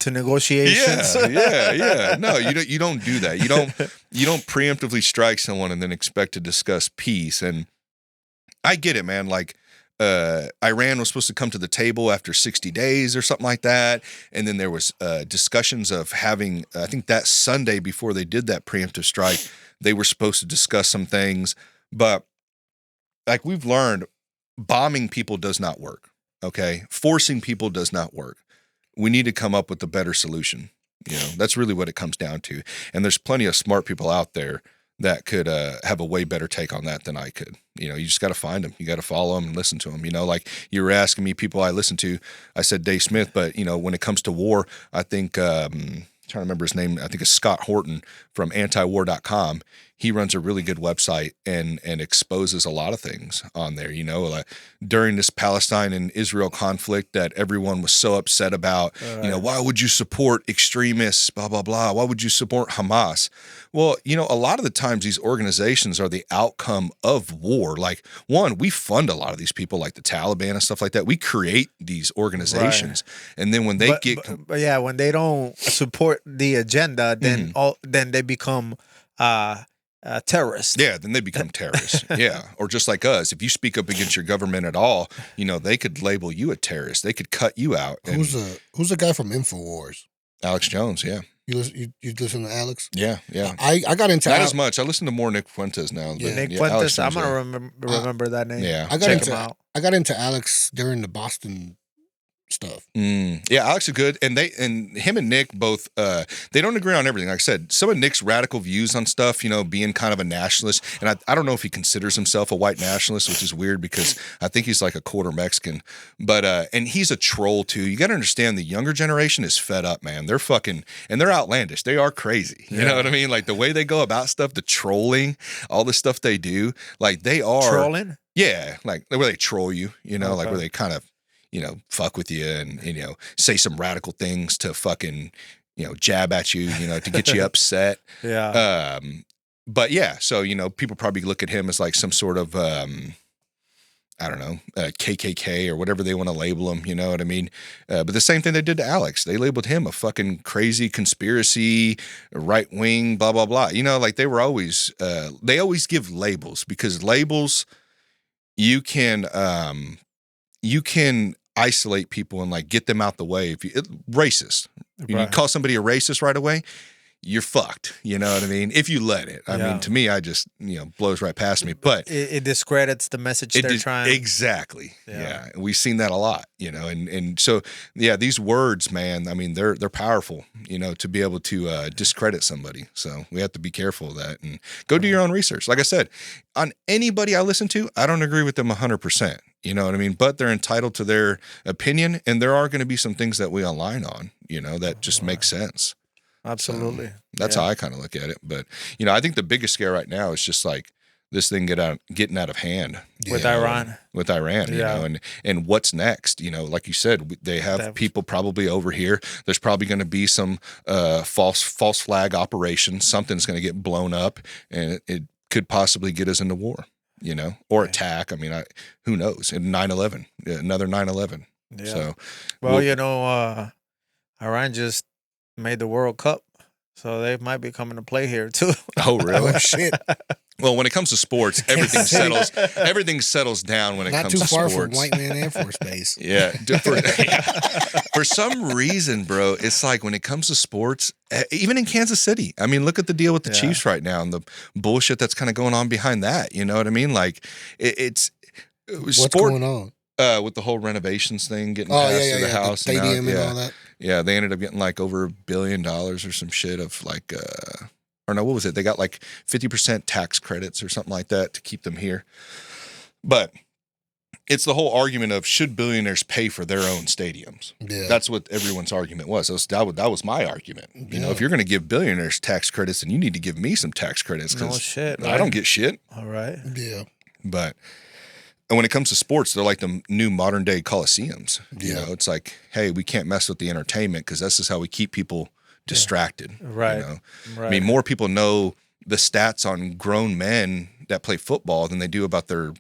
[SPEAKER 3] negotiations?
[SPEAKER 2] Yeah. No, you don't do that. You don't preemptively strike someone and then expect to discuss peace. And I get it, man. Like, Iran was supposed to come to the table after 60 days or something like that. And then there was discussions of having, I think that Sunday before they did that preemptive strike, they were supposed to discuss some things. But like we've learned, bombing people does not work, okay? Forcing people does not work. We need to come up with a better solution. That's really what it comes down to. And there's plenty of smart people out there that could have a way better take on that than I could. You just got to find them. You got to follow them and listen to them. Like you were asking me people I listen to. I said Dave Smith, but when it comes to war, I think trying to remember his name. I think it's Scott Horton from antiwar.com. He runs a really good website and exposes a lot of things on there. Like during this Palestine and Israel conflict that everyone was so upset about. Right. Why would you support extremists? Blah blah blah. Why would you support Hamas? Well, a lot of the times these organizations are the outcome of war. Like one, we fund a lot of these people, like the Taliban and stuff like that. We create these organizations, and then when they
[SPEAKER 3] when they don't support the agenda, then then they become terrorists.
[SPEAKER 2] Yeah, then they become terrorists. Yeah, or just like us, if you speak up against your government at all, they could label you a terrorist. They could cut you out.
[SPEAKER 1] Who's the guy from InfoWars?
[SPEAKER 2] Alex Jones. Yeah.
[SPEAKER 1] You listen to Alex?
[SPEAKER 2] Yeah.
[SPEAKER 1] I got into
[SPEAKER 2] Not as much. I listen to more Nick Fuentes now. But
[SPEAKER 1] Yeah.
[SPEAKER 3] Nick
[SPEAKER 2] Alex
[SPEAKER 3] Fuentes. I'm
[SPEAKER 2] Jones,
[SPEAKER 3] gonna remember that name.
[SPEAKER 2] Yeah.
[SPEAKER 1] I got
[SPEAKER 3] Check
[SPEAKER 1] into
[SPEAKER 3] him out.
[SPEAKER 1] I got into Alex during the Boston stuff.
[SPEAKER 2] Yeah, Alex is good, and him and Nick both they don't agree on everything. Like I said, some of Nick's radical views on stuff, being kind of a nationalist, and I don't know if he considers himself a white nationalist, which is weird because I think he's like a quarter Mexican, but and he's a troll too. You got to understand the younger generation is fed up, man. They're fucking and they're outlandish. They are crazy. You know what I mean? Like the way they go about stuff, the trolling, all the stuff they do, like they are
[SPEAKER 3] Trolling.
[SPEAKER 2] Yeah, like where they troll you,
[SPEAKER 3] Okay.
[SPEAKER 2] like where they kind of fuck with you and, say some radical things to fucking, jab at you, to get you upset.
[SPEAKER 3] Yeah.
[SPEAKER 2] But yeah, so, people probably look at him as like some sort of, I don't know, KKK or whatever they want to label him, you know what I mean? But the same thing they did to Alex. They labeled him a fucking crazy conspiracy, right wing, blah, blah, blah. Like they were always, they always give labels because labels, you can isolate people and like get them out the way. If racist, you call somebody a racist right away, you're fucked. You know what I mean? If you let it. I mean, to me, I just blows right past me. But
[SPEAKER 3] it discredits the message they're trying.
[SPEAKER 2] Exactly. Yeah, we've seen that a lot. And so these words, man. I mean, they're powerful. To be able to discredit somebody. So we have to be careful of that and go do your own research. Like I said, on anybody I listen to, I don't agree with them 100%. You know what I mean? But they're entitled to their opinion, and there are going to be some things that we align on, that just make sense.
[SPEAKER 3] Absolutely.
[SPEAKER 2] So that's how I kind of look at it. But, I think the biggest scare right now is just like this thing getting out of hand.
[SPEAKER 3] With Iran.
[SPEAKER 2] With Iran, and what's next? Like you said, they have people probably over here. There's probably going to be some false flag operation. Something's going to get blown up, and it could possibly get us into war. Or attack. I mean, who knows? And 9/11, another 9/11.
[SPEAKER 3] Yeah.
[SPEAKER 2] So,
[SPEAKER 3] well, Iran just made the World Cup, so they might be coming to play here too.
[SPEAKER 2] Oh, really?
[SPEAKER 1] Oh, shit.
[SPEAKER 2] Well, when it comes to sports, everything settles down when it comes to sports.
[SPEAKER 1] Not too far from White Man Air Force Base.
[SPEAKER 2] Yeah. For some reason, bro, it's like when it comes to sports, even in Kansas City, I mean, look at the deal with the Chiefs right now and the bullshit that's kind of going on behind that. You know what I mean? Like it's
[SPEAKER 1] what's going on?
[SPEAKER 2] With the whole renovations thing, getting passed to the house,
[SPEAKER 1] the stadium and all that.
[SPEAKER 2] Yeah, they ended up getting like over $1 billion or some shit of like, or no, what was it? They got like 50% tax credits or something like that to keep them here. But it's the whole argument of should billionaires pay for their own stadiums? Yeah. That's what everyone's argument was. That was my argument. If you're going to give billionaires tax credits, then you need to give me some tax credits because I don't get shit.
[SPEAKER 3] All right.
[SPEAKER 1] Yeah.
[SPEAKER 2] But and when it comes to sports, they're like the new modern day coliseums. It's like, hey, we can't mess with the entertainment because this is how we keep people distracted.
[SPEAKER 3] Right.
[SPEAKER 2] I mean, more people know the stats on grown men that play football than they do about their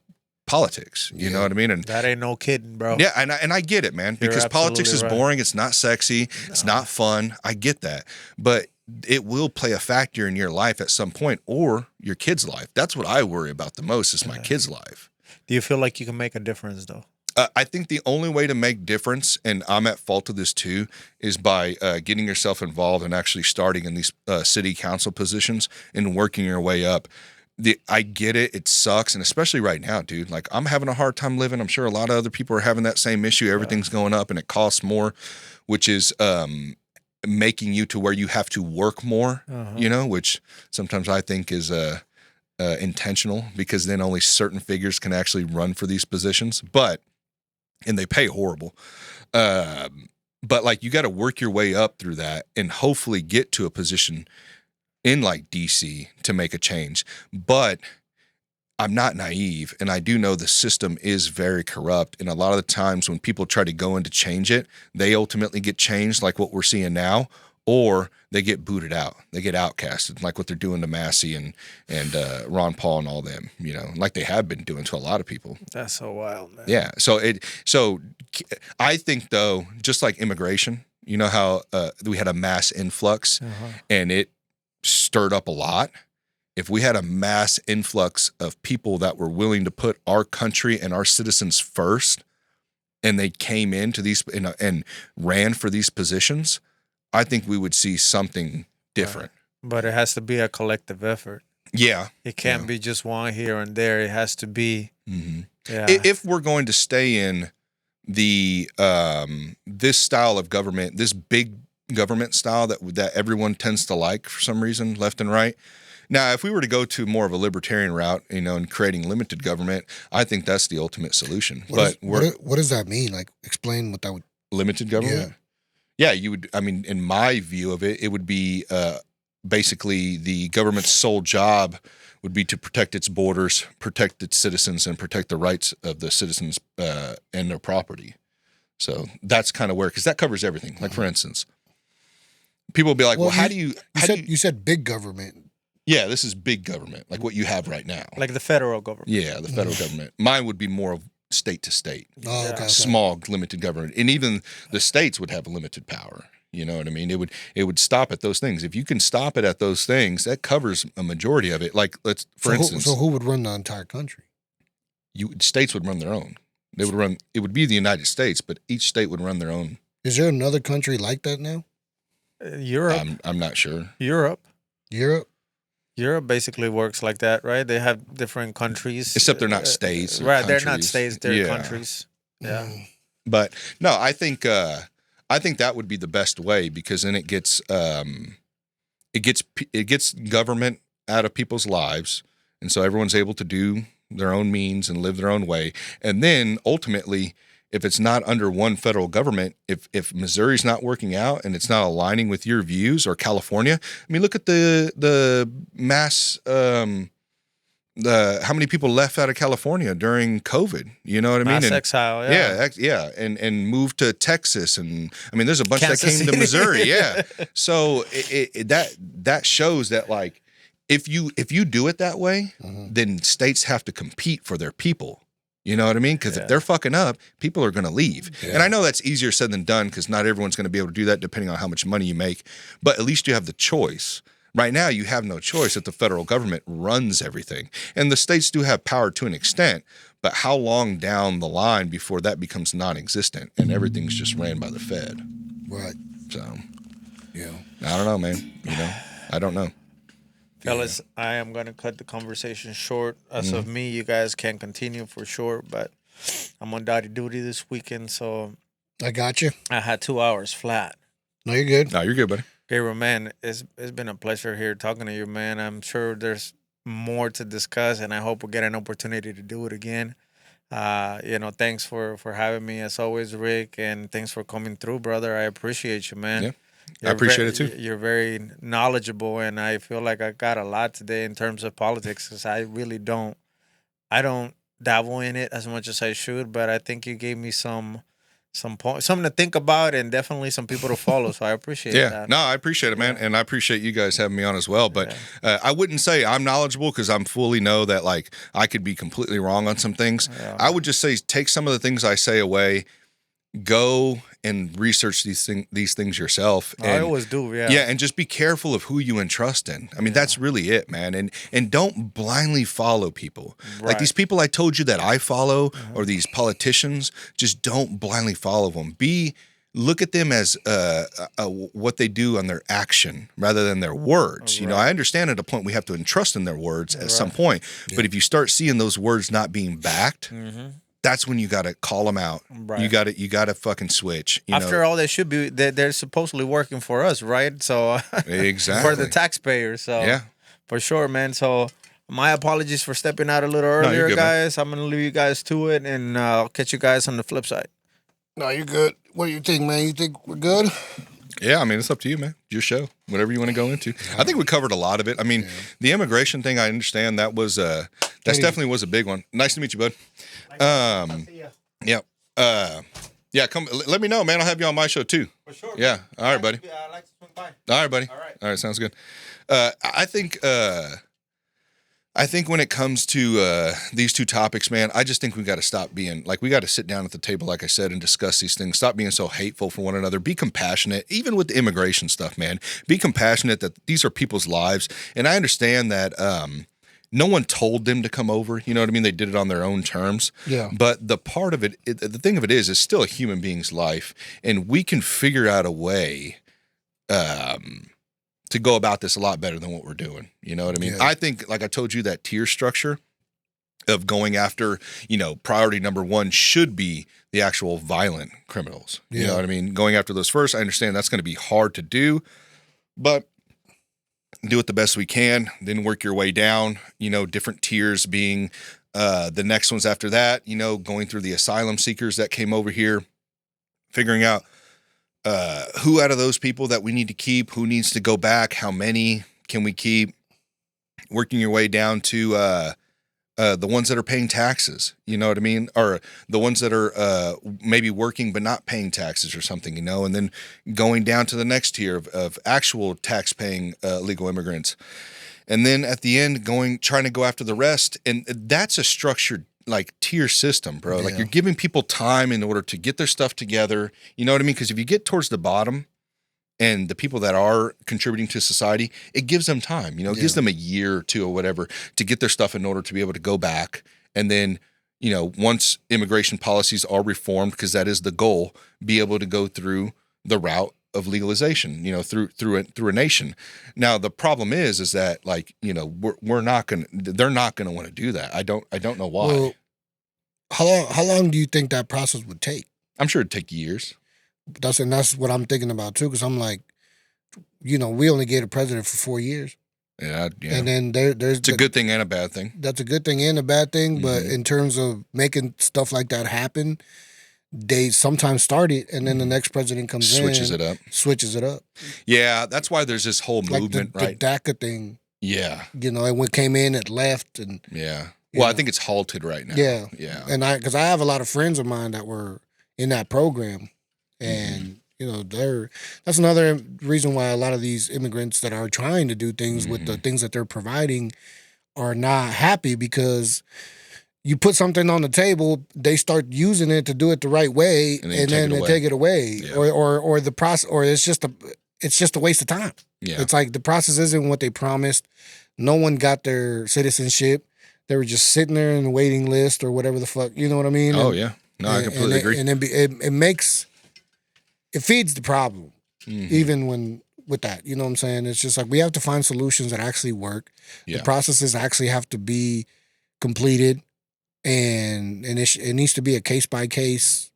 [SPEAKER 2] politics. You know what I mean? And
[SPEAKER 3] that ain't no kidding, bro.
[SPEAKER 2] Yeah, and I get it, man, because politics is boring. It's not sexy. It's not fun. I get that. But it will play a factor in your life at some point or your kid's life. That's what I worry about the most is my kid's life.
[SPEAKER 3] Do you feel like you can make a difference, though?
[SPEAKER 2] I think the only way to make difference, and I'm at fault of this too, is by getting yourself involved and actually starting in these city council positions and working your way up. I get it. It sucks. And especially right now, dude, like I'm having a hard time living. I'm sure a lot of other people are having that same issue. Everything's going up and it costs more, which is making you to where you have to work more, which sometimes I think is intentional because then only certain figures can actually run for these positions, and they pay horrible. But like you got to work your way up through that and hopefully get to a position in like DC to make a change. But I'm not naive, and I do know the system is very corrupt. And a lot of the times when people try to go in to change it, they ultimately get changed like what we're seeing now, or they get booted out. They get outcasted, like what they're doing to Massey and Ron Paul and all them, like they have been doing to a lot of people.
[SPEAKER 3] That's so wild, man.
[SPEAKER 2] Yeah. So I think though, just like immigration, you know how we had a mass influx and it stirred up a lot. If we had a mass influx of people that were willing to put our country and our citizens first, and they came into these and ran for these positions, I think we would see something different.
[SPEAKER 3] But it has to be a collective effort.
[SPEAKER 2] Yeah.
[SPEAKER 3] It can't be just one here and there. It has to be.
[SPEAKER 2] If we're going to stay in the this style of government, this big government style that everyone tends to like for some reason, left and right. Now, if we were to go to more of a libertarian route, and creating limited government, I think that's the ultimate solution.
[SPEAKER 1] What does that mean? Like, explain what that would.
[SPEAKER 2] Limited government? Yeah, you would. I mean, in my view of it, it would be basically the government's sole job would be to protect its borders, protect its citizens, and protect the rights of the citizens and their property. So that's kind of where, because that covers everything. Like, for instance, people will be like, well, you said
[SPEAKER 1] big government.
[SPEAKER 2] Yeah, this is big government, like what you have right now.
[SPEAKER 3] Like the federal government.
[SPEAKER 2] Yeah, the federal government. Mine would be more of state to state.
[SPEAKER 1] Oh, okay.
[SPEAKER 2] Small, limited government. And even the states would have limited power. You know what I mean? It would stop at those things. If you can stop it at those things, that covers a majority of it. Like, for instance.
[SPEAKER 1] So who would run the entire country?
[SPEAKER 2] States would run their own. They would run. It would be the United States, but each state would run their own.
[SPEAKER 1] Is there another country like that now?
[SPEAKER 3] Europe.
[SPEAKER 2] I'm not sure.
[SPEAKER 3] Europe
[SPEAKER 2] basically
[SPEAKER 3] works like that, right? They have different countries.
[SPEAKER 2] Except they're not states.
[SPEAKER 3] Right,
[SPEAKER 2] countries.
[SPEAKER 3] They're not states, they're countries. Yeah.
[SPEAKER 2] But no, I think that would be the best way, because then it gets government out of people's lives, and so everyone's able to do their own means and live their own way. And then ultimately, if it's not under one federal government, if Missouri's not working out and it's not aligning with your views, or California, I mean, look at the mass how many people left out of California during COVID? You know what I mean?
[SPEAKER 3] Mass exile,
[SPEAKER 2] yeah, and moved to Texas, and I mean, there's a bunch that came to Missouri, yeah. So that shows that, like, if you do it that way, then states have to compete for their people. You know what I mean? Because if they're fucking up, people are going to leave. Yeah. And I know that's easier said than done, because not everyone's going to be able to do that depending on how much money you make. But at least you have the choice. Right now, you have no choice that the federal government runs everything. And the states do have power to an extent, but how long down the line before that becomes non-existent and everything's just ran by the Fed?
[SPEAKER 1] Right.
[SPEAKER 2] So, I don't know, man. I don't know.
[SPEAKER 3] Fellas, I am going to cut the conversation short. As of me, you guys can continue for sure, but I'm on daddy duty this weekend, so
[SPEAKER 1] I got you.
[SPEAKER 3] I had 2 hours flat.
[SPEAKER 1] No, you're good.
[SPEAKER 2] No, you're good, buddy.
[SPEAKER 3] Gabriel, man, it's been a pleasure here talking to you, man. I'm sure there's more to discuss, and I hope we get an opportunity to do it again. Thanks for having me as always, Rick, and thanks for coming through, brother. I appreciate you, man.
[SPEAKER 2] Yeah. I appreciate it too.
[SPEAKER 3] You're very knowledgeable, and I feel like I got a lot today in terms of politics, because I really don't dabble in it as much as I should, but I think you gave me something to think about, and definitely some people to follow. So I appreciate that.
[SPEAKER 2] No, I appreciate it, man, and I appreciate you guys having me on as well. But I wouldn't say I'm knowledgeable, because I'm fully know that, like, I could be completely wrong on some things. Yeah. I would just say take some of the things I say away. Go and research these things yourself. And,
[SPEAKER 3] I always do,
[SPEAKER 2] yeah, and just be careful of who you entrust in. I mean, that's really it, man. And don't blindly follow people. Right. Like these people I told you that I follow, or these politicians, just don't blindly follow them. Look at them as what they do on their action rather than their words. Right. I understand at a point we have to entrust in their words at some point. Yeah. But if you start seeing those words not being backed, that's when you got to call them out. Right. You got to fucking switch.
[SPEAKER 3] After all, they should be. They're supposedly working for us, right? So
[SPEAKER 2] exactly
[SPEAKER 3] for the taxpayers. So
[SPEAKER 2] yeah,
[SPEAKER 3] for sure, man. So my apologies for stepping out a little earlier, good, guys. Man. I'm gonna leave you guys to it, and I'll catch you guys on the flip side.
[SPEAKER 1] No, you're good. What do you think, man? You think we're good?
[SPEAKER 2] Yeah, I mean, it's up to you, man. Your show, whatever you want to go into. I think we covered a lot of it. I mean, the immigration thing, I understand that was definitely was a big one. Nice to meet you, bud. Yeah, come. Let me know, man. I'll have you on my show too.
[SPEAKER 3] For sure.
[SPEAKER 2] Yeah. All right, buddy.
[SPEAKER 3] I'd like to swing by.
[SPEAKER 2] All right, buddy. All right. Sounds good. I think when it comes to these two topics, man, I just think we got to stop being like, we got to sit down at the table, like I said, and discuss these things. Stop being so hateful for one another. Be compassionate, even with the immigration stuff, man. Be compassionate that these are people's lives. And I understand that no one told them to come over. You know what I mean? They did it on their own terms.
[SPEAKER 1] Yeah.
[SPEAKER 2] But the part of it, the thing of it is still a human being's life. And we can figure out a way to go about this a lot better than what we're doing. You know what I mean?
[SPEAKER 1] Yeah.
[SPEAKER 2] I think, like I told you, that tier structure of going after, priority number one should be the actual violent criminals. You know what I mean? Going after those first. I understand that's going to be hard to do, but do it the best we can, then work your way down, different tiers being the next ones after that, going through the asylum seekers that came over here, figuring out who out of those people that we need to keep, who needs to go back, how many can we keep, working your way down to the ones that are paying taxes, you know what I mean? Or the ones that are maybe working but not paying taxes or something, and then going down to the next tier of actual tax-paying legal immigrants. And then at the end, trying to go after the rest. And that's a structured tier system, bro. Like you're giving people time in order to get their stuff together. You know what I mean? Because if you get towards the bottom and the people that are contributing to society, it gives them time, it gives them a year or two or whatever to get their stuff in order to be able to go back. And then, once immigration policies are reformed, because that is the goal, be able to go through the route of legalization, through a nation. Now, the problem is that they're not going to want to do that. I don't know why.
[SPEAKER 1] Well, how long do you think that process would take?
[SPEAKER 2] I'm sure it'd take years.
[SPEAKER 1] That's what I'm thinking about too, because I'm like, we only get a president for 4 years.
[SPEAKER 2] Yeah.
[SPEAKER 1] And then there's
[SPEAKER 2] it's a good thing and a bad thing.
[SPEAKER 1] That's a good thing and a bad thing, but in terms of making stuff like that happen, they sometimes start it, and then the next president comes
[SPEAKER 2] switches
[SPEAKER 1] switches it up.
[SPEAKER 2] Yeah, that's why there's this whole movement, right?
[SPEAKER 1] The DACA thing.
[SPEAKER 2] Yeah.
[SPEAKER 1] It came in, it left, and
[SPEAKER 2] yeah. Well, I think it's halted right now.
[SPEAKER 1] Yeah.
[SPEAKER 2] Yeah.
[SPEAKER 1] And because I have a lot of friends of mine that were in that program, and that's another reason why a lot of these immigrants that are trying to do things with the things that they're providing are not happy, because you put something on the table, they start using it to do it the right way, and then they take it away, or the process, or it's just a waste of time.
[SPEAKER 2] Yeah.
[SPEAKER 1] It's like the process isn't what they promised. No one got their citizenship. They were just sitting there in the waiting list or whatever the fuck. You know what I mean?
[SPEAKER 2] Oh, yeah. No, I completely agree.
[SPEAKER 1] And it feeds the problem, even with that. You know what I'm saying? It's just like we have to find solutions that actually work.
[SPEAKER 2] Yeah.
[SPEAKER 1] The processes actually have to be completed. And it needs to be a case-by-case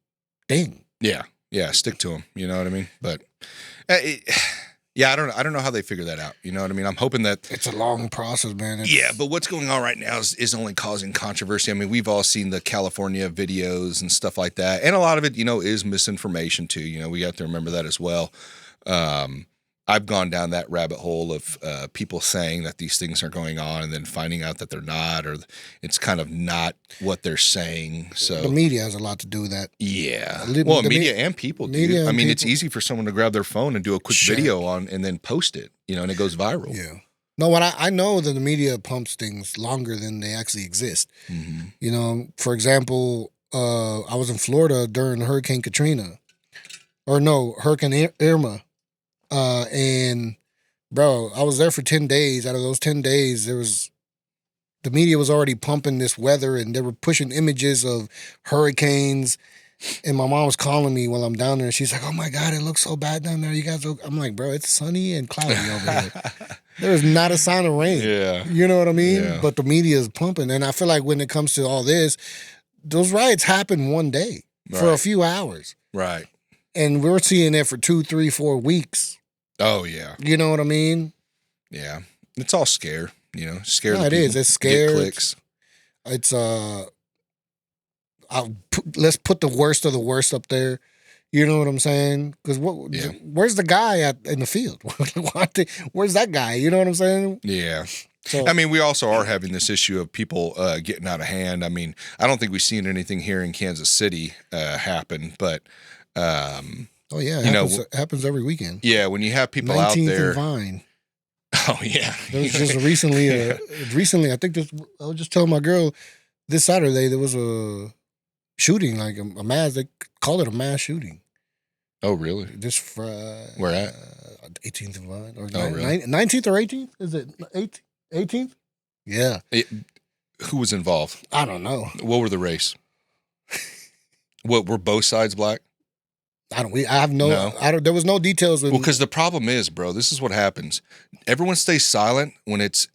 [SPEAKER 1] thing.
[SPEAKER 2] Yeah. Yeah, stick to them. You know what I mean? But, I don't know how they figure that out. You know what I mean? I'm hoping that...
[SPEAKER 1] It's a long process, man.
[SPEAKER 2] But what's going on right now is only causing controversy. I mean, we've all seen the California videos and stuff like that. And a lot of it, is misinformation, too. We have to remember that as well. I've gone down that rabbit hole of people saying that these things are going on and then finding out that they're not, or it's kind of not what they're saying. So
[SPEAKER 1] the media has a lot to do with that.
[SPEAKER 2] Yeah. Well, media and people, dude. I mean, it's easy for someone to grab their phone and do a quick video and then post it, and it goes viral.
[SPEAKER 1] Yeah. No, what I know that the media pumps things longer than they actually exist. Mm-hmm. For example, I was in Florida during Hurricane Katrina. Hurricane Irma. And bro, I was there for 10 days. Out of those 10 days, the media was already pumping this weather, and they were pushing images of hurricanes. And my mom was calling me while I'm down there, and she's like, "Oh my God, it looks so bad down there. You guys," I'm like, "Bro, it's sunny and cloudy over here. There's not a sign of rain."
[SPEAKER 2] Yeah.
[SPEAKER 1] You know what I mean?
[SPEAKER 2] Yeah.
[SPEAKER 1] But the media is pumping. And I feel like when it comes to all this, those riots happen one day for a few hours.
[SPEAKER 2] Right.
[SPEAKER 1] And we're seeing it for 2, 3, 4 weeks.
[SPEAKER 2] Oh, yeah.
[SPEAKER 1] You know what I mean?
[SPEAKER 2] Yeah. It's all scare, scare the
[SPEAKER 1] it
[SPEAKER 2] people.
[SPEAKER 1] Is. It's scare.
[SPEAKER 2] Get clicks.
[SPEAKER 1] It's, let's put the worst of the worst up there. You know what I'm saying? Because where's the guy in the field? Where's that guy? You know what I'm saying?
[SPEAKER 2] Yeah.
[SPEAKER 1] So,
[SPEAKER 2] I mean, we also are having this issue of people getting out of hand. I mean, I don't think we've seen anything here in Kansas City happen, but...
[SPEAKER 1] oh yeah, it happens every weekend.
[SPEAKER 2] Yeah, when you have people out there.
[SPEAKER 1] And Vine.
[SPEAKER 2] Oh yeah.
[SPEAKER 1] There was just recently. I think I was just telling my girl this Saturday there was a shooting, like a mass. They call it a mass shooting.
[SPEAKER 2] Oh really?
[SPEAKER 1] This Friday.
[SPEAKER 2] Where at?
[SPEAKER 1] 18th and Vine, or
[SPEAKER 2] really?
[SPEAKER 1] 19th or 18th? Is it 18th? Yeah.
[SPEAKER 2] Who was involved?
[SPEAKER 1] I don't know.
[SPEAKER 2] What were the race? What were both sides black?
[SPEAKER 1] I have no.
[SPEAKER 2] No.
[SPEAKER 1] I don't. There was no details.
[SPEAKER 2] Well, because the problem is, bro, this is what happens. Everyone stays silent when it's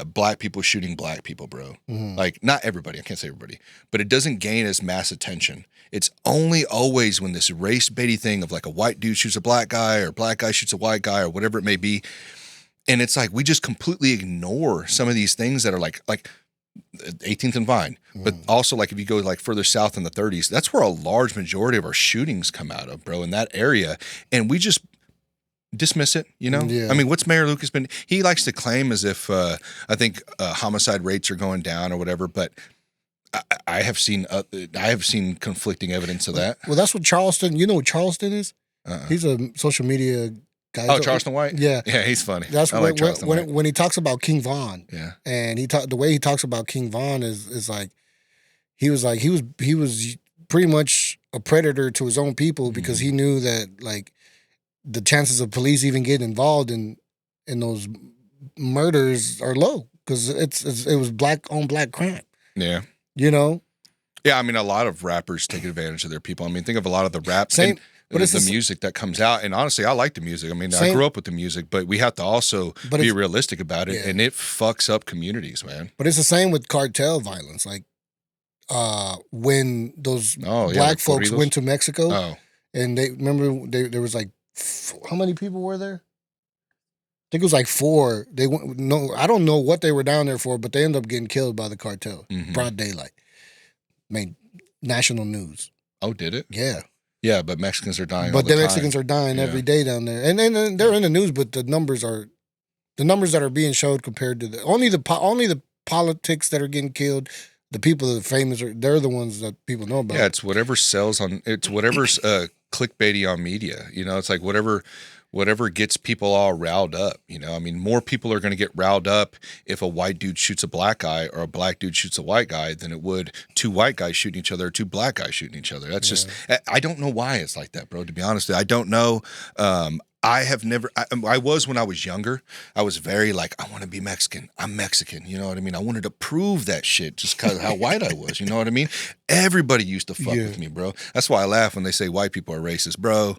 [SPEAKER 2] black people shooting black people, bro. Like, not everybody. I can't say everybody, but it doesn't gain as mass attention. It's only always when this race baity thing of like a white dude shoots a black guy or a black guy shoots a white guy or whatever it may be. And it's like we just completely ignore some of these things that are like 18th and Vine, but also like if you go like further south in the 30s, that's where a large majority of our shootings come out of, bro, in that area. And we just dismiss it, you know?
[SPEAKER 1] Yeah.
[SPEAKER 2] I mean, what's Mayor Lucas been, he likes to claim as if, I think homicide rates are going down or whatever, but I have seen conflicting evidence of that.
[SPEAKER 1] Well, that's what Charleston, you know what Charleston is? He's a social media guy.
[SPEAKER 2] Oh, Charleston White?
[SPEAKER 1] Yeah.
[SPEAKER 2] Yeah, he's funny.
[SPEAKER 1] That's
[SPEAKER 2] I like Charleston White.
[SPEAKER 1] when he talks about King Von.
[SPEAKER 2] Yeah.
[SPEAKER 1] And the way he talks about King Von is like he was pretty much a predator to his own people because he knew that like the chances of police even getting involved in those murders are low because it was black on black crime.
[SPEAKER 2] Yeah.
[SPEAKER 1] You know?
[SPEAKER 2] Yeah, I mean, a lot of rappers take advantage of their people. I mean, think of a lot of the rap
[SPEAKER 1] Same,
[SPEAKER 2] and
[SPEAKER 1] but it's
[SPEAKER 2] the music that comes out. And honestly, I like the music. I mean, I
[SPEAKER 1] Same.
[SPEAKER 2] grew up with the music, but we have to also
[SPEAKER 1] But
[SPEAKER 2] be
[SPEAKER 1] it's-
[SPEAKER 2] realistic about it.
[SPEAKER 1] yeah.
[SPEAKER 2] And it fucks up communities, man.
[SPEAKER 1] But it's the same with cartel violence. Like when those
[SPEAKER 2] Oh, yeah,
[SPEAKER 1] black
[SPEAKER 2] like
[SPEAKER 1] folks
[SPEAKER 2] corridos?
[SPEAKER 1] went to Mexico
[SPEAKER 2] Oh,
[SPEAKER 1] and there was like how many people were there? I think it was like 4. They went. No, I don't know what they were down there for, but they ended up getting killed by the cartel.
[SPEAKER 2] Mhm.
[SPEAKER 1] Broad daylight. Made national news.
[SPEAKER 2] oh, did it?
[SPEAKER 1] Yeah,
[SPEAKER 2] Yeah, but Mexicans are dying.
[SPEAKER 1] but the Mexicans are dying
[SPEAKER 2] Yeah.
[SPEAKER 1] every day down there, and then they're in the news. But the numbers that are being showed compared to only the politics that are getting killed. The people that are famous they're the ones that people know about.
[SPEAKER 2] Yeah, it's whatever sells on. It's whatever's clickbaity on media. You know, it's like whatever gets people all riled up. You know, I mean, more people are going to get riled up if a white dude shoots a black guy or a black dude shoots a white guy than it would 2 white guys shooting each other or 2 black guys shooting each other. That's just, I don't know why it's like that, bro. To be honest, I don't know. I have never, I was when I was younger, I was very like, I want to be Mexican. I'm Mexican. You know what I mean? I wanted to prove that shit just because of how white I was. You know what I mean? Everybody used to fuck with me, bro. That's why I laugh when they say white people are racist, bro.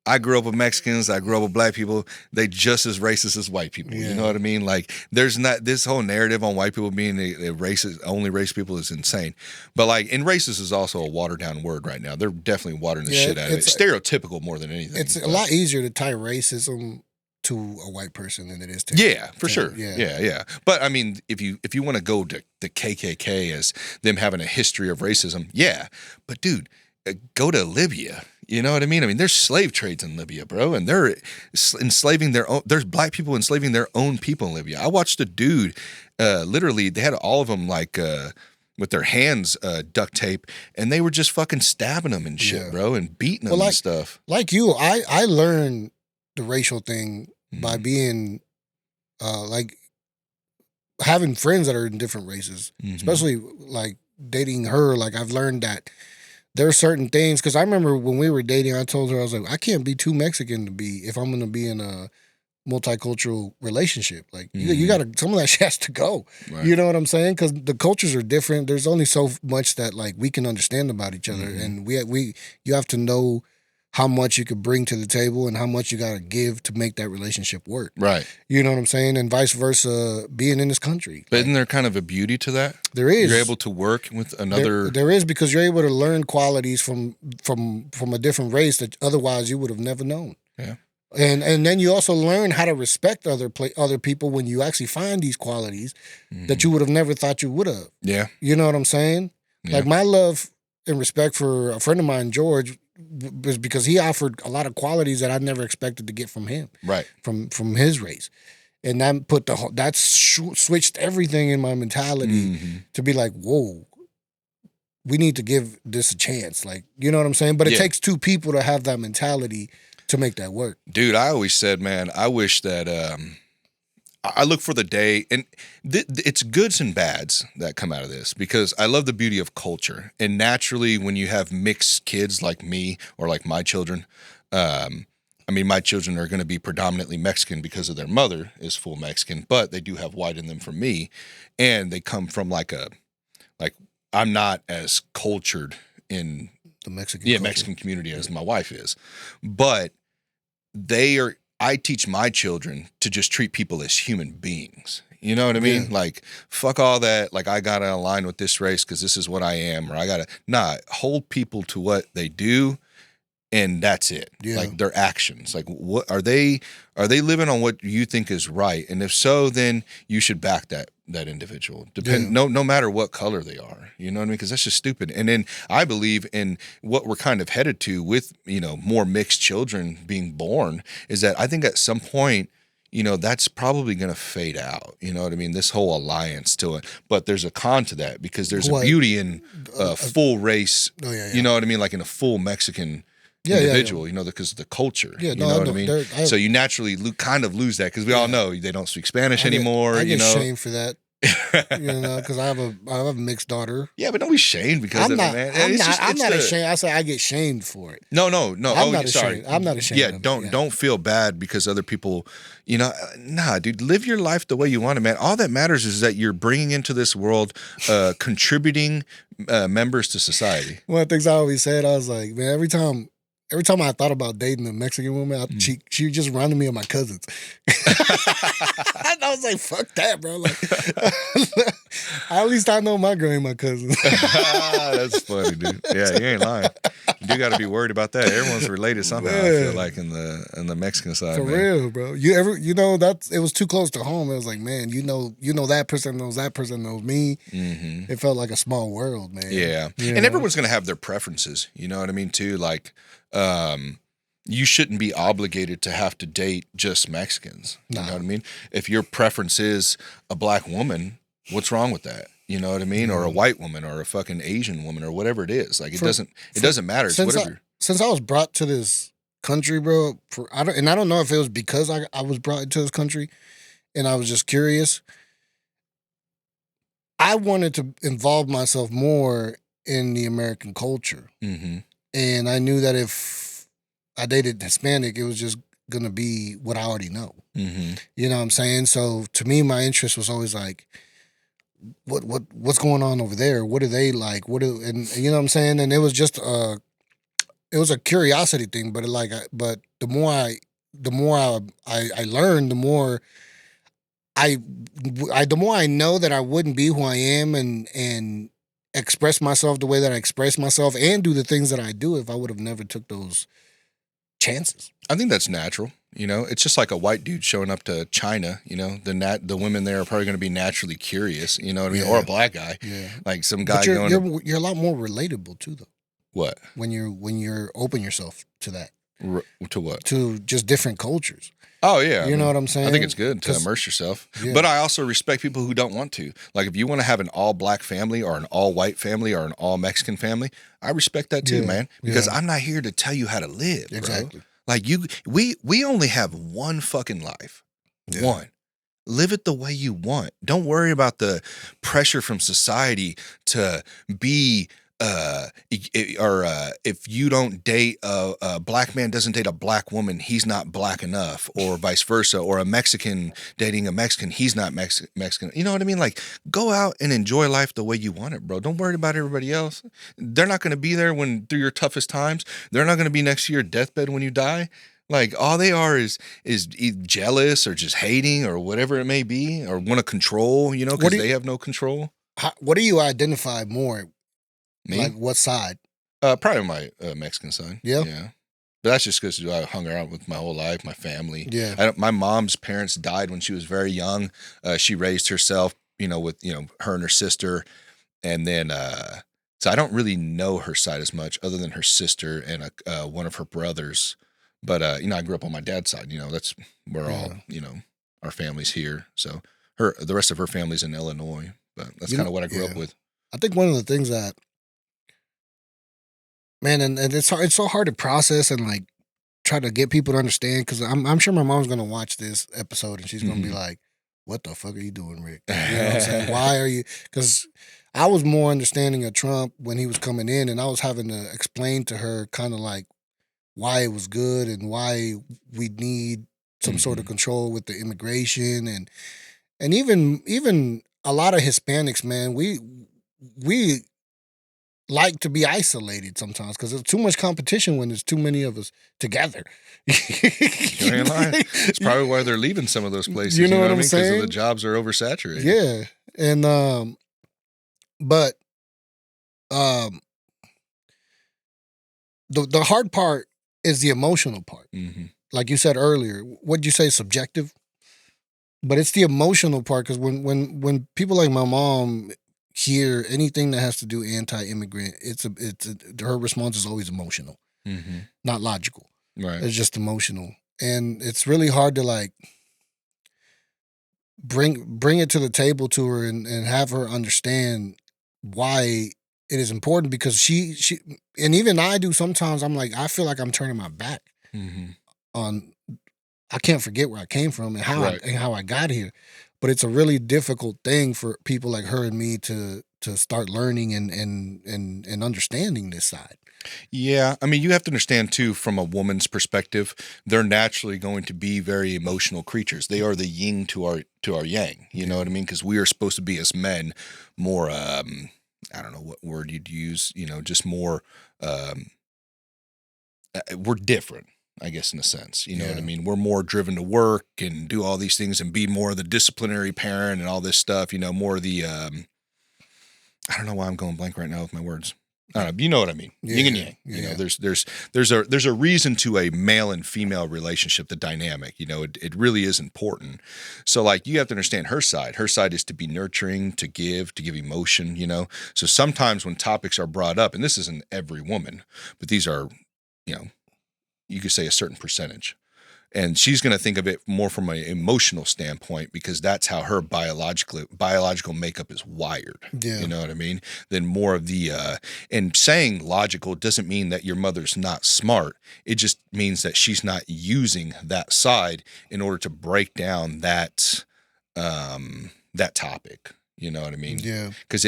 [SPEAKER 2] I grew up with Mexicans. I grew up with black people. They just as racist as white people. You know what I mean? Like, there's not this whole narrative on white people being a racist, only race people is insane. But like, and racist is also a watered down word right now. They're definitely watering the shit out of it. Stereotypical more than anything.
[SPEAKER 1] It's a lot easier to tie racism to a white person than it is to
[SPEAKER 2] Yeah, for sure.
[SPEAKER 1] Yeah.
[SPEAKER 2] Yeah. But I mean, if you want to go to the KKK as them having a history of racism, yeah. But dude, go to Libya. You know what I mean? I mean, there's slave trades in Libya, bro, and they're enslaving their own. There's black people enslaving their own people in Libya. I watched a dude, literally, they had all of them like with their hands duct tape, and they were just fucking stabbing them and shit, bro, and beating them and stuff.
[SPEAKER 1] Like you, I learned the racial thing by being like having friends that are in different races, especially like dating her. Like I've learned that there are certain things, because I remember when we were dating, I told her, I was like, I can't be too Mexican to be, if I'm going to be in a multicultural relationship. Like, you got to, some of that shit has to go. Right. You know what I'm saying? Because the cultures are different. There's only so much that, like, we can understand about each other. And you have to know how much you could bring to the table and how much you got to give to make that relationship work.
[SPEAKER 2] Right.
[SPEAKER 1] You know what I'm saying? And vice versa, being in this country.
[SPEAKER 2] But isn't there kind of a beauty to that?
[SPEAKER 1] There is.
[SPEAKER 2] You're able to work with another.
[SPEAKER 1] There is, because you're able to learn qualities from a different race that otherwise you would have never known.
[SPEAKER 2] Yeah.
[SPEAKER 1] And then you also learn how to respect other people when you actually find these qualities that you would have never thought you would have.
[SPEAKER 2] Yeah.
[SPEAKER 1] You know what I'm saying?
[SPEAKER 2] Yeah.
[SPEAKER 1] Like my love and respect for a friend of mine, George, was because he offered a lot of qualities that I never expected to get from him.
[SPEAKER 2] Right.
[SPEAKER 1] From his race. And that switched everything in my mentality to be like, whoa, we need to give this a chance. Like, you know what I'm saying? But it takes 2 people to have that mentality to make that work.
[SPEAKER 2] Dude, I always said, man, I wish that I look for the day, and it's goods and bads that come out of this, because I love the beauty of culture. And naturally, when you have mixed kids like me or like my children, I mean, my children are going to be predominantly Mexican because of their mother is full Mexican, but they do have white in them from me. And they come from like I'm not as cultured in
[SPEAKER 1] the Mexican
[SPEAKER 2] Yeah,
[SPEAKER 1] culture.
[SPEAKER 2] Mexican community, as my wife is. But I teach my children to just treat people as human beings. You know what I mean?
[SPEAKER 1] Yeah.
[SPEAKER 2] Like, fuck all that. Like, I got to align with this race because this is what I am. Or hold people to what they do. And that's it.
[SPEAKER 1] Yeah.
[SPEAKER 2] Like their actions. Like, what are they living on what you think is right? And if so, then you should back that individual. No matter what color they are. You know what I mean? Because that's just stupid. And then I believe in what we're kind of headed to with, more mixed children being born is that I think at some point, that's probably going to fade out. You know what I mean? This whole alliance to it. But there's a con to that because there's a beauty in full race.
[SPEAKER 1] Oh, yeah.
[SPEAKER 2] You know what I mean? Like in a full Mexican individual, because of the culture.
[SPEAKER 1] Yeah,
[SPEAKER 2] you know what I mean? So you naturally kind of lose that because we all know they don't speak Spanish anymore.
[SPEAKER 1] I get shamed for that. Because I have a mixed daughter.
[SPEAKER 2] Yeah, but don't be shamed because of it, man.
[SPEAKER 1] I'm not ashamed. I say I get shamed for it.
[SPEAKER 2] No.
[SPEAKER 1] I'm not
[SPEAKER 2] sorry.
[SPEAKER 1] ashamed. I'm not ashamed.
[SPEAKER 2] Yeah, don't feel bad because other people, nah, dude, live your life the way you want it, man. All that matters is that you're bringing into this world, contributing members to society.
[SPEAKER 1] One of the things I always said, I was like, man, every time I thought about dating a Mexican woman, she just reminded me of my cousins. I was like, fuck that, bro. Like, at least I know my girl ain't my cousin.
[SPEAKER 2] That's funny, dude. Yeah, you ain't lying. You do got to be worried about that. Everyone's related somehow. Man. I feel like in the Mexican side,
[SPEAKER 1] for real, bro. It was too close to home. It was like, man, that person knows that person knows me. Mm-hmm. It felt like a small world, man.
[SPEAKER 2] Yeah, and everyone's gonna have their preferences. You know what I mean, too. Like, you shouldn't be obligated to have to date just Mexicans. You know what I mean? If your preference is a black woman, what's wrong with that? You know what I mean? Or a white woman or a fucking Asian woman or whatever it is. Like it doesn't matter. It's whatever.
[SPEAKER 1] Since I was brought to this country, bro, I don't know if it was because I was brought into this country and I was just curious. I wanted to involve myself more in the American culture. Mm-hmm. And I knew that if I dated Hispanic, it was just going to be what I already know. Mm-hmm. You know what I'm saying? So to me, my interest was always like, what's going on over there? What are they like? And you know what I'm saying? And it was just it was a curiosity thing, but but the more I learned, the more I know that I wouldn't be who I am and express myself the way that I express myself and do the things that I do if I would have never took those chances.
[SPEAKER 2] I think that's natural. It's just like a white dude showing up to China. The women there are probably going to be naturally curious. You know what I mean? Or a black guy, like some guy
[SPEAKER 1] but you're a lot more relatable too, though.
[SPEAKER 2] What?
[SPEAKER 1] When you're open yourself to that.
[SPEAKER 2] To what?
[SPEAKER 1] To just different cultures.
[SPEAKER 2] Oh, yeah.
[SPEAKER 1] You know what I'm saying?
[SPEAKER 2] I think it's good to immerse yourself. Yeah. But I also respect people who don't want to. Like, if you want to have an all-black family or an all-white family or an all-Mexican family, I respect that too, man. Because I'm not here to tell you how to live,
[SPEAKER 1] exactly.
[SPEAKER 2] Bro. Like, we only have one fucking life. Yeah. One. Live it the way you want. Don't worry about the pressure from society to be... if you don't date a black man doesn't date a black woman, he's not black enough, or vice versa, or a Mexican dating a Mexican, he's not Mexican. You know what I mean? Like, go out and enjoy life the way you want it, bro. Don't worry about everybody else. They're not going to be there through your toughest times. They're not going to be next to your deathbed when you die. Like, all they are is jealous or just hating or whatever it may be, or want to control, because they have no control.
[SPEAKER 1] What do you identify more?
[SPEAKER 2] Me?
[SPEAKER 1] Like what side?
[SPEAKER 2] Probably my Mexican side.
[SPEAKER 1] Yeah.
[SPEAKER 2] Yeah. But that's just because I hung around with my whole life, my family.
[SPEAKER 1] Yeah.
[SPEAKER 2] My mom's parents died when she was very young. She raised herself, with, her and her sister. And then, so I don't really know her side as much other than her sister and one of her brothers. But, I grew up on my dad's side. That's where all, our family's here. So the rest of her family's in Illinois. But that's kind of what I grew up with.
[SPEAKER 1] I think one of the things that, man, and it's so hard to process and like try to get people to understand, because I'm sure my mom's gonna watch this episode and she's gonna be like, "What the fuck are you doing, Rick? You know what I'm saying? Why are you?" Because I was more understanding of Trump when he was coming in, and I was having to explain to her kind of like why it was good and why we need some sort of control with the immigration and even a lot of Hispanics, man. We like to be isolated sometimes because there's too much competition when there's too many of us together.
[SPEAKER 2] You ain't lying. It's probably why they're leaving some of those places.
[SPEAKER 1] You know what
[SPEAKER 2] I
[SPEAKER 1] I'm
[SPEAKER 2] mean?
[SPEAKER 1] saying?
[SPEAKER 2] Because the jobs are oversaturated.
[SPEAKER 1] Yeah, and but the hard part is the emotional part.
[SPEAKER 2] Mm-hmm.
[SPEAKER 1] Like you said earlier, what'd you say? Subjective, but it's the emotional part because when people like my mom hear anything that has to do anti-immigrant, her response is always emotional, not logical.
[SPEAKER 2] Right.
[SPEAKER 1] It's just emotional, and it's really hard to like bring it to the table to her and have her understand why it is important because she and even I do sometimes. I'm like, I feel like I'm turning my back on. I can't forget where I came from and how I got here, but it's a really difficult thing for people like her and me to start learning and understanding this side.
[SPEAKER 2] Yeah, I mean, you have to understand too, from a woman's perspective, they're naturally going to be very emotional creatures. They are the yin to our yang. You know what I mean? Because we are supposed to be as men more. I don't know what word you'd use. You know, just more. We're different, I guess, in a sense. You know what I mean? We're more driven to work and do all these things and be more of the disciplinary parent and all this stuff. You know, more of the. I don't know why I'm going blank right now with my words. I don't know, you know what I mean? Yin and yang. You know, there's a reason to a male and female relationship, the dynamic. You know, it really is important. So like you have to understand her side. Her side is to be nurturing, to give emotion, you know. So sometimes when topics are brought up, and this isn't every woman, but these are, you know, you could say a certain percentage. And she's going to think of it more from an emotional standpoint because that's how her biological makeup is wired. Yeah. You know what I mean? Then more of the and saying logical doesn't mean that your mother's not smart. It just means that she's not using that side in order to break down that topic. You know what I mean?
[SPEAKER 1] Yeah.
[SPEAKER 2] Because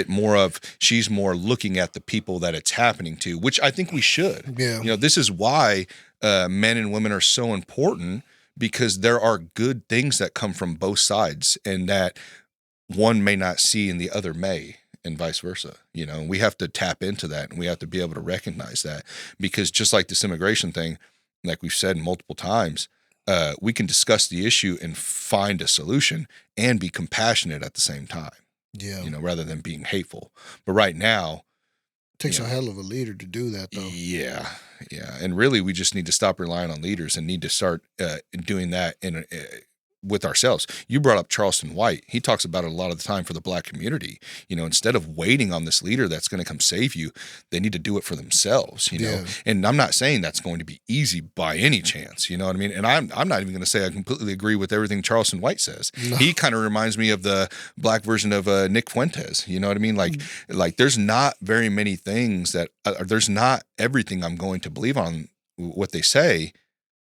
[SPEAKER 2] she's more looking at the people that it's happening to, which I think we should.
[SPEAKER 1] Yeah.
[SPEAKER 2] You know, this is why men and women are so important because there are good things that come from both sides and that one may not see and the other may, and vice versa. You know, we have to tap into that and we have to be able to recognize that because just like this immigration thing, like we've said multiple times, we can discuss the issue and find a solution and be compassionate at the same time.
[SPEAKER 1] Yeah.
[SPEAKER 2] You know, rather than being hateful. But right now,
[SPEAKER 1] it takes a hell of a leader to do that, though.
[SPEAKER 2] Yeah. Yeah. And really, we just need to stop relying on leaders and need to start doing that with ourselves. You brought up Charleston White. He talks about it a lot of the time for the Black community. You know, instead of waiting on this leader that's going to come save you, they need to do it for themselves, you know. And I'm not saying that's going to be easy by any chance, you know what I mean? And I'm not even going to say I completely agree with everything Charleston White says. No. He kind of reminds me of the Black version of Nick Fuentes, you know what I mean? Like there's not very many things that there's not everything I'm going to believe on what they say.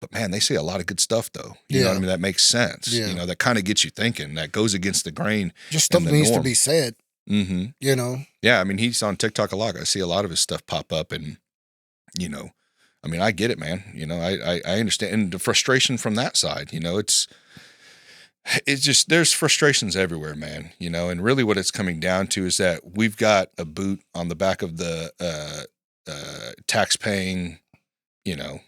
[SPEAKER 2] But man, they say a lot of good stuff though. You know what I mean? That makes sense. Yeah. You know, that kind of gets you thinking. That goes against the grain.
[SPEAKER 1] Just stuff needs to be said.
[SPEAKER 2] Mm-hmm.
[SPEAKER 1] You know?
[SPEAKER 2] Yeah, I mean, he's on TikTok a lot. I see a lot of his stuff pop up and, you know, I mean, I get it, man. You know, I understand. And the frustration from that side, you know, it's just, there's frustrations everywhere, man. You know, and really what it's coming down to is that we've got a boot on the back of the tax-paying, you know,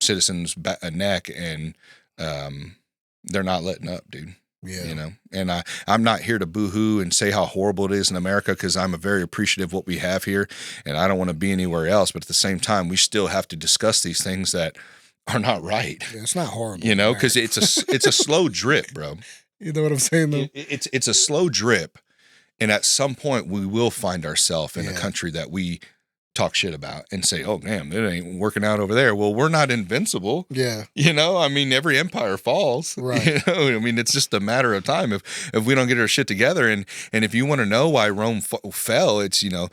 [SPEAKER 2] citizens' neck, and they're not letting up, dude.
[SPEAKER 1] Yeah.
[SPEAKER 2] You know, and I'm not here to boo-hoo and say how horrible it is in America because I'm very appreciative of what we have here, and I don't want to be anywhere else. But at the same time, we still have to discuss these things that are not right.
[SPEAKER 1] Yeah, it's not horrible.
[SPEAKER 2] You know, because it's a slow drip, bro.
[SPEAKER 1] You know what I'm saying, though?
[SPEAKER 2] It's a slow drip, and at some point, we will find ourselves in a country that we talk shit about and say, oh, damn, it ain't working out over there. Well, we're not invincible.
[SPEAKER 1] Yeah.
[SPEAKER 2] You know, I mean, every empire falls.
[SPEAKER 1] Right.
[SPEAKER 2] You know, I mean, it's just a matter of time if we don't get our shit together. And if you want to know why Rome fell, it's, you know,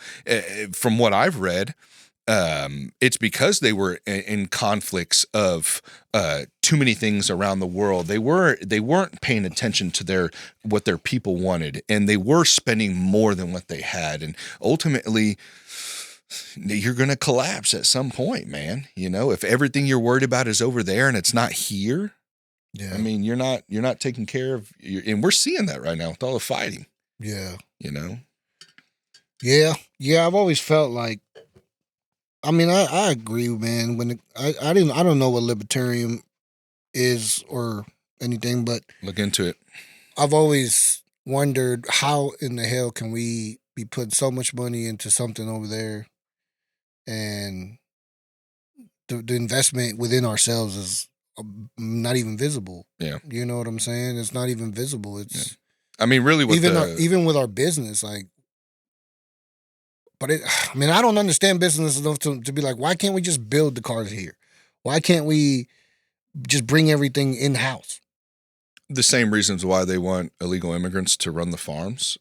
[SPEAKER 2] from what I've read, it's because they were in conflicts of too many things around the world. They weren't paying attention to what their people wanted, and they were spending more than what they had. And ultimately, you're going to collapse at some point, man. You know, if everything you're worried about is over there and it's not here, I mean, you're not taking care of and we're seeing that right now with all the fighting.
[SPEAKER 1] Yeah.
[SPEAKER 2] You know?
[SPEAKER 1] Yeah, yeah. I've always felt like. I mean, I agree, man. I don't know what libertarian is or anything, but
[SPEAKER 2] Look into it.
[SPEAKER 1] I've always wondered how in the hell can we be putting so much money into something over there, and the investment within ourselves is not even visible.
[SPEAKER 2] Yeah.
[SPEAKER 1] You know what I'm saying? It's not even visible. It's
[SPEAKER 2] I mean, really, with
[SPEAKER 1] even with our business, like. But I mean, I don't understand business enough to be like, why can't we just build the cars here? Why can't we just bring everything in house?
[SPEAKER 2] the same reasons why they want illegal immigrants to run the farms.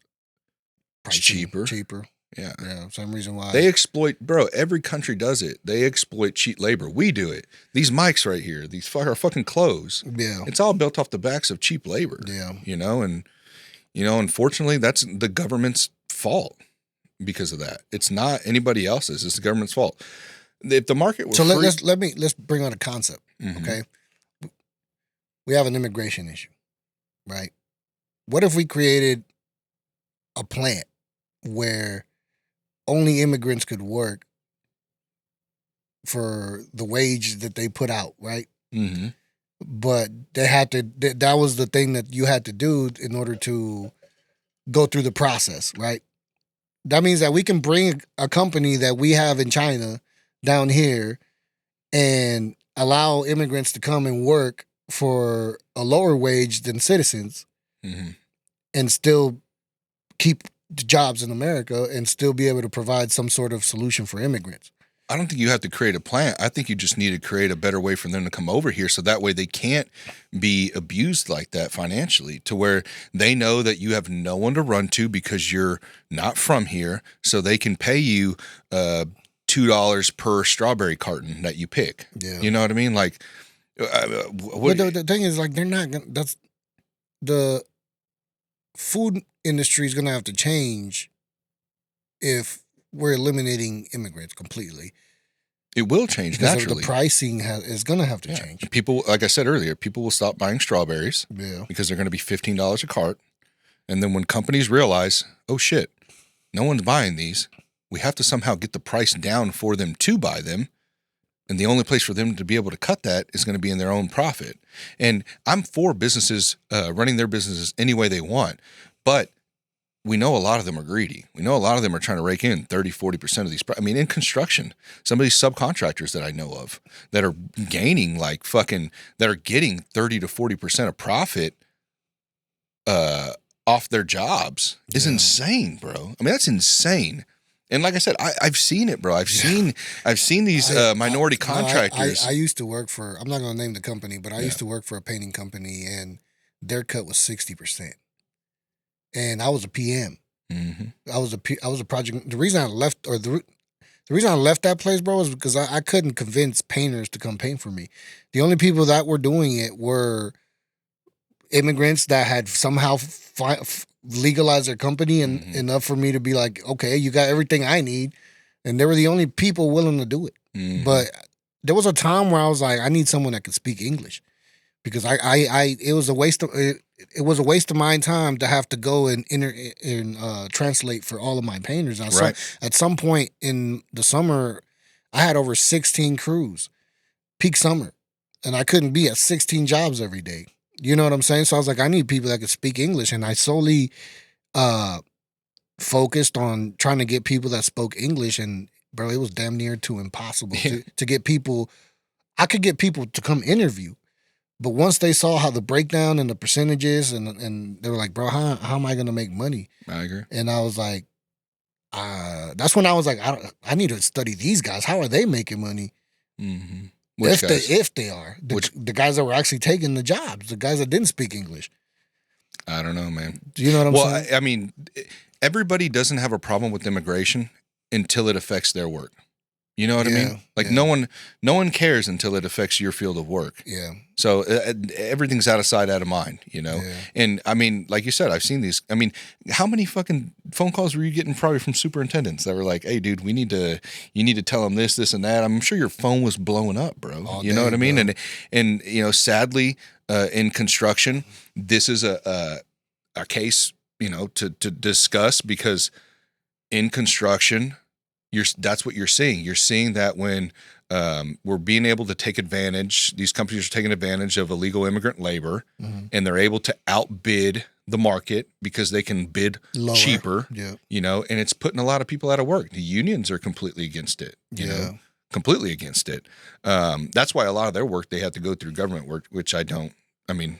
[SPEAKER 2] It's cheaper.
[SPEAKER 1] Cheaper.
[SPEAKER 2] Yeah.
[SPEAKER 1] Yeah. Same reason why.
[SPEAKER 2] They exploit, bro. Every country does it. They exploit cheap labor. We do it. These mics right here, these are fucking clothes.
[SPEAKER 1] Yeah.
[SPEAKER 2] It's all built off the backs of cheap labor.
[SPEAKER 1] Yeah.
[SPEAKER 2] And unfortunately, that's the government's fault because of that. It's not anybody else's. It's the government's fault. If the market were
[SPEAKER 1] so
[SPEAKER 2] free,
[SPEAKER 1] let's bring on a concept.
[SPEAKER 2] Mhm.
[SPEAKER 1] Okay. We have an immigration issue, right? What if we created a plant where only immigrants could work for the wage that they put out, right?
[SPEAKER 2] Mhm.
[SPEAKER 1] But they had to. That was the thing that you had to do in order to go through the process, right? That means that we can bring a company that we have in China down here and allow immigrants to come and work for a lower wage than citizens
[SPEAKER 2] Mhm.
[SPEAKER 1] and still keep the jobs in America and still be able to provide some sort of solution for immigrants.
[SPEAKER 2] I don't think you have to create a plant. I think you just need to create a better way for them to come over here so that way they can't be abused like that financially, to where they know that you have no one to run to because you're not from here, so they can pay you $2 per strawberry carton that you pick.
[SPEAKER 1] Yeah.
[SPEAKER 2] You know what I mean? Like,
[SPEAKER 1] But the thing is, like, they're not gonna, that's the food industry is going to have to change if we're eliminating immigrants completely.
[SPEAKER 2] it will change
[SPEAKER 1] Because
[SPEAKER 2] naturally.
[SPEAKER 1] the pricing is going to have to
[SPEAKER 2] Yeah.
[SPEAKER 1] change.
[SPEAKER 2] People, like I said earlier, people will stop buying strawberries
[SPEAKER 1] Yeah.
[SPEAKER 2] because they're going to be $15 a cart. And then when companies realize, oh shit, no one's buying these, we have to somehow get the price down for them to buy them. And the only place for them to be able to cut that is going to be in their own profit. And I'm for businesses running their businesses any way they want. But we know a lot of them are greedy. We know a lot of them are trying to rake in 30, 40% of these. I mean, in construction, some of these subcontractors that I know of that are gaining that are getting 30 to 40% of profit off their jobs is insane, bro. I mean, that's insane. And like I said, I've seen it, bro. I've seen these minority contractors.
[SPEAKER 1] I used to work for, I'm not going to name the company, but I used to work for a painting company and their cut was 60%. And I was a PM.
[SPEAKER 2] Mm-hmm.
[SPEAKER 1] I was a project. The reason I left, or the reason I left that place, bro, was because I couldn't convince painters to come paint for me. The only people that were doing it were immigrants that had somehow legalized their company and enough for me to be like, okay, you got everything I need, and they were the only people willing to do it.
[SPEAKER 2] Mm-hmm.
[SPEAKER 1] But there was a time where I was like, I need someone that could speak English, because it was a waste of it was a waste of my time to have to go and translate for all of my painters. Now,
[SPEAKER 2] Right.
[SPEAKER 1] at some point in the summer, I had over 16 crews, peak summer, and I couldn't be at 16 jobs every day. You know what I'm saying? So I was like, I need people that could speak English, and I solely focused on trying to get people that spoke English, and bro, it was damn near too impossible to get people. I could get people to come interview, but once they saw how the breakdown and the percentages, and they were like, bro, how am I going to make money?
[SPEAKER 2] I agree.
[SPEAKER 1] And I was like, that's when I was like, I need to study these guys. How are they making money?
[SPEAKER 2] Mm-hmm.
[SPEAKER 1] If they are. The guys that were actually taking the jobs, the guys that didn't speak English.
[SPEAKER 2] I don't know, man.
[SPEAKER 1] Do you know what I'm saying?
[SPEAKER 2] Well, I mean, everybody doesn't have a problem with immigration until it affects their work. You know what I mean? Like no one cares until it affects your field of work.
[SPEAKER 1] Yeah.
[SPEAKER 2] So everything's out of sight, out of mind, you know?
[SPEAKER 1] Yeah.
[SPEAKER 2] And I mean, like you said, I've seen these. I mean, how many fucking phone calls were you getting probably from superintendents that were like, hey dude, you need to tell them this and that. I'm sure your phone was blowing up, bro. You know what I mean?
[SPEAKER 1] Bro.
[SPEAKER 2] And you know, sadly, in construction, this is a case, you know, to discuss, because in construction, that's what you're seeing. You're seeing that when we're being able to take advantage, these companies are taking advantage of illegal immigrant labor, and they're able to outbid the market because they can bid
[SPEAKER 1] Lower.
[SPEAKER 2] cheaper,
[SPEAKER 1] Yeah.
[SPEAKER 2] you know, and it's putting a lot of people out of work. The unions are completely against it, you know, completely against it. That's why a lot of their work, they have to go through government work, which I mean,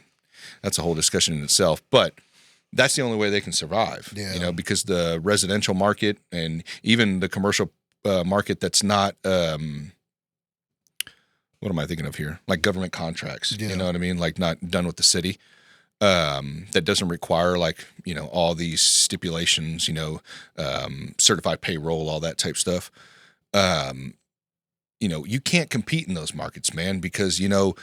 [SPEAKER 2] that's a whole discussion in itself, but that's the only way they can survive, you know, because the residential market and even the commercial market that's not, what am I thinking of here? Like government contracts, you know what I mean? Like not done with the city. That doesn't require like, you know, all these stipulations, you know, certified payroll, all that type stuff. You know, you can't compete in those markets, man, because, you know,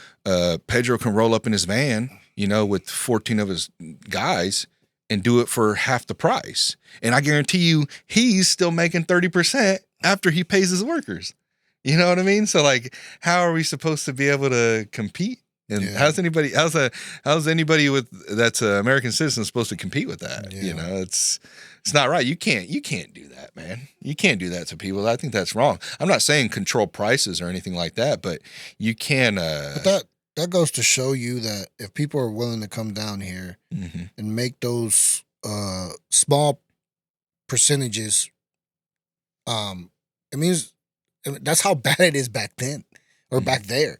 [SPEAKER 2] Pedro can roll up in his van, you know, with 14 of his guys and do it for half the price. And I guarantee you, he's still making 30% after he pays his workers. You know what I mean? So like, how are we supposed to be able to compete? And how's anybody with that's an American citizen supposed to compete with that? You know, it's not right. You can't do that, man. You can't do that to people. I think that's wrong. I'm not saying control prices or anything like that, but you can.
[SPEAKER 1] But that goes to show you that if people are willing to come down here and make those small percentages, it means that's how bad it is back then or back there.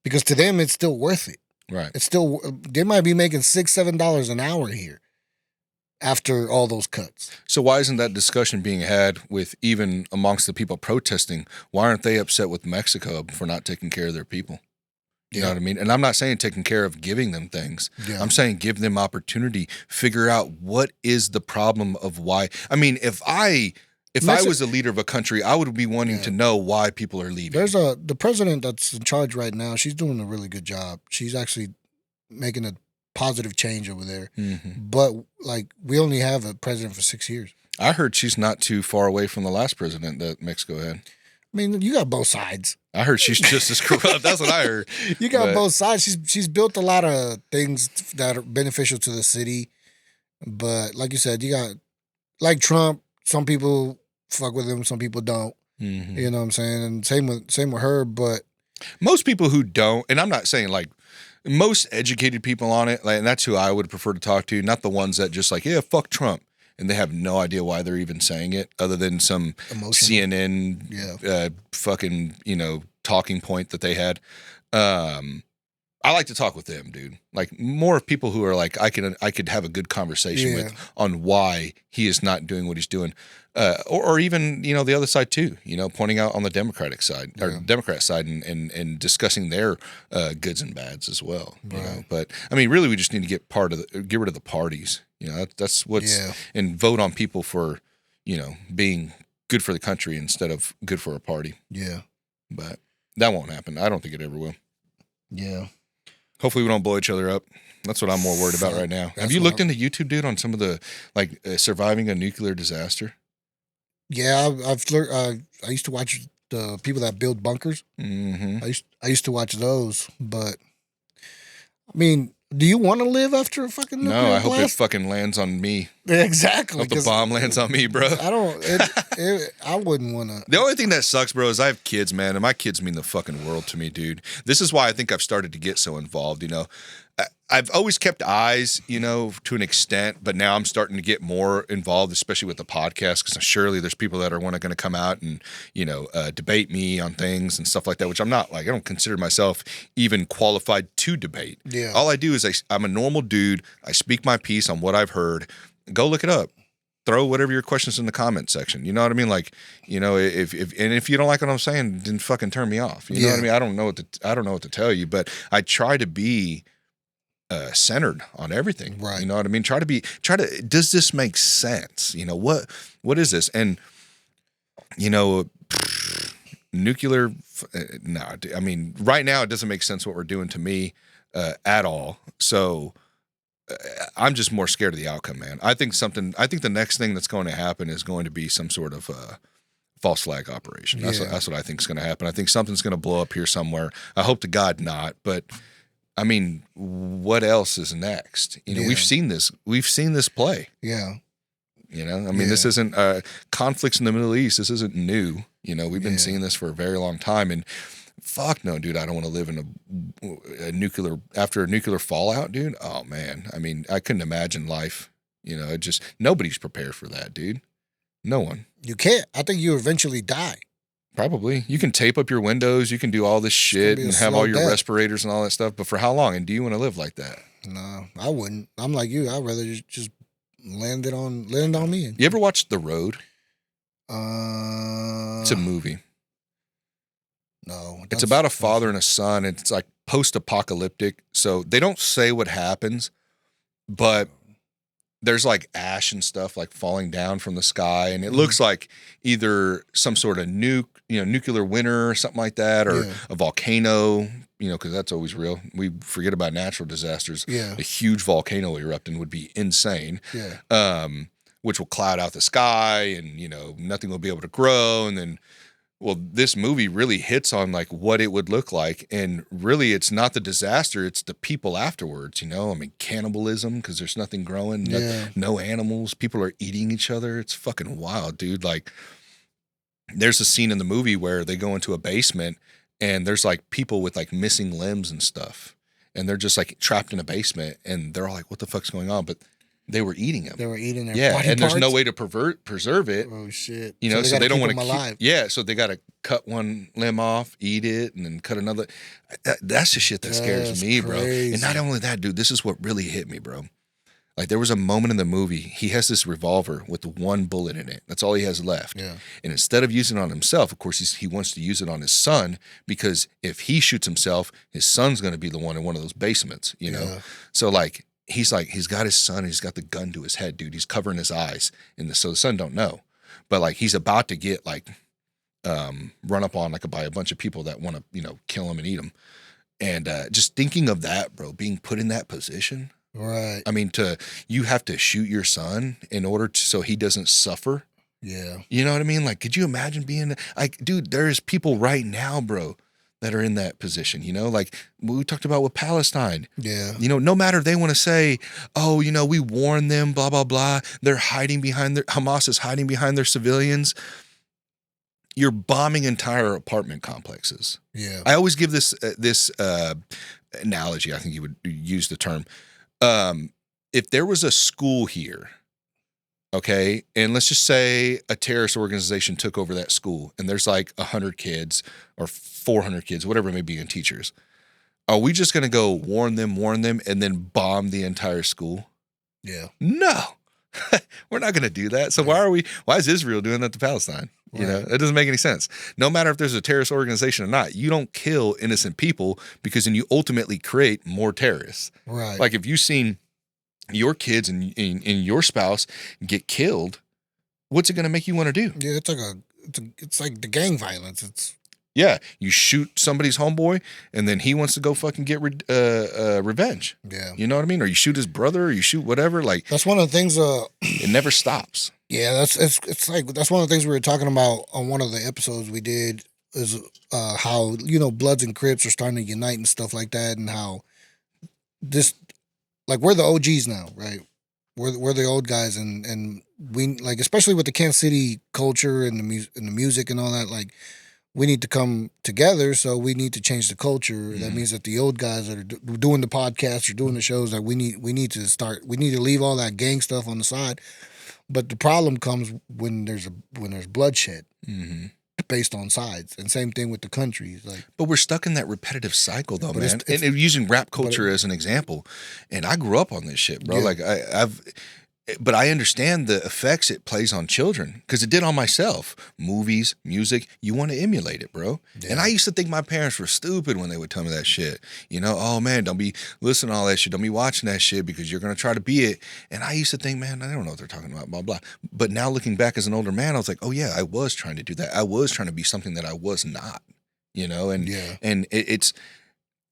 [SPEAKER 1] Because to them, it's still worth it.
[SPEAKER 2] Right.
[SPEAKER 1] It's still, they might be making $6-7 an hour here after all those cuts.
[SPEAKER 2] So why isn't that discussion being had with even amongst the people protesting? Why aren't they upset with Mexico for not taking care of their people? You know what I mean? And I'm not saying taking care of giving them things. I'm saying give them opportunity, figure out what is the problem of why. I mean, if I was a leader of a country, I would be wanting to know why people are leaving.
[SPEAKER 1] There's the president that's in charge right now. She's doing a really good job. She's actually making a positive change over there. But like, we only have a president for 6 years.
[SPEAKER 2] I heard she's not too far away from the last president that Mexico had.
[SPEAKER 1] I mean, you got both sides.
[SPEAKER 2] I heard she's just as corrupt. That's what I heard.
[SPEAKER 1] You got both sides. She's built a lot of things that are beneficial to the city. But like you said, you got, like Trump, some people fuck with him, some people don't. You know what I'm saying? And same with her, but
[SPEAKER 2] most people who don't, and I'm not saying like most educated people on it, like, and that's who I would prefer to talk to, not the ones that just like, yeah, fuck Trump. And they have no idea why they're even saying it other than some CNN fucking, you know, talking point that they had. I like to talk with them, dude. Like more of people who are like, I could have a good conversation with on why he is not doing what he's doing. Or even, you know, the other side too, you know, pointing out on the Democratic side or Democrat side and discussing their goods and bads as well. You know, but I mean, really, we just need to get rid of the parties. You know, that's what's and vote on people for, you know, being good for the country instead of good for a party.
[SPEAKER 1] Yeah,
[SPEAKER 2] but that won't happen. I don't think it ever will.
[SPEAKER 1] Yeah.
[SPEAKER 2] Hopefully we don't blow each other up. That's what I'm more worried about right now. Have you looked into YouTube, dude, on some of the like surviving a nuclear disaster?
[SPEAKER 1] Yeah, I used to watch the people that build bunkers. I used to watch those, but I mean, do you want to live after a fucking nuclear
[SPEAKER 2] No, I hope it
[SPEAKER 1] blast?
[SPEAKER 2] fucking lands on me.
[SPEAKER 1] Exactly.
[SPEAKER 2] I hope the bomb lands on me, bro.
[SPEAKER 1] I wouldn't want to.
[SPEAKER 2] The only thing that sucks, bro, is I have kids, man, and my kids mean the fucking world to me, dude. This is why I think I've started to get so involved, you know. I've always kept eyes, you know, to an extent, but now I'm starting to get more involved, especially with the podcast, because surely there's people that are going to come out and, you know, debate me on things and stuff like that, which I'm not like. I don't consider myself even qualified to debate.
[SPEAKER 1] Yeah.
[SPEAKER 2] All I do is I'm a normal dude. I speak my piece on what I've heard. Go look it up. Throw whatever your questions in the comment section. You know what I mean? Like, you know, if you don't like what I'm saying, then fucking turn me off. You know what I mean? I don't know what to tell you, but I try to be centered on everything.
[SPEAKER 1] Right.
[SPEAKER 2] You know what I mean? Does this make sense? You know, what is this? And, you know, nuclear, no, I mean, right now it doesn't make sense what we're doing to me at all. So I'm just more scared of the outcome, man. I think the next thing that's going to happen is going to be some sort of false flag operation. That's what I think is going to happen. I think something's going to blow up here somewhere. I hope to God not, but I mean, what else is next? You know, we've seen this play.
[SPEAKER 1] Yeah.
[SPEAKER 2] You know, I mean, this isn't conflicts in the Middle East. This isn't new. You know, we've been seeing this for a very long time. And fuck no, dude, I don't want to live in after a nuclear fallout, dude. Oh man. I mean, I couldn't imagine life. You know, nobody's prepared for that, dude. No one.
[SPEAKER 1] You can't. I think you eventually die.
[SPEAKER 2] Probably. You can tape up your windows. You can do all this shit and have all your respirators and all that stuff. But for how long? And do you want to live like that?
[SPEAKER 1] No, I wouldn't. I'm like you. I'd rather just land on me.
[SPEAKER 2] You ever watched The Road?
[SPEAKER 1] It's
[SPEAKER 2] a movie.
[SPEAKER 1] No.
[SPEAKER 2] It's about a father and a son. It's like post-apocalyptic. So they don't say what happens, but there's like ash and stuff like falling down from the sky, and it looks like either some sort of nuclear winter or something like that, or a volcano, because that's always real. We forget about natural disasters.
[SPEAKER 1] Yeah.
[SPEAKER 2] A huge volcano erupting would be insane.
[SPEAKER 1] Yeah.
[SPEAKER 2] Which will cloud out the sky, and nothing will be able to grow, and then. Well, this movie really hits on like what it would look like, and really it's not the disaster, it's the people afterwards, I mean, cannibalism, because there's nothing growing, no animals, people are eating each other. It's fucking wild, dude. Like there's a scene in the movie where they go into a basement and there's like people with like missing limbs and stuff, and they're just like trapped in a basement, and they're all like, what the fuck's going on? But they were eating them.
[SPEAKER 1] They were eating their body
[SPEAKER 2] and
[SPEAKER 1] parts?
[SPEAKER 2] there's no way to preserve it.
[SPEAKER 1] Oh shit!
[SPEAKER 2] So they don't want to keep
[SPEAKER 1] alive.
[SPEAKER 2] Yeah, so they got to cut one limb off, eat it, and then cut another. That's the shit that scares me, bro. And not only that, dude, this is what really hit me, bro. Like there was a moment in the movie, he has this revolver with one bullet in it. That's all he has left.
[SPEAKER 1] Yeah. And
[SPEAKER 2] instead of using it on himself, of course, he wants to use it on his son, because if he shoots himself, his son's going to be the one in one of those basements, So like. He's got his son, and he's got the gun to his head, dude. He's covering his eyes, so the son don't know. But like he's about to get like run up on by a bunch of people that want to kill him and eat him. And just thinking of that, bro, being put in that position.
[SPEAKER 1] Right.
[SPEAKER 2] I mean, you have to shoot your son in order so he doesn't suffer.
[SPEAKER 1] Yeah.
[SPEAKER 2] You know what I mean? Like, could you imagine being like, dude, there's people right now, bro, that are in that position, like we talked about with Palestine.
[SPEAKER 1] Yeah.
[SPEAKER 2] No matter they want to say, oh, we warned them, blah, blah, blah. They're hiding Hamas is hiding behind their civilians. You're bombing entire apartment complexes.
[SPEAKER 1] Yeah.
[SPEAKER 2] I always give this analogy. I think you would use the term. If there was a school here, okay, and let's just say a terrorist organization took over that school, and there's like 100 kids or 400 kids, whatever it may be, and teachers. Are we just going to go warn them, and then bomb the entire school?
[SPEAKER 1] Yeah.
[SPEAKER 2] No, we're not going to do that. So why is Israel doing that to Palestine? It doesn't make any sense. No matter if there's a terrorist organization or not, you don't kill innocent people, because then you ultimately create more terrorists.
[SPEAKER 1] Right.
[SPEAKER 2] Like if you've seen your kids and your spouse get killed, what's it going to make you want to do?
[SPEAKER 1] Yeah, it's like the gang violence.
[SPEAKER 2] You shoot somebody's homeboy, and then he wants to go fucking get revenge.
[SPEAKER 1] Yeah,
[SPEAKER 2] you know what I mean? Or you shoot his brother, or you shoot whatever. Like
[SPEAKER 1] that's one of the things.
[SPEAKER 2] It never stops.
[SPEAKER 1] Yeah, that's one of the things we were talking about on one of the episodes we did, is how Bloods and Crips are starting to unite and stuff like that, and how this. Like we're the OGs now, right? We're the old guys, and we like, especially with the Kansas City culture and the music and all that. Like we need to come together, so we need to change the culture. Mm-hmm. That means that the old guys that are doing the podcasts or doing the shows, that we need to leave all that gang stuff on the side. But the problem comes when there's bloodshed. Mm-hmm. Based on sides, and same thing with the countries.
[SPEAKER 2] But we're stuck in that repetitive cycle, though, man. And using rap culture as an example, and I grew up on this shit, bro. Yeah. But I understand the effects it plays on children, because it did on myself. Movies, music, you want to emulate it, bro. Yeah. And I used to think my parents were stupid when they would tell me that shit. Oh man, don't be listening to all that shit. Don't be watching that shit, because you're going to try to be it. And I used to think, man, I don't know what they're talking about, blah, blah. But now looking back as an older man, I was like, oh yeah, I was trying to do that. I was trying to be something that I was not, and it's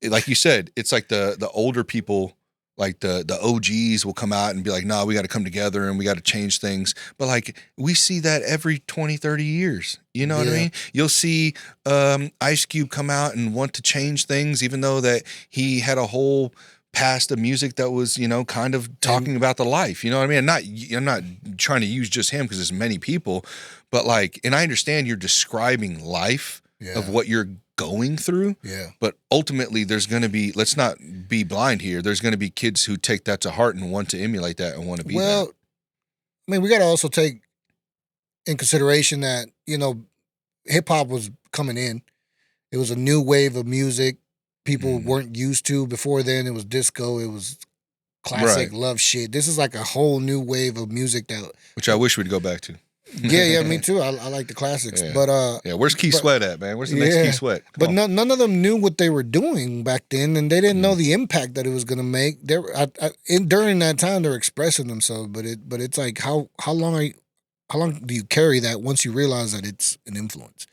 [SPEAKER 2] like you said, it's like the older people, like the OGs will come out and be like, nah, we got to come together and we got to change things. But like, we see that every 20, 30 years. You know what I mean? You'll see Ice Cube come out and want to change things, even though that he had a whole past a music that was, you know, kind of talking about the life, you know what I mean? I'm not trying to use just him because there's many people, but like, and I understand you're describing life of what you're going through.
[SPEAKER 1] Yeah.
[SPEAKER 2] But ultimately there's going to be, let's not be blind here. There's going to be kids who take that to heart and want to emulate that and want to be that.
[SPEAKER 1] I mean, we got to also take in consideration that, you know, hip hop was coming in. It was a new wave of music people weren't used to. Before then, it was disco. It was classic love shit. This is like a whole new wave of music that,
[SPEAKER 2] which I wish we'd go back to.
[SPEAKER 1] Yeah, me too. I like the classics, but
[SPEAKER 2] where's Key Sweat at, man? Where's the next Key Sweat?
[SPEAKER 1] But none of them knew what they were doing back then, and they didn't know the impact that it was going to make. During that time, they're expressing themselves, but it's like how long do you carry that once you realize that it's an influence?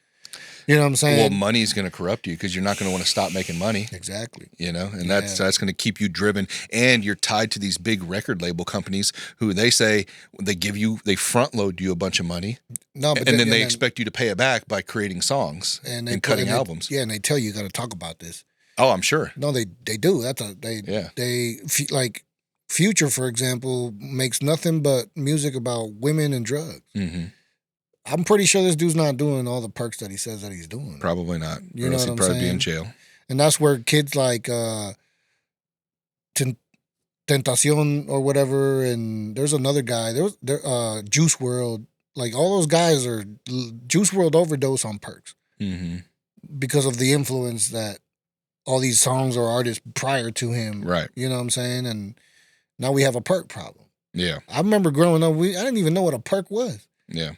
[SPEAKER 1] You know what I'm saying?
[SPEAKER 2] Well, money's going to corrupt you because you're not going to want to stop making money.
[SPEAKER 1] Exactly.
[SPEAKER 2] You know, and that's going to keep you driven. And you're tied to these big record label companies who they say they front load you a bunch of money. No, but then they expect you to pay it back by creating songs and cutting albums.
[SPEAKER 1] Yeah, and they tell you got to talk about this.
[SPEAKER 2] Oh, I'm sure.
[SPEAKER 1] No, they do. Like Future, for example, makes nothing but music about women and drugs. Mm-hmm. I'm pretty sure this dude's not doing all the perks that he says that he's doing.
[SPEAKER 2] Probably not.
[SPEAKER 1] You know what I'm
[SPEAKER 2] probably
[SPEAKER 1] saying?
[SPEAKER 2] Be in jail.
[SPEAKER 1] And that's where kids like Tentacion or whatever, and there's another guy. Juice World. Like all those guys are Juice World overdose on perks because of the influence that all these songs or artists prior to him. Right. You know what I'm saying? And now we have a perk problem. Yeah. I remember growing up, I didn't even know what a perk was. Yeah.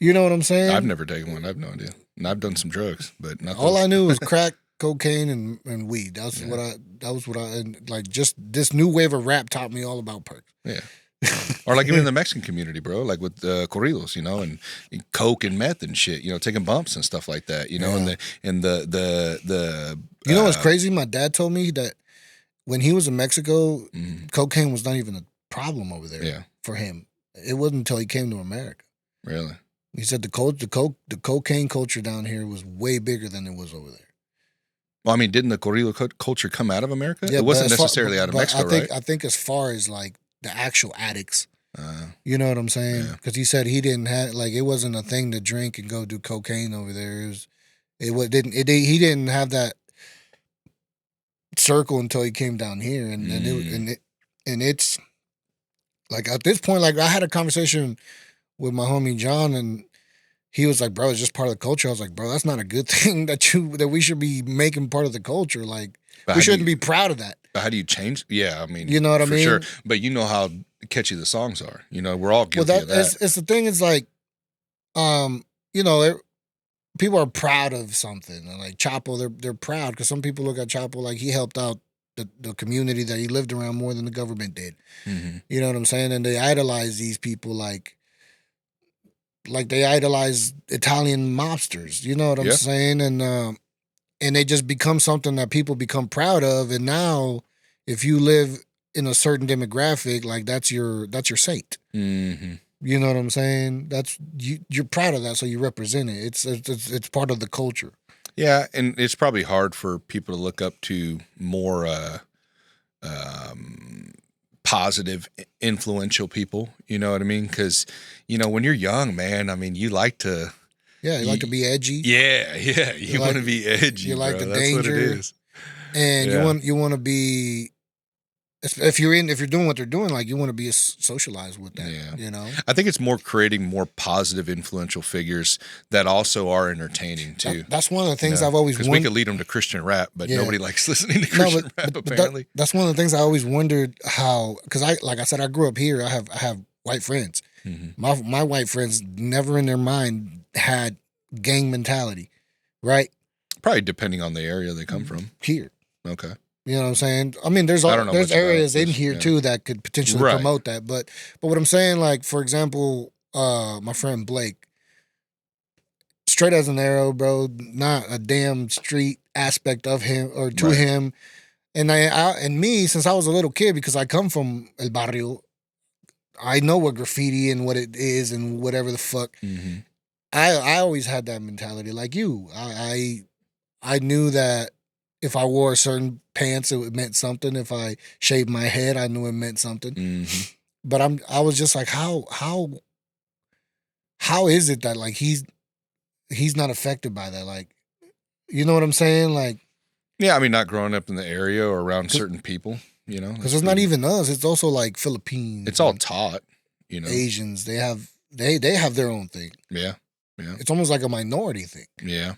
[SPEAKER 1] You know what I'm saying?
[SPEAKER 2] I've never taken one. I have no idea. And I've done some drugs, but not
[SPEAKER 1] all I knew was crack, cocaine, and weed. That was what I and like just this new wave of rap taught me all about perks. Yeah.
[SPEAKER 2] Or like even in the Mexican community, bro, like with corridos, you know, and coke and meth and shit, you know, taking bumps and stuff like that, you know, and the
[SPEAKER 1] you know what's crazy? My dad told me that when he was in Mexico, cocaine was not even a problem over there for him. It wasn't until he came to America.
[SPEAKER 2] Really?
[SPEAKER 1] He said the cocaine culture down here was way bigger than it was over there.
[SPEAKER 2] Well, I mean, didn't the corrido culture come out of America? Yeah, it wasn't necessarily out of Mexico, right?
[SPEAKER 1] I think as far as like the actual addicts, you know what I'm saying? Because he said he didn't have it wasn't a thing to drink and go do cocaine over there. He didn't have that circle until he came down here, and it's like at this point, like I had a conversation with my homie John, and he was like, bro, it's just part of the culture. I was like, bro, that's not a good thing that we should be making part of the culture. Like, we shouldn't be proud of that.
[SPEAKER 2] But how do you change? Yeah, I mean,
[SPEAKER 1] you know what I mean?
[SPEAKER 2] For sure. But you know how catchy the songs are. You know, we're all guilty of that.
[SPEAKER 1] It's the thing is like, you know, people are proud of something. And like Chapo, they're proud because some people look at Chapo like he helped out the community that he lived around more than the government did. Mm-hmm. You know what I'm saying? And they idolize these people like they idolize Italian mobsters. You know what I'm saying? And they just become something that people become proud of. And now, if you live in a certain demographic, like that's your saint. Mm-hmm. You know what I'm saying? You're proud of that, so you represent it. It's part of the culture.
[SPEAKER 2] Yeah, and it's probably hard for people to look up to more positive, influential people. You know what I mean? Because, you know, when you're young, man, I mean, you like to...
[SPEAKER 1] Yeah, you like to be edgy.
[SPEAKER 2] Yeah. You want to be edgy.
[SPEAKER 1] You like
[SPEAKER 2] bro.
[SPEAKER 1] the
[SPEAKER 2] That's
[SPEAKER 1] danger.
[SPEAKER 2] What it is.
[SPEAKER 1] And you want to be... If you're doing what they're doing, like you want to be socialized with that. Yeah. You know,
[SPEAKER 2] I think it's more creating more positive, influential figures that also are entertaining too.
[SPEAKER 1] That's one of the things I've always wondered.
[SPEAKER 2] Because we could lead them to Christian rap, but nobody likes listening to Christian rap. Apparently,
[SPEAKER 1] that's one of the things I always wondered how. Because like I said, I grew up here. I have white friends. Mm-hmm. My white friends never in their mind had gang mentality, right?
[SPEAKER 2] Probably depending on the area they come from.
[SPEAKER 1] Here,
[SPEAKER 2] okay.
[SPEAKER 1] You know what I'm saying? I mean, there's areas in here too that could potentially promote that. But what I'm saying, like, for example, my friend Blake, straight as an arrow, bro, not a damn street aspect of him or to him. And and me, since I was a little kid, because I come from El Barrio, I know what graffiti and what it is and whatever the fuck. Mm-hmm. I always had that mentality like you. I knew that if I wore certain pants, it meant something. If I shaved my head, I knew it meant something.
[SPEAKER 2] Mm-hmm.
[SPEAKER 1] But I was just like, how is it that like he's not affected by that? Like, you know what I'm saying? Like,
[SPEAKER 2] Yeah, I mean, not growing up in the area or around certain people, you know,
[SPEAKER 1] because it's not even us. It's also like Philippines.
[SPEAKER 2] It's all taught, you know.
[SPEAKER 1] Asians. They have their own thing.
[SPEAKER 2] Yeah, yeah.
[SPEAKER 1] It's almost like a minority thing.
[SPEAKER 2] Yeah.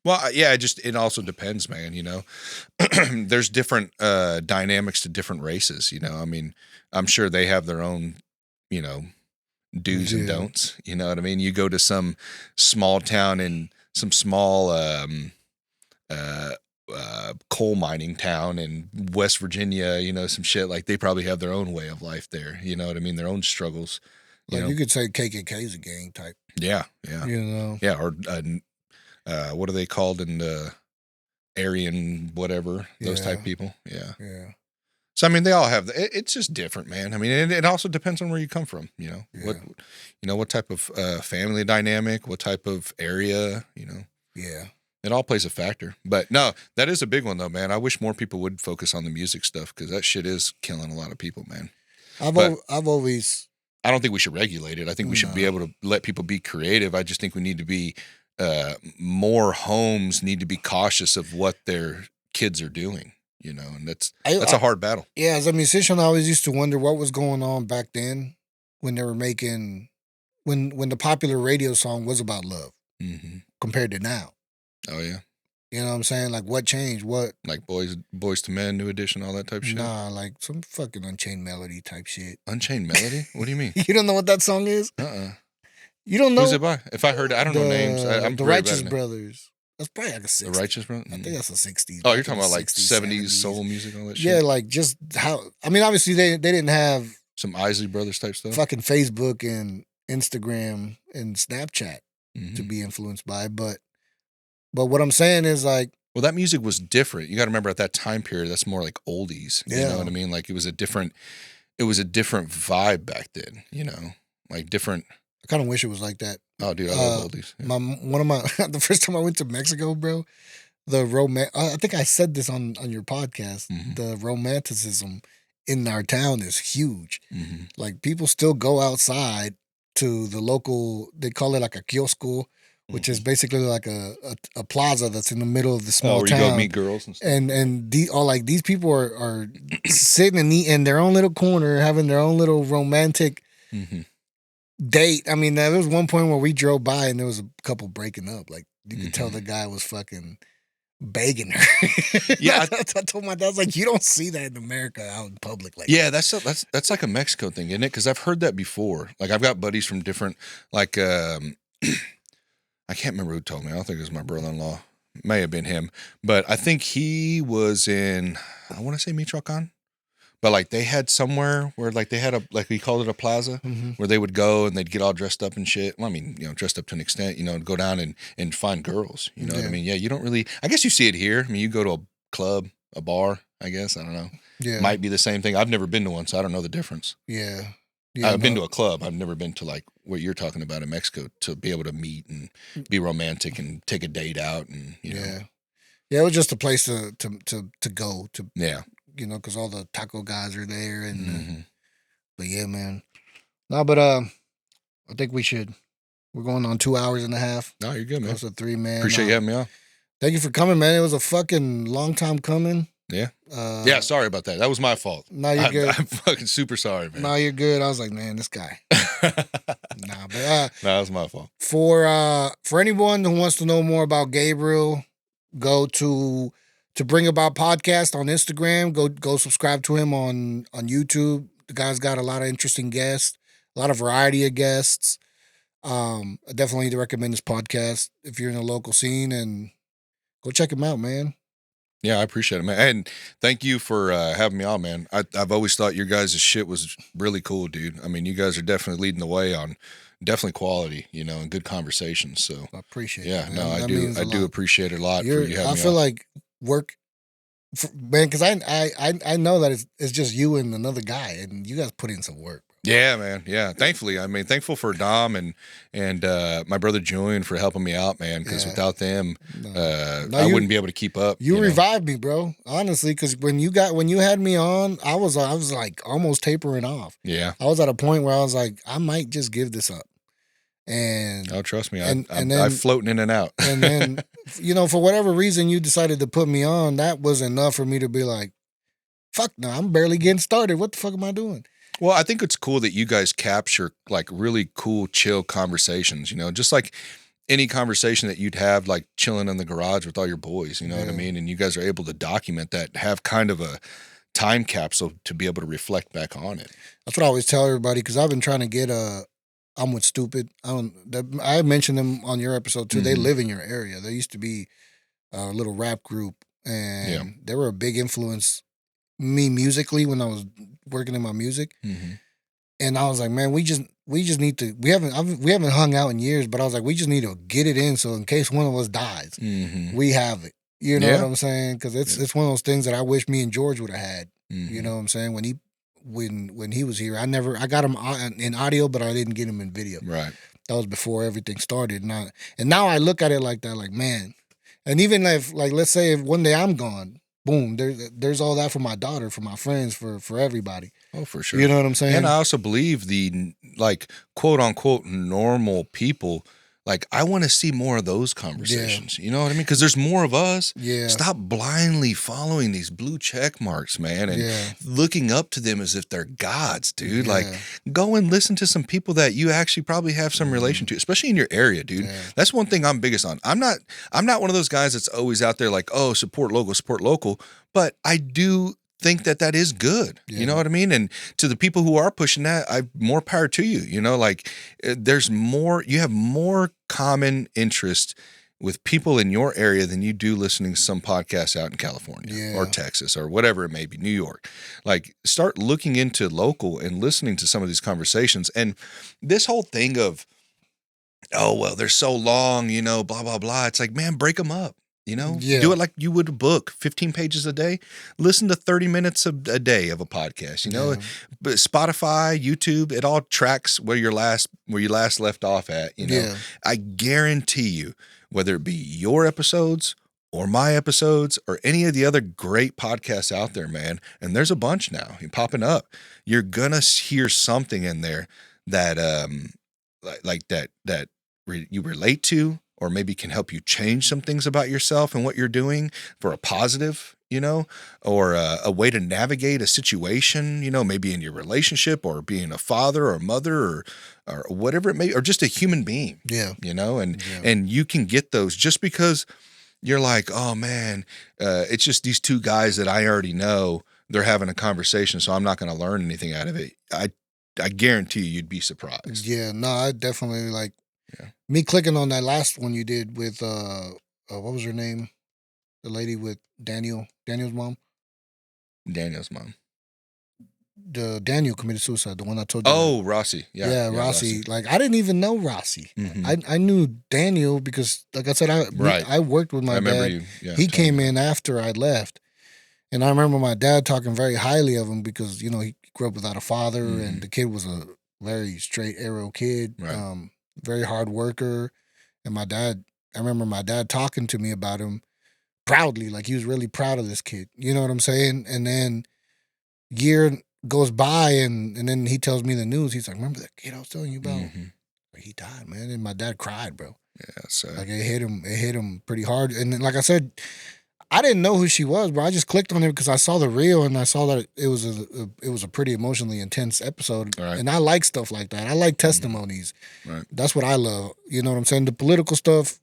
[SPEAKER 2] Well, yeah, it also depends, man, you know. There's different dynamics to different races, you know. I mean, I'm sure they have their own, you know, do's and don'ts, you know what I mean? You go to some small town in some small coal mining town in West Virginia, you know, some shit, like they probably have their own way of life there, you know what I mean? Their own struggles.
[SPEAKER 1] Like you could say KKK is a gang type.
[SPEAKER 2] Yeah, yeah.
[SPEAKER 1] You know?
[SPEAKER 2] Yeah, or what are they called in the Aryan whatever, those type people? Yeah.
[SPEAKER 1] Yeah.
[SPEAKER 2] So I mean, they all have. It's just different, man. I mean, it also depends on where you come from. You know what type of family dynamic, what type of area. You know.
[SPEAKER 1] Yeah.
[SPEAKER 2] It all plays a factor. But no, that is a big one though, man. I wish more people would focus on the music stuff because that shit is killing a lot of people, man.
[SPEAKER 1] I've always.
[SPEAKER 2] I don't think we should regulate it. I think we should be able to let people be creative. I just think we need to be more homes need to be cautious of what their kids are doing. You know, and that's a hard battle.
[SPEAKER 1] Yeah, as a musician, I always used to wonder what was going on back then when they were making when the popular radio song was about love compared to now.
[SPEAKER 2] Oh yeah,
[SPEAKER 1] you know what I'm saying? Like what changed? What
[SPEAKER 2] like Boys to Men, New Edition, all that type shit.
[SPEAKER 1] Nah, like some fucking Unchained Melody type shit.
[SPEAKER 2] Unchained Melody? What do you mean?
[SPEAKER 1] You don't know what that song is? You don't know?
[SPEAKER 2] Who's it by? If I heard it, I don't know names. I'm
[SPEAKER 1] the Righteous Brothers. That's probably like a 60s.
[SPEAKER 2] The Righteous Brothers?
[SPEAKER 1] I think that's a 60s.
[SPEAKER 2] Oh, you're talking about like 70s soul music and all that shit?
[SPEAKER 1] Yeah, like just how... I mean, obviously they didn't have...
[SPEAKER 2] Some Isley Brothers type stuff?
[SPEAKER 1] Fucking Facebook and Instagram and Snapchat to be influenced by. But what I'm saying is like...
[SPEAKER 2] Well, that music was different. You got to remember at that time period, that's more like oldies. You know what I mean? Like it was a different vibe back then, you know? Like different...
[SPEAKER 1] I kind of wish it was like that.
[SPEAKER 2] Oh, dude, I love oldies. Yeah.
[SPEAKER 1] The first time I went to Mexico, bro, I think I said this on your podcast. The romanticism in our town is huge. Like people still go outside to the local. They call it like a kiosco, which is basically like a plaza that's in the middle of the small town.
[SPEAKER 2] Where you go meet girls and stuff.
[SPEAKER 1] And these people are sitting and eating in their own little corner, having their own little romantic. Date. I mean, there was one point where we drove by and there was a couple breaking up. Like you could tell the guy was fucking begging her. Yeah, I told my dad, I was like, you don't see that in America out in public. Like,
[SPEAKER 2] yeah, that's like a Mexico thing, isn't it? Because I've heard that before. Like I've got buddies from different, like I can't remember who told me. I don't think it was my brother-in-law. May have been him, but I think he was in. I want to say Michoacan. But like they had somewhere where like they had like we called it a plaza where they would go and they'd get all dressed up and shit. Well, I mean, you know, dressed up to an extent, you know, and go down and find girls. You know what I mean? Yeah, you don't really. I guess you see it here. I mean, you go to a club, a bar. I guess I don't know. Yeah, might be the same thing. I've never been to one, so I don't know the difference.
[SPEAKER 1] Yeah,
[SPEAKER 2] I've been to a club. I've never been to like what you're talking about in Mexico to be able to meet and be romantic and take a date out and you know.
[SPEAKER 1] Yeah, it was just a place to go to.
[SPEAKER 2] Yeah.
[SPEAKER 1] You know, because all the taco guys are there, and but yeah, man. No, but I think we're going on 2 hours and a half.
[SPEAKER 2] No, you're good, man.
[SPEAKER 1] Close to 3, man.
[SPEAKER 2] Appreciate you having me on.
[SPEAKER 1] Thank you for coming, man. It was a fucking long time coming.
[SPEAKER 2] Yeah. Yeah, sorry about that. That was my fault.
[SPEAKER 1] No, you're good.
[SPEAKER 2] I'm fucking super sorry, man.
[SPEAKER 1] No, you're good. I was like, man, this guy. But
[SPEAKER 2] that was my fault.
[SPEAKER 1] For anyone who wants to know more about Gabriel, go to Bring About Podcast on Instagram. Go subscribe to him on YouTube. The guy's got a lot of interesting guests, a lot of variety of guests. I definitely recommend this podcast if you're in the local scene, and go check him out, man.
[SPEAKER 2] Yeah, I appreciate it, man. And thank you for having me on, man. I've always thought your guys' shit was really cool, dude. I mean, you guys are definitely leading the way on definitely quality, you know, and good conversations. So
[SPEAKER 1] I appreciate it.
[SPEAKER 2] Yeah, no, I do appreciate it a lot for you having me on.
[SPEAKER 1] I feel like work, man, because I know that it's just you and another guy, and you guys put in some work, bro.
[SPEAKER 2] Yeah, man. Yeah. Thankfully, I mean, thankful for Dom and my brother Julian for helping me out, man. Because
[SPEAKER 1] Yeah.
[SPEAKER 2] without them,
[SPEAKER 1] No,
[SPEAKER 2] I wouldn't be able to keep up.
[SPEAKER 1] You
[SPEAKER 2] know?
[SPEAKER 1] revived me, bro. Honestly, because when you had me on, I was like almost tapering off.
[SPEAKER 2] Yeah.
[SPEAKER 1] I was at a point where I was like, I might just give this up. And
[SPEAKER 2] Oh, trust me,
[SPEAKER 1] and
[SPEAKER 2] I'm
[SPEAKER 1] then
[SPEAKER 2] floating in and out.
[SPEAKER 1] and then for whatever reason you decided to put me on, that was enough for me to be like, fuck no, I'm barely getting started. What the fuck am I doing?
[SPEAKER 2] Well, I think it's cool that you guys capture like really cool, chill conversations, just like any conversation that you'd have like chilling in the garage with all your boys, you know what I mean? And you guys are able to document that, have kind of a time capsule to be able to reflect back on it.
[SPEAKER 1] That's what I always tell everybody, because I've been trying to get I'm with Stupid. I mentioned them on your episode too. They live in your area. There used to be a little rap group, and they were a big influence me musically when I was working in my music. And I was like, man, we just need to. We haven't hung out in years, but I was like, we just need to get it in, so in case one of us dies, we have it. You know what I'm saying? Because it's one of those things that I wish me and George would have had. You know what I'm saying? When he was here, I got him in audio, but I didn't get him in video.
[SPEAKER 2] Right.
[SPEAKER 1] That was before everything started. And now I look at it like that, like, man. And even if, like, let's say if one day I'm gone, boom, there's all that for my daughter, for my friends, for everybody.
[SPEAKER 2] Oh, for sure.
[SPEAKER 1] You know what I'm saying?
[SPEAKER 2] And I also believe the like quote unquote normal people. Like, I want to see more of those conversations. You know what I mean? Because there's more of us.
[SPEAKER 1] Yeah.
[SPEAKER 2] Stop blindly following these blue check marks, man, and looking up to them as if they're gods, dude.
[SPEAKER 1] Yeah.
[SPEAKER 2] Like, go and listen to some people that you actually probably have some relation to, especially in your area, dude.
[SPEAKER 1] Yeah.
[SPEAKER 2] That's one thing I'm biggest on. I'm not one of those guys that's always out there like, oh, support local. But I do think that is good. You know what I mean? And to the people who are pushing that, more power to you. Like there's more, you have more common interest with people in your area than you do listening to some podcasts out in California or Texas or whatever it may be, New York. Like, start looking into local and listening to some of these conversations. And this whole thing of, oh, well, they're so long, blah, blah, blah. It's like, man, break them up. Do it like you would a book, 15 pages a day. Listen to 30 minutes a day of a podcast, But Spotify, YouTube, it all tracks where you last left off at, I guarantee you, whether it be your episodes or my episodes or any of the other great podcasts out there, man, and there's a bunch now popping up, you're going to hear something in there that, you relate to, or maybe can help you change some things about yourself and what you're doing for a positive, or a way to navigate a situation, maybe in your relationship or being a father or mother or whatever it may, or just a human being, and you can get those just because you're like, oh man, it's just these two guys that I already know, they're having a conversation, so I'm not going to learn anything out of it. I guarantee you'd be surprised.
[SPEAKER 1] Yeah, no, I definitely like, me clicking on that last one you did with what was her name? The lady with Daniel's mom. Daniel committed suicide. The one I told you.
[SPEAKER 2] Oh, Rossi.
[SPEAKER 1] Yeah, Rossi. Like, I didn't even know Rossi. I knew Daniel because, like I said, I worked with my dad. He came in after I left, and I remember my dad talking very highly of him because he grew up without a father, and the kid was a very straight arrow kid.
[SPEAKER 2] Right.
[SPEAKER 1] Very hard worker. And I remember my dad talking to me about him proudly, like he was really proud of this kid. You know what I'm saying? And then year goes by and then he tells me the news. He's like, remember that kid I was telling you about? He died, man. And my dad cried, bro.
[SPEAKER 2] Yeah, so
[SPEAKER 1] like it hit him pretty hard. And then, like I said, I didn't know who she was, bro. I just clicked on it because I saw the reel and I saw that it was a pretty emotionally intense episode.
[SPEAKER 2] Right.
[SPEAKER 1] And I like stuff like that. I like testimonies.
[SPEAKER 2] Right.
[SPEAKER 1] That's what I love. You know what I'm saying? The political stuff,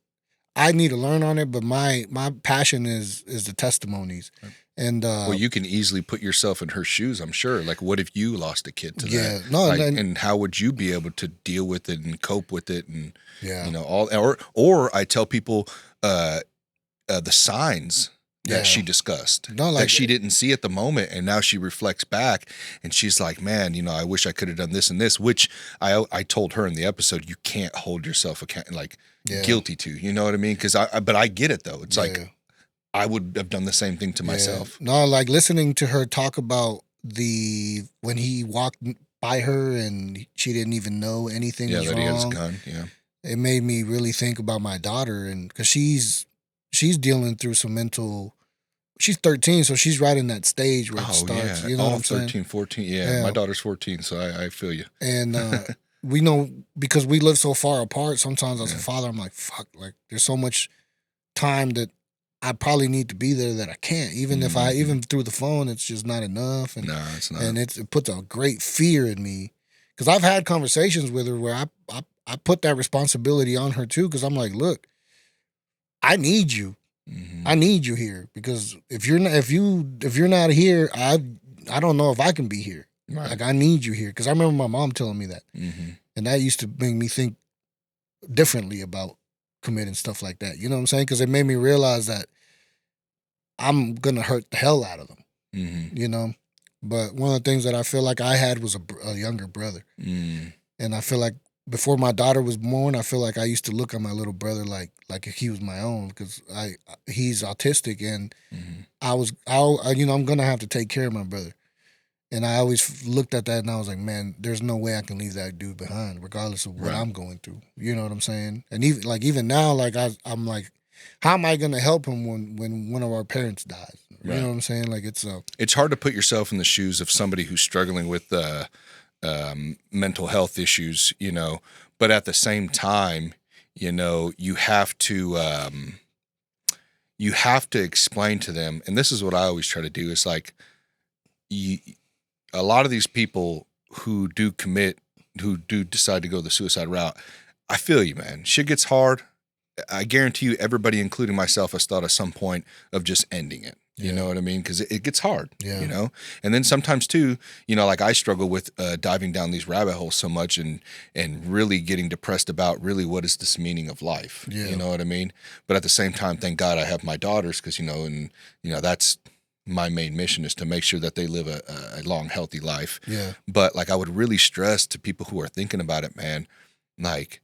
[SPEAKER 1] I need to learn on it, but my passion is the testimonies.
[SPEAKER 2] Right.
[SPEAKER 1] And
[SPEAKER 2] well, you can easily put yourself in her shoes, I'm sure. Like, what if you lost a kid to that?
[SPEAKER 1] Yeah, no,
[SPEAKER 2] and how would you be able to deal with it and cope with it? And or I tell people the signs that she discussed, that she didn't see at the moment, and now she reflects back and she's like, man, I wish I could have done this and this, which I told her in the episode, you can't hold yourself guilty to, you know what I mean? But I get it though. It's like, I would have done the same thing to myself.
[SPEAKER 1] No, like listening to her talk about when he walked by her and she didn't even know anything was
[SPEAKER 2] that he has a
[SPEAKER 1] wrong.
[SPEAKER 2] gun. Yeah.
[SPEAKER 1] It made me really think about my daughter, and because she's dealing through some mental. She's 13, so she's right in that stage where it starts.
[SPEAKER 2] Yeah.
[SPEAKER 1] You know what I'm
[SPEAKER 2] 13,
[SPEAKER 1] saying?
[SPEAKER 2] 14. Yeah. My daughter's 14, so I feel you.
[SPEAKER 1] And we know because we live so far apart. Sometimes as a father, I'm like, fuck. Like, there's so much time that I probably need to be there that I can't. Even if even through the phone, it's just not enough. And,
[SPEAKER 2] No, it's not.
[SPEAKER 1] And it puts a great fear in me because I've had conversations with her where I put that responsibility on her too because I'm like, look, I need you. I need you here because if you're not here, I don't know if I can be here. Right. Like I need you here because I remember my mom telling me that, and that used to make me think differently about committing stuff like that. You know what I'm saying? Because it made me realize that I'm gonna hurt the hell out of them. You know, but one of the things that I feel like I had was a younger brother, and I feel like. Before my daughter was born, I feel like I used to look at my little brother like if he was my own because he's autistic and I'm gonna have to take care of my brother, and I always looked at that and I was like, man, there's no way I can leave that dude behind, regardless of what I'm going through. You know what I'm saying? And even now, like I'm like, how am I gonna help him when one of our parents dies? You know what I'm saying? Like it's
[SPEAKER 2] hard to put yourself in the shoes of somebody who's struggling with mental health issues, you know, but at the same time, you know, you have to explain to them. And this is what I always try to do is like, a lot of these people who do decide to go the suicide route, I feel you, man. Shit gets hard. I guarantee you everybody, including myself, has thought at some point of just ending it. You know what I mean? Because it gets hard, you know? And then sometimes too, you know, like I struggle with diving down these rabbit holes so much and really getting depressed about really what is this meaning of life? You know what I mean? But at the same time, thank God I have my daughters because, you know, and, you know, that's my main mission is to make sure that they live a long, healthy life. Yeah. But like I would really stress to people who are thinking about it, man, like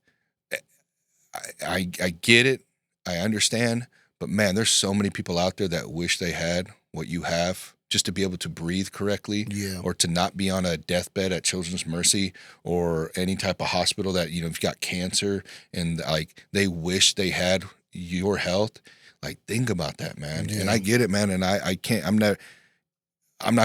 [SPEAKER 2] I get it. I understand. But man, there's so many people out there that wish they had what you have just to be able to breathe correctly or to not be on a deathbed at Children's Mercy or any type of hospital that, you know, if you got cancer and like they wish they had your health. Like think about that, man. Yeah. And I get it, man. And I can't, I'm not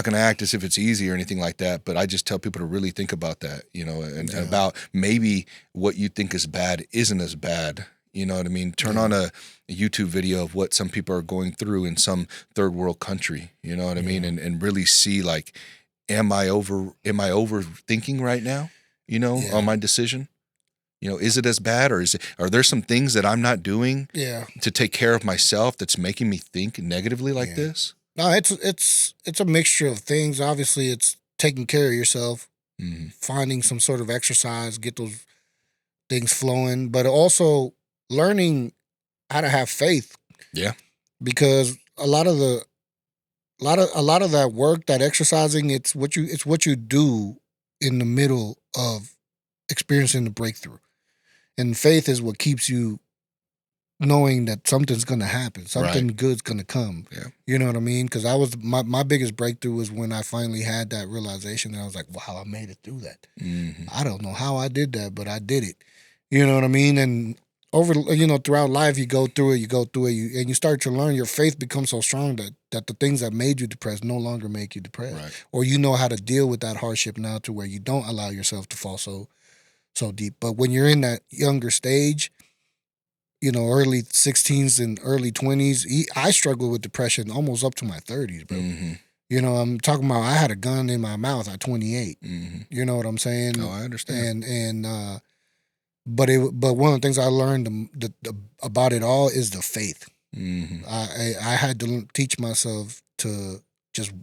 [SPEAKER 2] going to act as if it's easy or anything like that, but I just tell people to really think about that, you know, and about maybe what you think is bad isn't as bad. You know what I mean? Turn on a YouTube video of what some people are going through in some third world country. You know what I mean? And really see like, am I overthinking right now? You know, on my decision? You know, is it as bad or are there some things that I'm not doing to take care of myself that's making me think negatively like this?
[SPEAKER 1] No, it's a mixture of things. Obviously, it's taking care of yourself, finding some sort of exercise, get those things flowing, but also learning how to have faith. Yeah. Because a lot of that work, that exercising, it's what you do in the middle of experiencing the breakthrough. And faith is what keeps you knowing that something's going to happen, something good's going to come. Yeah. You know what I mean? Because my biggest breakthrough was when I finally had that realization and I was like, wow, I made it through that. I don't know how I did that, but I did it. You know what I mean? And throughout life, you go through it, and you start to learn. Your faith becomes so strong that the things that made you depressed no longer make you depressed. Or you know how to deal with that hardship now to where you don't allow yourself to fall so deep. But when you're in that younger stage, you know, early 16s and early 20s, I struggled with depression almost up to my 30s, bro. You know, I'm talking about I had a gun in my mouth at 28. You know what I'm saying?
[SPEAKER 2] Oh, I understand.
[SPEAKER 1] But one of the things I learned about it all is the faith. I had to teach myself to just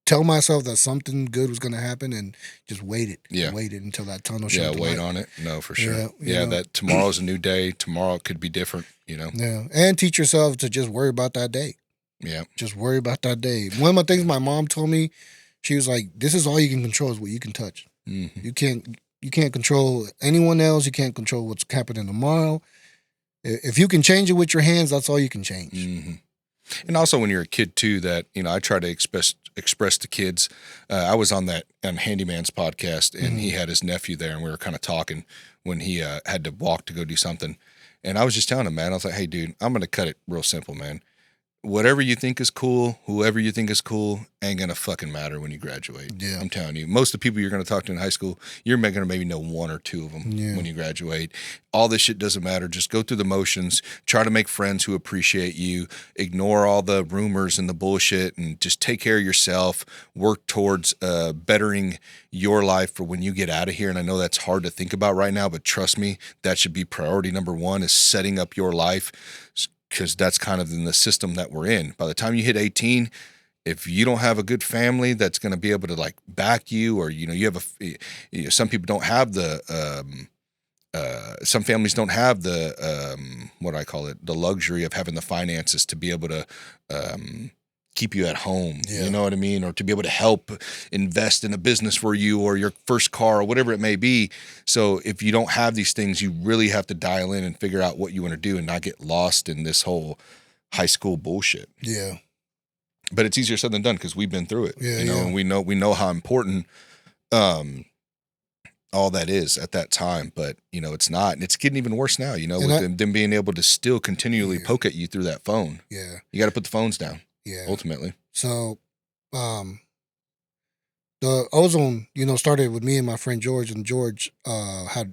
[SPEAKER 1] tell myself that something good was going to happen and just wait it. Wait it until that tunnel showed.
[SPEAKER 2] Wait on it. No, for sure. That tomorrow's a new day. Tomorrow could be different, you know? Yeah. And teach yourself to just worry about that day. Yeah. Just worry about that day. One of the things my mom told me, she was like, this is all you can control is what you can touch. You can't control anyone else. You can't control what's happening tomorrow. If you can change it with your hands, that's all you can change. And also when you're a kid too, that, I try to express to kids. I was on that Handyman's podcast, and he had his nephew there, and we were kind of talking when he had to walk to go do something. And I was just telling him, man, I was like, hey, dude, I'm going to cut it real simple, man. Whatever you think is cool, whoever you think is cool, ain't going to fucking matter when you graduate.
[SPEAKER 1] Yeah.
[SPEAKER 2] I'm telling you, most of the people you're going to talk to in high school, you're going to maybe know one or two of them when you graduate. All this shit doesn't matter. Just go through the motions, try to make friends who appreciate you, ignore all the rumors and the bullshit, and just take care of yourself, work towards bettering your life for when you get out of here. And I know that's hard to think about right now, but trust me, that should be priority number one, is setting up your life, because that's kind of in the system that we're in. By the time you hit 18, if you don't have a good family that's going to be able to like back you, or, you have some people don't have some families don't have the, what do I call it? The luxury of having the finances to be able to, keep you at home, you know what I mean? Or to be able to help invest in a business for you, or your first car, or whatever it may be. So if you don't have these things, you really have to dial in and figure out what you want to do and not get lost in this whole high school bullshit.
[SPEAKER 1] Yeah.
[SPEAKER 2] But it's easier said than done, because we've been through it, and we know how important, all that is at that time. But, it's not, and it's getting even worse now, with them being able to still continually poke at you through that phone.
[SPEAKER 1] Yeah. You
[SPEAKER 2] got to put the phones down.
[SPEAKER 1] Yeah.
[SPEAKER 2] Ultimately.
[SPEAKER 1] So, the Ozone, started with me and my friend George, and George I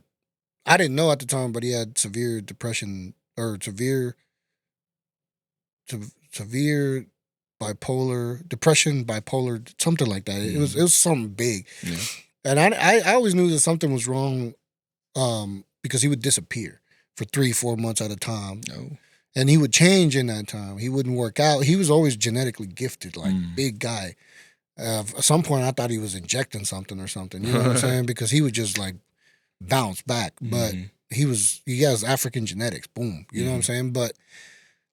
[SPEAKER 1] didn't know at the time, but he had severe depression, or severe bipolar, something like that. It was something big. Yeah. And I always knew that something was wrong, because he would disappear for 3-4 months at a time.
[SPEAKER 2] No.
[SPEAKER 1] And he would change in that time. He wouldn't work out. He was always genetically gifted, like big guy. At some point, I thought he was injecting something or something. You know what I'm saying? Because he would just like bounce back. But he has African genetics. Boom. You know what I'm saying? But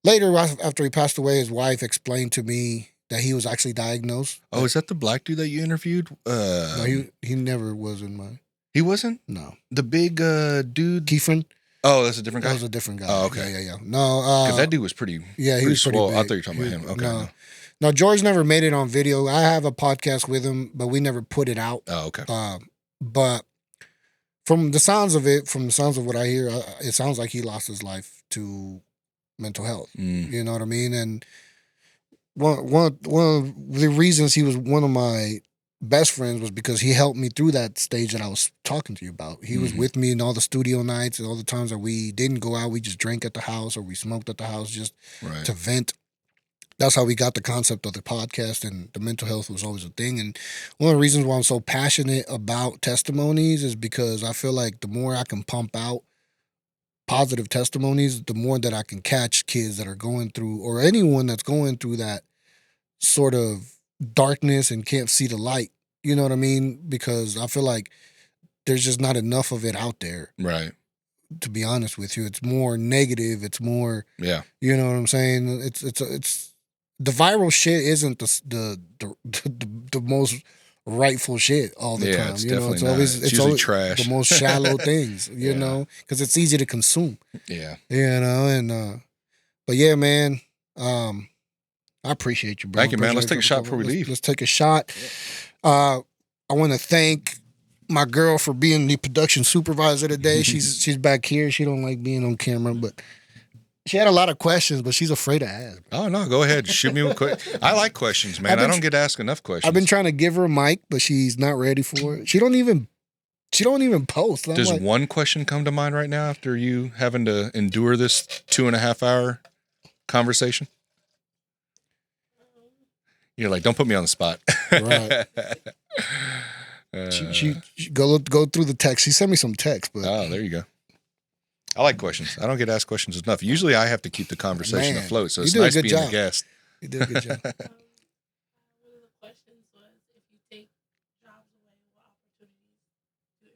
[SPEAKER 1] later, after he passed away, his wife explained to me that he was actually diagnosed.
[SPEAKER 2] Oh, is that the black dude that you interviewed?
[SPEAKER 1] No, he never was in my.
[SPEAKER 2] He wasn't?
[SPEAKER 1] No.
[SPEAKER 2] The big dude?
[SPEAKER 1] Kiefer.
[SPEAKER 2] Oh, that's a different guy?
[SPEAKER 1] That was a different guy.
[SPEAKER 2] Oh, okay.
[SPEAKER 1] Yeah. No.
[SPEAKER 2] Because that dude was pretty.
[SPEAKER 1] Yeah, he was pretty big.
[SPEAKER 2] I thought you were talking about him. Okay.
[SPEAKER 1] No, George never made it on video. I have a podcast with him, but we never put it out.
[SPEAKER 2] Oh, okay.
[SPEAKER 1] But from the sounds of what I hear, it sounds like he lost his life to mental health. You know what I mean? And one of the reasons he was one of my best friends was because he helped me through that stage that I was talking to you about. He was with me in all the studio nights and all the times that we didn't go out. We just drank at the house, or we smoked at the house just to vent. That's how we got the concept of the podcast, and the mental health was always a thing. And one of the reasons why I'm so passionate about testimonies is because I feel like the more I can pump out positive testimonies, the more that I can catch kids that are going through, or anyone that's going through that sort of darkness and can't see the light. You know what I mean? Because I feel like there's just not enough of it out there.
[SPEAKER 2] Right.
[SPEAKER 1] To be honest with you, it's more negative. It's more,
[SPEAKER 2] you
[SPEAKER 1] know what I'm saying? It's the viral shit isn't the most rightful shit all the time.
[SPEAKER 2] It's
[SPEAKER 1] It's
[SPEAKER 2] usually
[SPEAKER 1] always
[SPEAKER 2] trash.
[SPEAKER 1] The most shallow things, you know, because it's easy to consume.
[SPEAKER 2] Yeah.
[SPEAKER 1] And but yeah, man. I appreciate you, bro.
[SPEAKER 2] Thank you, man. Let's take a shot before we leave.
[SPEAKER 1] Let's take a shot. I want to thank my girl for being the production supervisor today. She's back here. She don't like being on camera, but she had a lot of questions, but she's afraid to ask.
[SPEAKER 2] Oh, no. Go ahead. Shoot me with questions. I like questions, man. I don't get asked enough questions.
[SPEAKER 1] I've been trying to give her a mic, but she's not ready for it. She don't even post.
[SPEAKER 2] Does one question come to mind right now after you having to endure this 2.5 hour conversation? You're like, don't put me on the spot.
[SPEAKER 1] Right. She go through the text. She sent me some text, but
[SPEAKER 2] there you go. I like questions. I don't get asked questions enough. Usually I have to keep the conversation afloat, so it's nice being a guest.
[SPEAKER 1] You did a good job.
[SPEAKER 4] One of the questions was, if you take jobs away, what opportunities do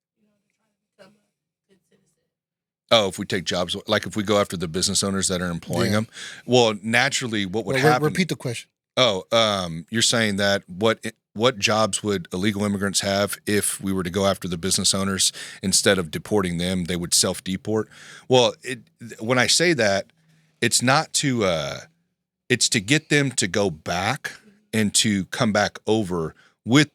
[SPEAKER 4] immigrants have, to try to become a good citizen?
[SPEAKER 2] Oh, if we take jobs, like if we go after the business owners that are employing them, well, naturally, what would happen?
[SPEAKER 1] Repeat the question.
[SPEAKER 2] Oh, you're saying that what jobs would illegal immigrants have if we were to go after the business owners instead of deporting them? They would self-deport. Well, when I say that, it's not to It's to get them to go back and to come back over with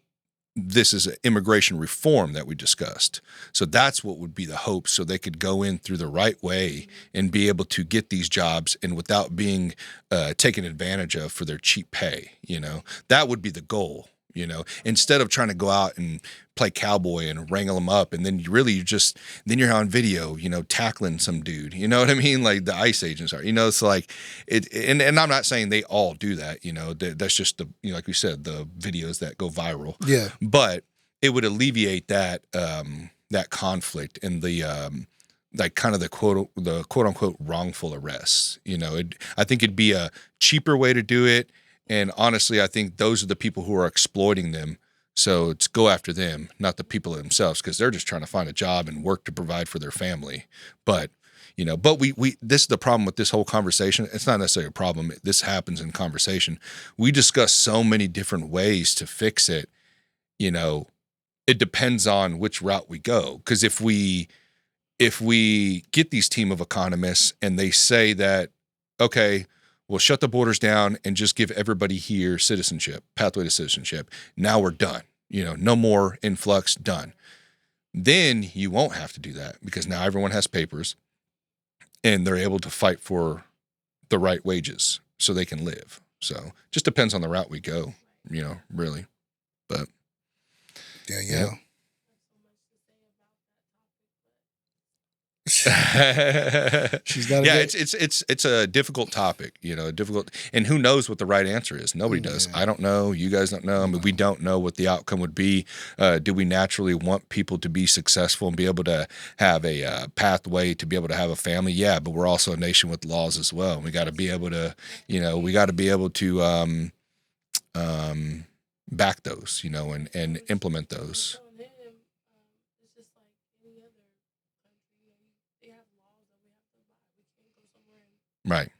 [SPEAKER 2] this is immigration reform that we discussed. So that's what would be the hope, so they could go in through the right way and be able to get these jobs and without being taken advantage of for their cheap pay. That would be the goal. Instead of trying to go out and play cowboy and wrangle them up, and then then you're on video, tackling some dude. You know what I mean? Like the ICE agents are. It's like it. And I'm not saying they all do that. That's just the like we said, the videos that go viral.
[SPEAKER 1] Yeah.
[SPEAKER 2] But it would alleviate that that conflict and the like kind of the quote unquote wrongful arrests. I think it'd be a cheaper way to do it. And honestly, I think those are the people who are exploiting them. So it's go after them, not the people themselves, because they're just trying to find a job and work to provide for their family. But, we this is the problem with this whole conversation. It's not necessarily a problem. This happens in conversation. We discuss so many different ways to fix it. It depends on which route we go. Because if we get these team of economists and they say that, okay, we'll shut the borders down and just give everybody here citizenship, pathway to citizenship. Now we're done. No more influx, done. Then you won't have to do that because now everyone has papers and they're able to fight for the right wages so they can live. So just depends on the route we go, really. But
[SPEAKER 1] yeah. She's got
[SPEAKER 2] it's a difficult topic, difficult, and who knows what the right answer is? Nobody does. I don't know. You guys don't know. I mean, we don't know what the outcome would be. Do we naturally want people to be successful and be able to have a pathway to be able to have a family? Yeah, but we're also a nation with laws as well. We got to be able to, back those, and implement those. Right.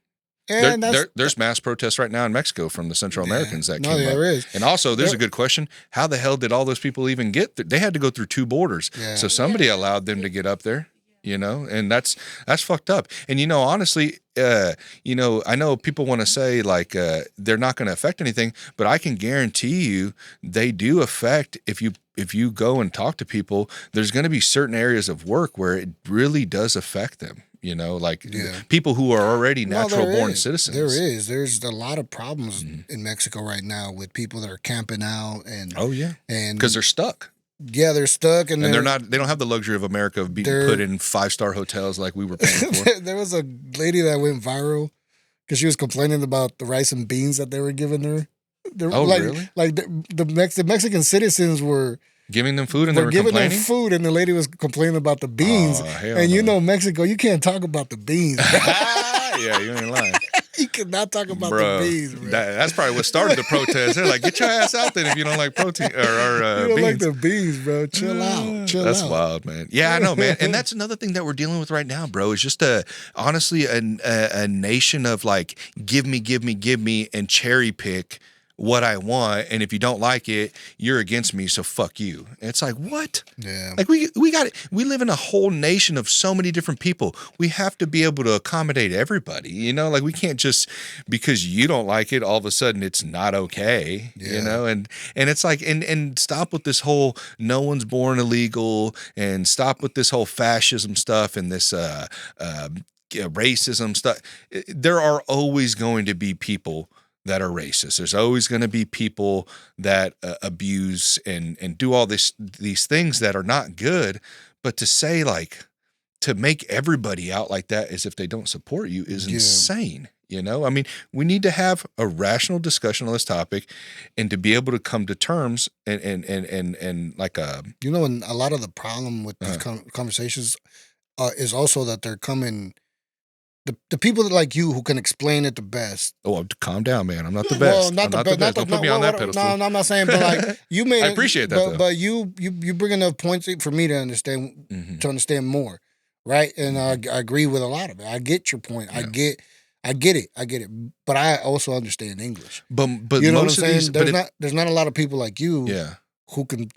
[SPEAKER 1] And
[SPEAKER 2] there's mass protests right now in Mexico from the Central Americans that came up.
[SPEAKER 1] There is.
[SPEAKER 2] And also, there's a good question. How the hell did all those people even get there? They had to go through two borders.
[SPEAKER 1] Yeah.
[SPEAKER 2] So somebody allowed them to get up there, and that's fucked up. And, honestly, I know people want to say like they're not going to affect anything, but I can guarantee you they do affect if you go and talk to people, there's going to be certain areas of work where it really does affect them. People who are already natural-born citizens.
[SPEAKER 1] There's a lot of problems in Mexico right now with people that are camping out and
[SPEAKER 2] and because they're stuck.
[SPEAKER 1] Yeah, they're stuck, and
[SPEAKER 2] they don't have the luxury of America of being put in 5-star hotels like we were paying for.
[SPEAKER 1] There was a lady that went viral because she was complaining about the rice and beans that they were giving her.
[SPEAKER 2] Really?
[SPEAKER 1] Like the Mexican citizens were
[SPEAKER 2] giving them food and they were
[SPEAKER 1] giving
[SPEAKER 2] complaining?
[SPEAKER 1] them food, and the lady was complaining about the beans. And Mexico, you can't talk about the beans.
[SPEAKER 2] Yeah, you ain't lying.
[SPEAKER 1] You cannot talk about the beans, bro.
[SPEAKER 2] That's probably what started the protest. They're like, get your ass out there if you don't like protein or
[SPEAKER 1] you don't
[SPEAKER 2] beans.
[SPEAKER 1] like the beans, bro. Chill out.
[SPEAKER 2] That's wild, man. Yeah, I know, man. And that's another thing that we're dealing with right now, bro. Is just honestly a nation of like, give me, and cherry pick what I want, and if you don't like it, you're against me, so fuck you. And it's like, what?
[SPEAKER 1] Yeah.
[SPEAKER 2] Like we got it. We live in a whole nation of so many different people. We have to be able to accommodate everybody, like we can't just, because you don't like it, all of a sudden it's not okay, and it's like, and stop with this whole no one's born illegal, and stop with this whole fascism stuff and this racism stuff. There are always going to be people that are racist. There's always going to be people that abuse and do all these things that are not good. But to say to make everybody out like that as if they don't support you is insane. I mean, we need to have a rational discussion on this topic and to be able to come to terms and like a.
[SPEAKER 1] And a lot of the problem with these conversations is also that they're coming. The people that like you who can explain it the best.
[SPEAKER 2] Oh, calm down, man. I'm not the best.
[SPEAKER 1] Well, not the best.
[SPEAKER 2] Don't put me on that pedestal.
[SPEAKER 1] No, I'm not saying, but like you made.
[SPEAKER 2] I appreciate that,
[SPEAKER 1] but you bring enough points for me to understand to understand more, right? And I agree with a lot of it. I get your point. Yeah. I get it. But I also understand English.
[SPEAKER 2] But
[SPEAKER 1] you know
[SPEAKER 2] most
[SPEAKER 1] what I'm saying?
[SPEAKER 2] Of these,
[SPEAKER 1] there's not a lot of people like you.
[SPEAKER 2] Yeah.
[SPEAKER 1] Who could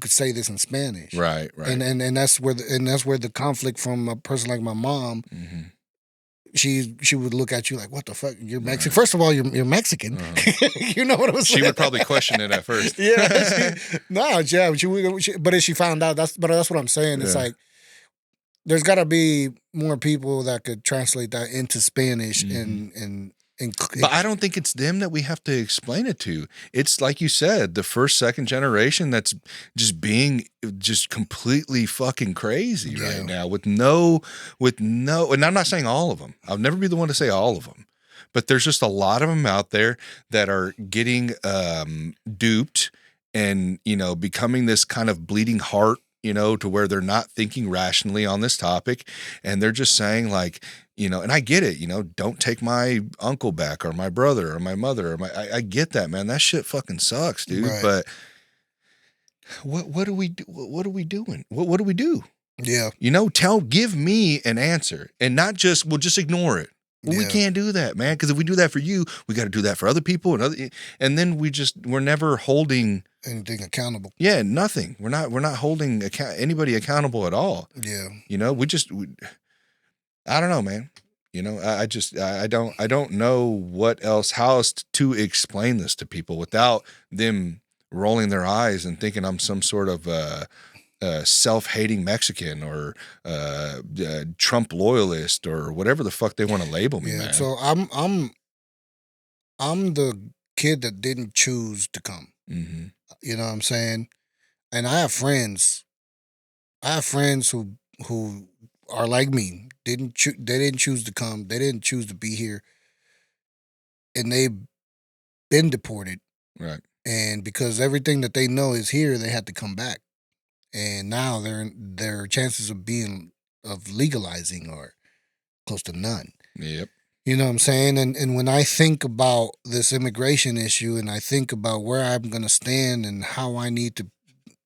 [SPEAKER 1] say this in Spanish?
[SPEAKER 2] Right.
[SPEAKER 1] And that's where the conflict from a person like my mom. she would look at you like, what the fuck? You're Mexican. First of all, you're Mexican. You know what I'm saying?
[SPEAKER 2] She would probably question it at first.
[SPEAKER 1] But if she found out, that's what I'm saying. It's like there's got to be more people that could translate that into Spanish and
[SPEAKER 2] but I don't think it's them that we have to explain it to. It's like you said, the first, second generation that's just being just completely fucking crazy right now with no, and I'm not saying all of them. I'll never be the one to say all of them, but there's just a lot of them out there that are getting duped and, becoming this kind of bleeding heart, to where they're not thinking rationally on this topic. And they're just saying like, and I get it, don't take my uncle back or my brother or my mother or I get that, man. That shit fucking sucks, dude. Right. But what do we do? What are we doing? What do we do?
[SPEAKER 1] Yeah.
[SPEAKER 2] Give me an answer and not just, we'll just ignore it. Well, we can't do that, man. Because if we do that for you, we got to do that for other people and then we're never holding
[SPEAKER 1] anything accountable.
[SPEAKER 2] Yeah, nothing. We're not holding anybody accountable at all.
[SPEAKER 1] Yeah.
[SPEAKER 2] I don't know, man. I don't know how else to explain this to people without them rolling their eyes and thinking I'm some sort of self-hating Mexican or Trump loyalist or whatever the fuck they want to label me, man.
[SPEAKER 1] So I'm the kid that didn't choose to come.
[SPEAKER 2] Mm-hmm.
[SPEAKER 1] You know what I'm saying? And I have friends who are like me. They didn't choose to come. They didn't choose to be here. And they've been deported.
[SPEAKER 2] Right.
[SPEAKER 1] And because everything that they know is here, they had to come back. And now their chances of legalizing are close to none.
[SPEAKER 2] Yep.
[SPEAKER 1] You know what I'm saying? And when I think about this immigration issue and I think about where I'm going to stand and how I need to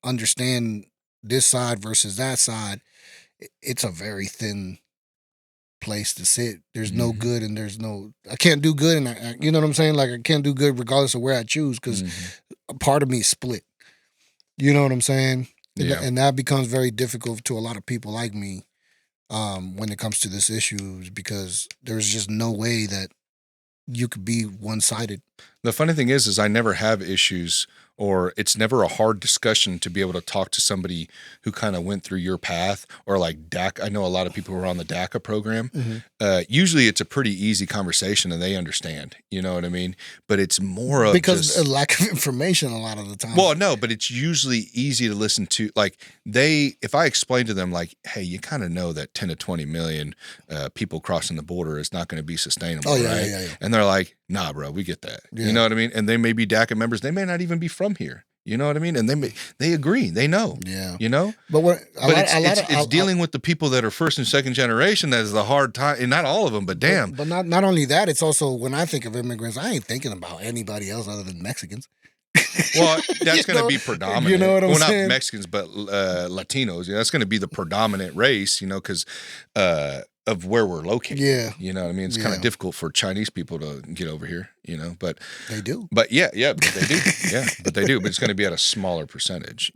[SPEAKER 1] understand this side versus that side, it's a very thin place to sit. There's no good and I can't do good. And you know what I'm saying? Like I can't do good regardless of where I choose because a part of me is split. You know what I'm saying?
[SPEAKER 2] Yeah.
[SPEAKER 1] And that becomes very difficult to a lot of people like me when it comes to this issue because there's just no way that you could be one-sided.
[SPEAKER 2] The funny thing is I never have issues or it's never a hard discussion to be able to talk to somebody who kind of went through your path or like DACA. I know a lot of people who are on the DACA program. Usually it's a pretty easy conversation and they understand, you know what I mean? But it's more of
[SPEAKER 1] because a lack of information a lot of the time.
[SPEAKER 2] Well, no, but it's usually easy to listen to. Like if I explain to them like, hey, you kind of know that 10 to 20 million people crossing the border is not going to be sustainable, right?
[SPEAKER 1] Yeah.
[SPEAKER 2] And they're like, nah, bro, we get that. Yeah. You know what I mean? And they may be DACA members. They may not even be from here. You know what I mean? And they agree. They know.
[SPEAKER 1] Yeah.
[SPEAKER 2] You know?
[SPEAKER 1] But
[SPEAKER 2] it's dealing with the people that are first and second generation that is the hard time. And not all of them, but damn.
[SPEAKER 1] But not only that, it's also when I think of immigrants, I ain't thinking about anybody else other than Mexicans.
[SPEAKER 2] Well, that's going to be predominant.
[SPEAKER 1] You know what I'm saying?
[SPEAKER 2] Not Mexicans, but Latinos. That's going to be the predominant race, because of where we're located.
[SPEAKER 1] Yeah.
[SPEAKER 2] You know what I mean? It's kind of difficult for Chinese people to get over here, but
[SPEAKER 1] they do.
[SPEAKER 2] But yeah, but they do. Yeah, but they do. But it's going to be at a smaller percentage,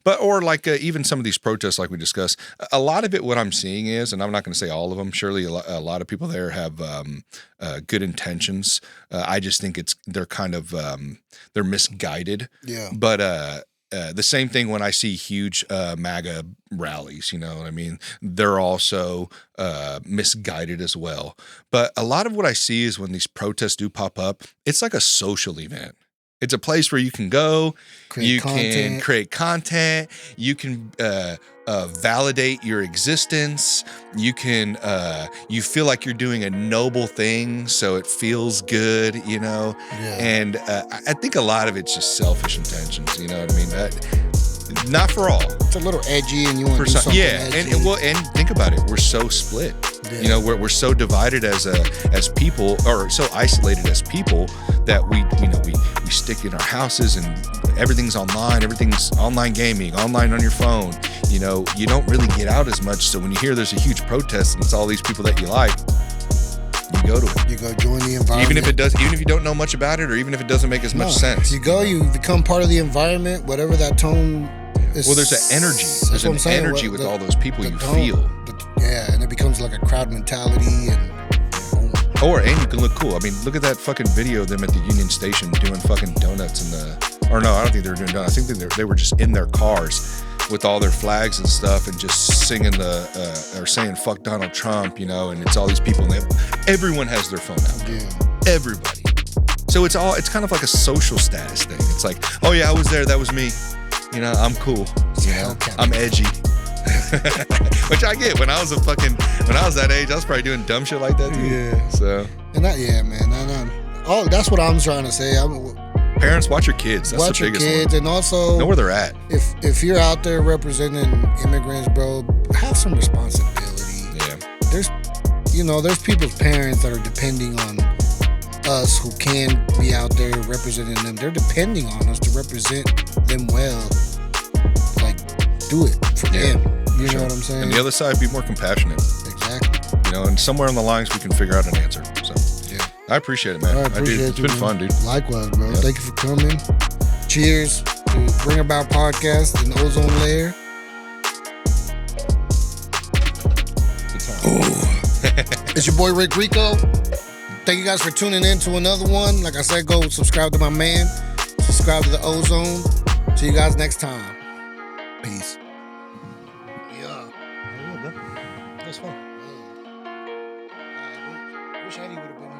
[SPEAKER 2] But or like even some of these protests, like we discussed, a lot of it, what I'm seeing is, and I'm not going to say all of them. Surely a lot of people there have good intentions. I just think they're kind of they're misguided.
[SPEAKER 1] Yeah.
[SPEAKER 2] But the same thing when I see huge MAGA rallies, you know what I mean? They're also misguided as well. But a lot of what I see is when these protests do pop up, it's like a social event. It's a place where you can go, can create content, you can validate your existence, you feel like you're doing a noble thing, so it feels good,
[SPEAKER 1] Yeah.
[SPEAKER 2] And I think a lot of it's just selfish intentions, you know what I mean? Not for all.
[SPEAKER 1] It's a little edgy, and you want to do something edgy.
[SPEAKER 2] And think about it. We're so split. Yeah. We're so divided as people, or so isolated as people that we stick in our houses and everything's online. Everything's online gaming, online on your phone. You don't really get out as much. So when you hear there's a huge protest and it's all these people that you like, you go to it.
[SPEAKER 1] You go join the environment.
[SPEAKER 2] Even if you don't know much about it, or even if it doesn't make as much sense.
[SPEAKER 1] You go, you become part of the environment, whatever that tone is.
[SPEAKER 2] Well, there's an energy. There's an energy with all those people you feel.
[SPEAKER 1] And it becomes like a crowd mentality, and
[SPEAKER 2] And you can look cool. I mean, look at that fucking video of them at the Union Station doing fucking donuts in the, or no, I don't think they were doing donuts. I think they were just in their cars with all their flags and stuff and just singing or saying fuck Donald Trump, you know, and it's all these people and everyone has their phone out.
[SPEAKER 1] Yeah.
[SPEAKER 2] Everybody. So it's kind of like a social status thing. It's like, oh yeah, I was there, that was me. You know, I'm cool. You know, I'm edgy. Which I get. When I was that age, I was probably doing dumb shit like that too.
[SPEAKER 1] Yeah.
[SPEAKER 2] So.
[SPEAKER 1] And that, yeah, man. Oh, that's what I'm trying to say.
[SPEAKER 2] Parents, watch your kids. That's
[SPEAKER 1] watch
[SPEAKER 2] the
[SPEAKER 1] your
[SPEAKER 2] biggest
[SPEAKER 1] kids,
[SPEAKER 2] one.
[SPEAKER 1] and also
[SPEAKER 2] know where they're at.
[SPEAKER 1] If you're out there representing immigrants, bro, have some responsibility.
[SPEAKER 2] Yeah.
[SPEAKER 1] There's people's parents that are depending on us who can be out there representing them. They're depending on us to represent them well. Like, do it for them. You know what I'm saying?
[SPEAKER 2] And the other side, be more compassionate.
[SPEAKER 1] Exactly.
[SPEAKER 2] You know, and somewhere on the lines we can figure out an answer. So yeah, I appreciate it, man.
[SPEAKER 1] I appreciate
[SPEAKER 2] do. It's been fun, dude.
[SPEAKER 1] Likewise, bro.
[SPEAKER 2] Yeah.
[SPEAKER 1] Thank you for coming. Cheers to Bring About Podcast and Ozone Lair. It's your boy Rick Rico. Thank you guys for tuning in to another one. Like I said, go subscribe to my man. Subscribe to the Ozone. See you guys next time. Peace. Yeah. That's fun. Wish Eddie would have been